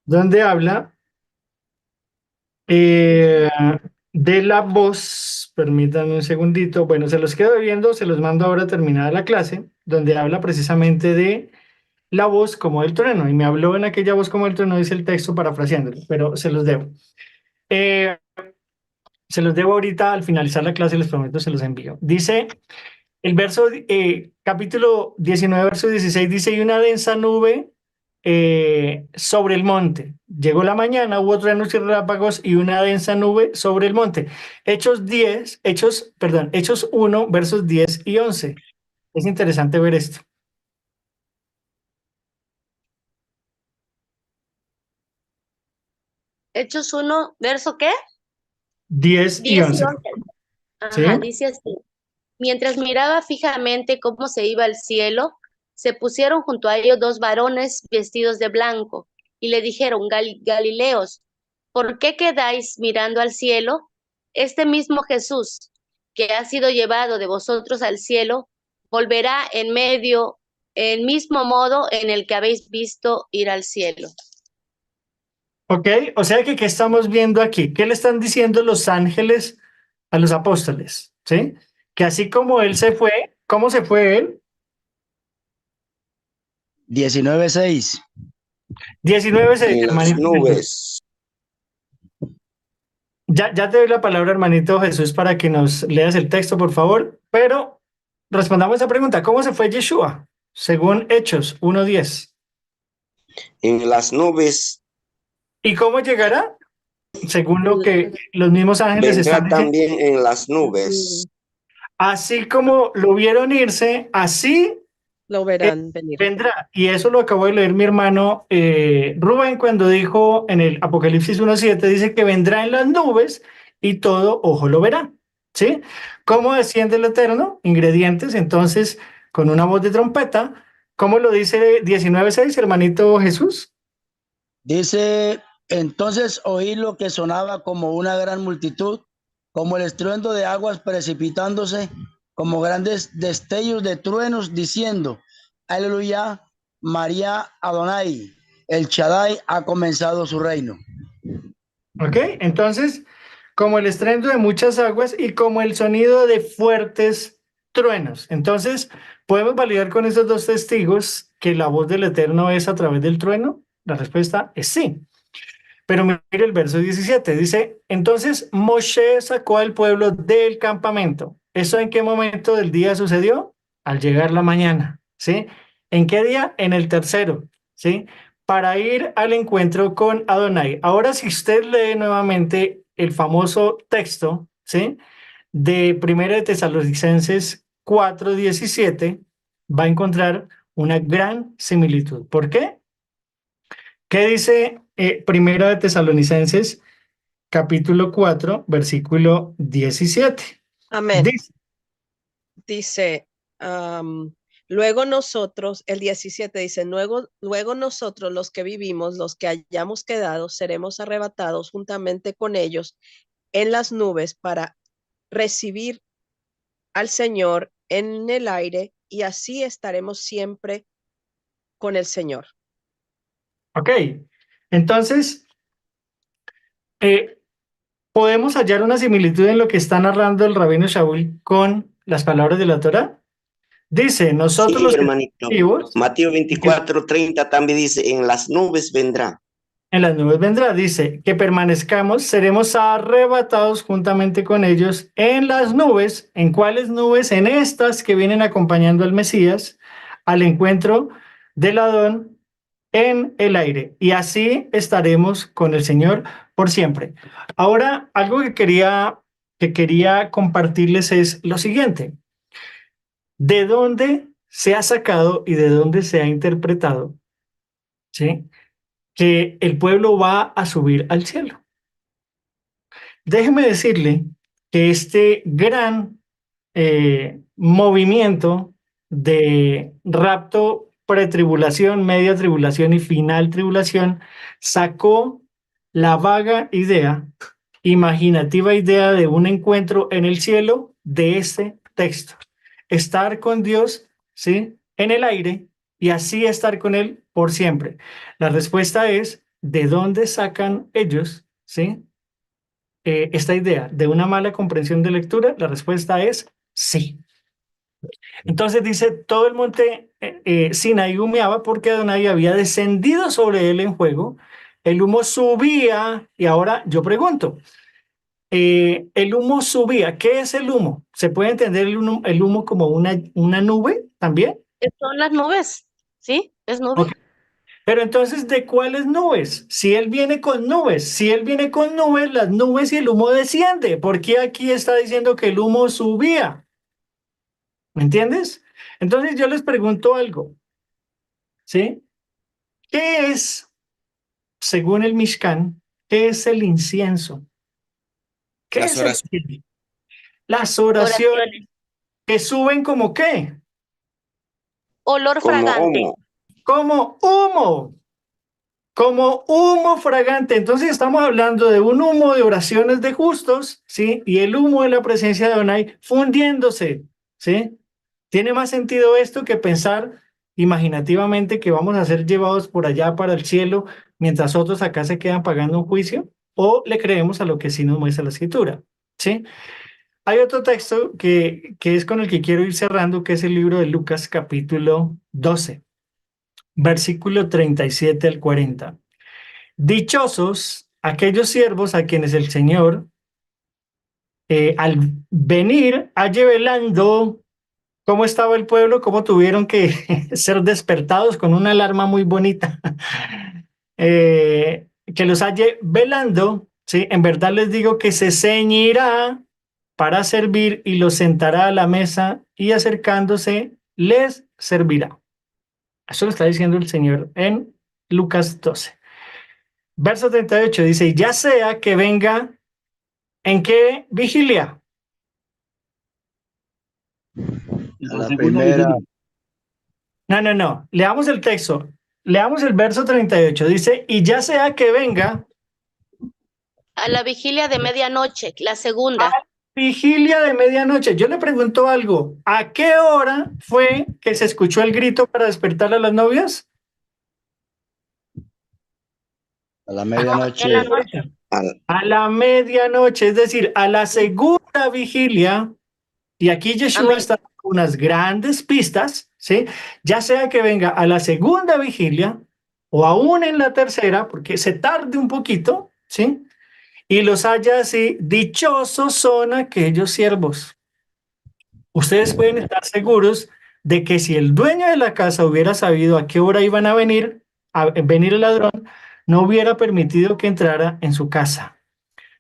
Speaker 1: Donde habla de la voz, permítanme un segundito, bueno, se los quedo viendo, se los mando ahora terminada la clase, donde habla precisamente de la voz como el trueno, y me habló en aquella voz como el trueno, dice el texto parafraseándolo, pero se los debo. Se los debo ahorita al finalizar la clase, les prometo, se los envío. Dice el verso, capítulo 19, verso 16, dice, y una densa nube sobre el monte. Llegó la mañana, hubo truenos y relámpagos y una densa nube sobre el monte. Hechos 1, versos 10 y 11. Es interesante ver esto.
Speaker 13: Hechos 1, ¿verso qué?
Speaker 1: 10 y
Speaker 13: 10 y
Speaker 1: 11.
Speaker 13: 11.
Speaker 1: ¿Sí?
Speaker 13: Ajá, dice así. Mientras miraba fijamente cómo se iba al cielo, se pusieron junto a ellos dos varones vestidos de blanco y le dijeron, Galileos, ¿por qué quedáis mirando al cielo? Este mismo Jesús, que ha sido llevado de vosotros al cielo, volverá en medio el mismo modo en el que habéis visto ir al cielo.
Speaker 1: ¿Ok? O sea que, ¿qué estamos viendo aquí? ¿Qué le están diciendo los ángeles a los apóstoles? ¿Sí? Que así como él se fue, ¿cómo se fue él?
Speaker 12: 19:6.
Speaker 1: 19:6,
Speaker 9: En las
Speaker 1: hermanito Jesús.
Speaker 9: nubes.
Speaker 1: Ya te doy la palabra, hermanito Jesús, para que nos leas el texto, por favor. Pero respondamos esa pregunta. ¿Cómo se fue Yeshua? Según Hechos 1:10.
Speaker 9: En las nubes
Speaker 1: ¿Y cómo llegará? Según lo que los mismos ángeles
Speaker 9: vendrá
Speaker 1: están diciendo.
Speaker 9: también en las nubes.
Speaker 1: Así como lo vieron irse, así
Speaker 14: Lo verán venir.
Speaker 1: vendrá. Y eso lo acabo de leer mi hermano Rubén cuando dijo en el Apocalipsis 1:7, dice que vendrá en las nubes y todo ojo lo verá. ¿Sí? ¿Cómo desciende el Eterno? Ingredientes, entonces, con una voz de trompeta. ¿Cómo lo dice 19:6, hermanito Jesús?
Speaker 12: Dice, entonces oí lo que sonaba como una gran multitud, como el estruendo de aguas precipitándose, como grandes destellos de truenos, diciendo, aleluya, María Adonai, el Shaddai ha comenzado su reino.
Speaker 1: ¿Ok? Entonces, como el estruendo de muchas aguas y como el sonido de fuertes truenos. Entonces, ¿podemos validar con esos dos testigos que la voz del Eterno es a través del trueno? La respuesta es sí. Pero mire el verso 17, dice, entonces Moshe sacó al pueblo del campamento. ¿Eso en qué momento del día sucedió? Al llegar la mañana, ¿sí? ¿En qué día? En el tercero, ¿sí? Para ir al encuentro con Adonai. Ahora, si usted lee nuevamente el famoso texto, ¿sí? De 1 de Tesalonicenses 4:17, va a encontrar una gran similitud. ¿Por qué? ¿Qué dice Primera de Tesalonicenses, capítulo 4, versículo 17?
Speaker 14: Amén.
Speaker 1: Dice,
Speaker 14: Dice, luego nosotros, el 17 dice, luego nosotros los que vivimos, los que hayamos quedado, seremos arrebatados juntamente con ellos en las nubes para recibir al Señor en el aire y así estaremos siempre con el Señor.
Speaker 1: ok, entonces, ¿podemos hallar una similitud en lo que está narrando el rabino Shaul con las palabras de la Torá? Dice, nosotros
Speaker 9: Sí,
Speaker 1: los que
Speaker 9: hermanito.
Speaker 1: estamos vivos,
Speaker 9: Mateo 24:30 también dice, en las nubes vendrá.
Speaker 1: en las nubes vendrá, dice, que permanezcamos, seremos arrebatados juntamente con ellos en las nubes. ¿En cuáles nubes? En estas que vienen acompañando al Mesías, al encuentro del Adón en el aire. Y así estaremos con el Señor por siempre. Ahora, algo que quería compartirles es lo siguiente. ¿De dónde se ha sacado y de dónde se ha interpretado, ¿sí?, que el pueblo va a subir al cielo? Déjeme decirle que este gran movimiento de rapto, pretribulación, media tribulación y final tribulación sacó la vaga idea, imaginativa idea de un encuentro en el cielo de este texto. Estar con Dios, ¿sí?, en el aire y así estar con Él por siempre. La respuesta es, ¿de dónde sacan ellos, ¿sí?, esta idea? ¿De una mala comprensión de lectura? La respuesta es sí. Entonces dice, todo el monte Sinaí humeaba porque Adonai había descendido sobre él en fuego, el humo subía, y ahora yo pregunto, el humo subía, ¿qué es el humo? ¿Se puede entender el humo como una nube también?
Speaker 13: Son las nubes, ¿sí? Es nube.
Speaker 1: Ok. Pero entonces, ¿de cuáles nubes? Si él viene con nubes, las nubes y el humo desciende. ¿Por qué aquí está diciendo que el humo subía? ¿Me entiendes? Entonces yo les pregunto algo, ¿sí? ¿Qué es, según el Mishkan, qué es el incienso? ¿Qué
Speaker 10: Las
Speaker 1: es el
Speaker 10: oraciones.
Speaker 1: incienso? Las oraciones que suben como qué,
Speaker 13: Olor
Speaker 9: Como
Speaker 13: fragante.
Speaker 9: humo.
Speaker 1: como humo fragante. Entonces estamos hablando de un humo de oraciones de justos, ¿sí? Y el humo de la presencia de Adonai fundiéndose, ¿sí? Tiene más sentido esto que pensar imaginativamente que vamos a ser llevados por allá para el cielo mientras otros acá se quedan pagando un juicio? ¿O le creemos a lo que sí nos muestra la escritura? ¿Sí? Hay otro texto que es con el que quiero ir cerrando, que es el libro de Lucas capítulo 12, versículo 37 al 40. Dichosos aquellos siervos a quienes el Señor, al venir, halle velando. ¿Cómo estaba el pueblo? ¿Cómo tuvieron que ser despertados con una alarma muy bonita? Que los halle velando, ¿sí? En verdad les digo que se ceñirá para servir y los sentará a la mesa y acercándose les servirá. Eso lo está diciendo el Señor en Lucas 12. Verso 38 dice, ya sea que venga, ¿en qué vigilia?
Speaker 12: La primera.
Speaker 1: No. Leamos el texto. Leamos el verso 38. Dice, y ya sea que venga.
Speaker 13: A la vigilia de medianoche, la segunda.
Speaker 1: Vigilia de medianoche. Yo le pregunto algo. ¿A qué hora fue que se escuchó el grito para despertar a las novias?
Speaker 12: A la medianoche.
Speaker 1: A la medianoche, es decir, a la segunda vigilia. Y aquí Yeshua está dando unas grandes pistas, ¿sí? Ya sea que venga a la segunda vigilia o aún en la tercera, porque se tarde un poquito, ¿sí? Y los haya así, dichosos son aquellos siervos. Ustedes pueden estar seguros de que si el dueño de la casa hubiera sabido a qué hora iban a venir el ladrón, no hubiera permitido que entrara en su casa.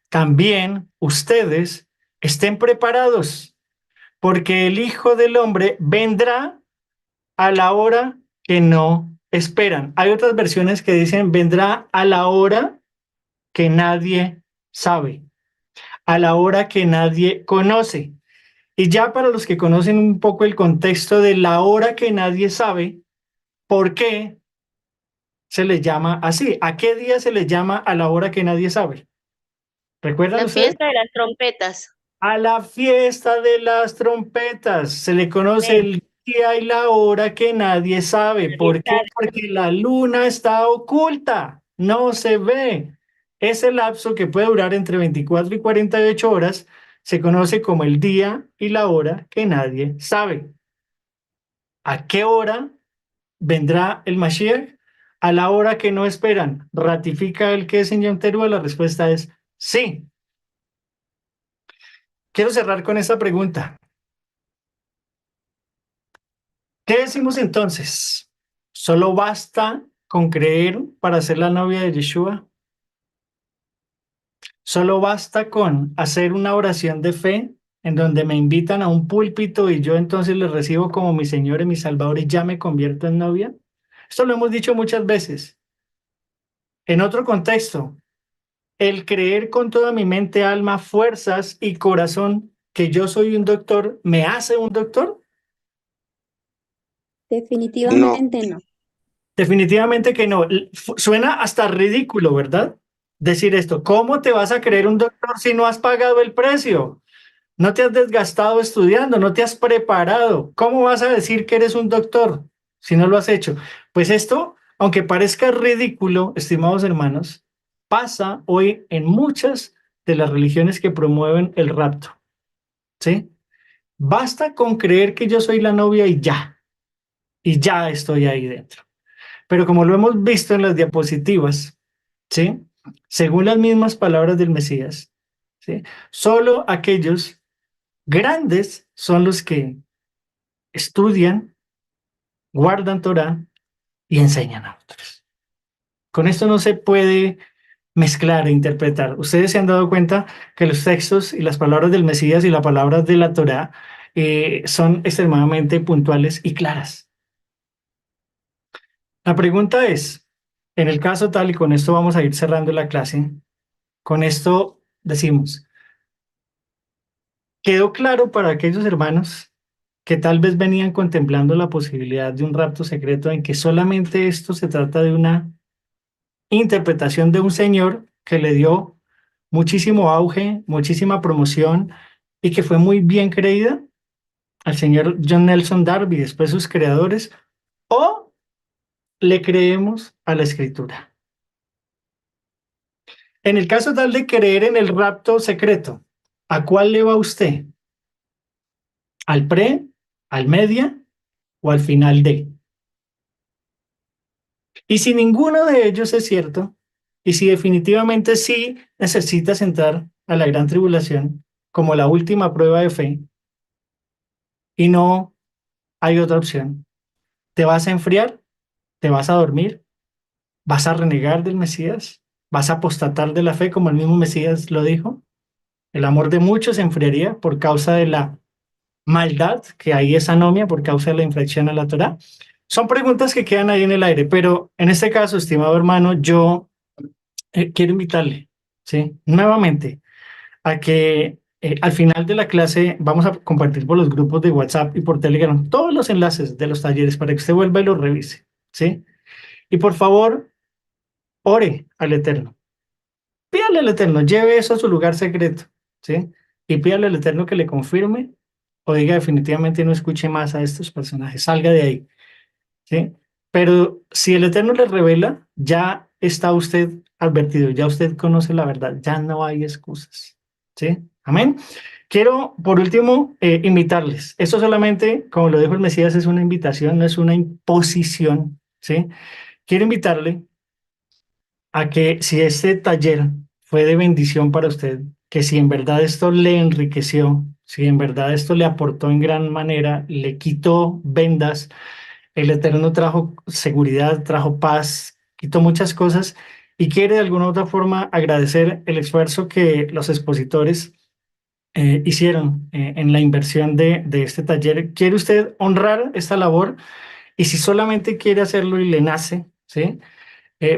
Speaker 1: También ustedes estén preparados, porque el Hijo del Hombre vendrá a la hora que no esperan. Hay otras versiones que dicen vendrá a la hora que nadie sabe, a la hora que nadie conoce. Y ya para los que conocen un poco el contexto de la hora que nadie sabe, ¿por qué se les llama así? ¿A qué día se les llama a la hora que nadie sabe? ¿Recuerdan
Speaker 13: La
Speaker 1: ustedes?
Speaker 13: fiesta de las trompetas.
Speaker 1: A la fiesta de las trompetas. Se le conoce el día y la hora que nadie sabe. ¿Por qué? Porque la luna está oculta, no se ve. Ese lapso que puede durar entre 24 y 48 horas se conoce como el día y la hora que nadie sabe. ¿A qué hora vendrá el Mashiach? A la hora que no esperan. ¿Ratifica el que es en Yom Teruah? La respuesta es sí. Quiero cerrar con esta pregunta. ¿Qué decimos entonces? ¿Solo basta con creer para ser la novia de Yeshua? ¿Solo basta con hacer una oración de fe en donde me invitan a un púlpito y yo entonces les recibo como mi Señor y mi Salvador y ya me convierto en novia? Esto lo hemos dicho muchas veces. En otro contexto, el creer con toda mi mente, alma, fuerzas y corazón que yo soy un doctor, ¿me hace un doctor?
Speaker 2: Definitivamente no.
Speaker 1: Definitivamente que no. Suena hasta ridículo, ¿verdad? Decir esto. ¿Cómo te vas a creer un doctor si no has pagado el precio? No te has desgastado estudiando, no te has preparado. ¿Cómo vas a decir que eres un doctor si no lo has hecho? Pues esto, aunque parezca ridículo, estimados hermanos, pasa hoy en muchas de las religiones que promueven el rapto. ¿Sí? Basta con creer que yo soy la novia y ya estoy ahí dentro. Pero como lo hemos visto en las diapositivas, ¿sí? Según las mismas palabras del Mesías, ¿sí? Solo aquellos grandes son los que estudian, guardan Torah y enseñan a otros. Con esto no se puede mezclar e interpretar. Ustedes se han dado cuenta que los textos y las palabras del Mesías y las palabras de la Torah son extremadamente puntuales y claras. La pregunta es, en el caso tal, y con esto vamos a ir cerrando la clase, con esto decimos, ¿quedó claro para aquellos hermanos que tal vez venían contemplando la posibilidad de un rapto secreto en que solamente esto se trata de una interpretación de un señor que le dio muchísimo auge, muchísima promoción y que fue muy bien creída al señor John Nelson Darby, después sus creadores? ¿O le creemos a la Escritura? En el caso tal de creer en el rapto secreto, ¿a cuál le va usted? ¿Al pre, al media o al final de? Y si ninguno de ellos es cierto, y si definitivamente sí necesitas entrar a la gran tribulación como la última prueba de fe, y no hay otra opción, ¿te vas a enfriar? ¿Te vas a dormir? ¿Vas a renegar del Mesías? ¿Vas a apostatar de la fe como el mismo Mesías lo dijo? El amor de muchos se enfriaría por causa de la maldad que hay esa anomia, por causa de la infracción a la Torá. Son preguntas que quedan ahí en el aire, pero en este caso, estimado hermano, yo quiero invitarle, ¿sí? Nuevamente, a que al final de la clase vamos a compartir por los grupos de WhatsApp y por Telegram todos los enlaces de los talleres para que usted vuelva y los revise, ¿sí? Y por favor, ore al Eterno. Pídale al Eterno, lleve eso a su lugar secreto, ¿sí? Y pídale al Eterno que le confirme o diga definitivamente no escuche más a estos personajes, salga de ahí, ¿sí? Pero si el Eterno le revela, ya está usted advertido, ya usted conoce la verdad, ya no hay excusas, ¿sí? Amén. Quiero, por último, invitarles. Esto solamente, como lo dijo el Mesías, es una invitación, no es una imposición, ¿sí? Quiero invitarle a que si este taller fue de bendición para usted, que si en verdad esto le enriqueció, si en verdad esto le aportó en gran manera, le quitó vendas, el Eterno trajo seguridad, trajo paz, quitó muchas cosas y quiere de alguna u otra forma agradecer el esfuerzo que los expositores hicieron en la inversión de este taller. ¿Quiere usted honrar esta labor? Y si solamente quiere hacerlo y le nace, ¿sí?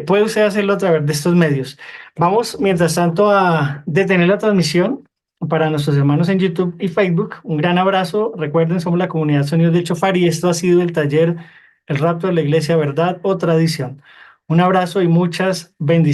Speaker 1: Puede usted hacerlo a través de estos medios. Vamos, mientras tanto, a detener la transmisión para nuestros hermanos en YouTube y Facebook. Un gran abrazo. Recuerden, somos la comunidad Sonidos de Chofar y esto ha sido el taller El rapto de la iglesia, verdad o tradición. Un abrazo y muchas bendiciones.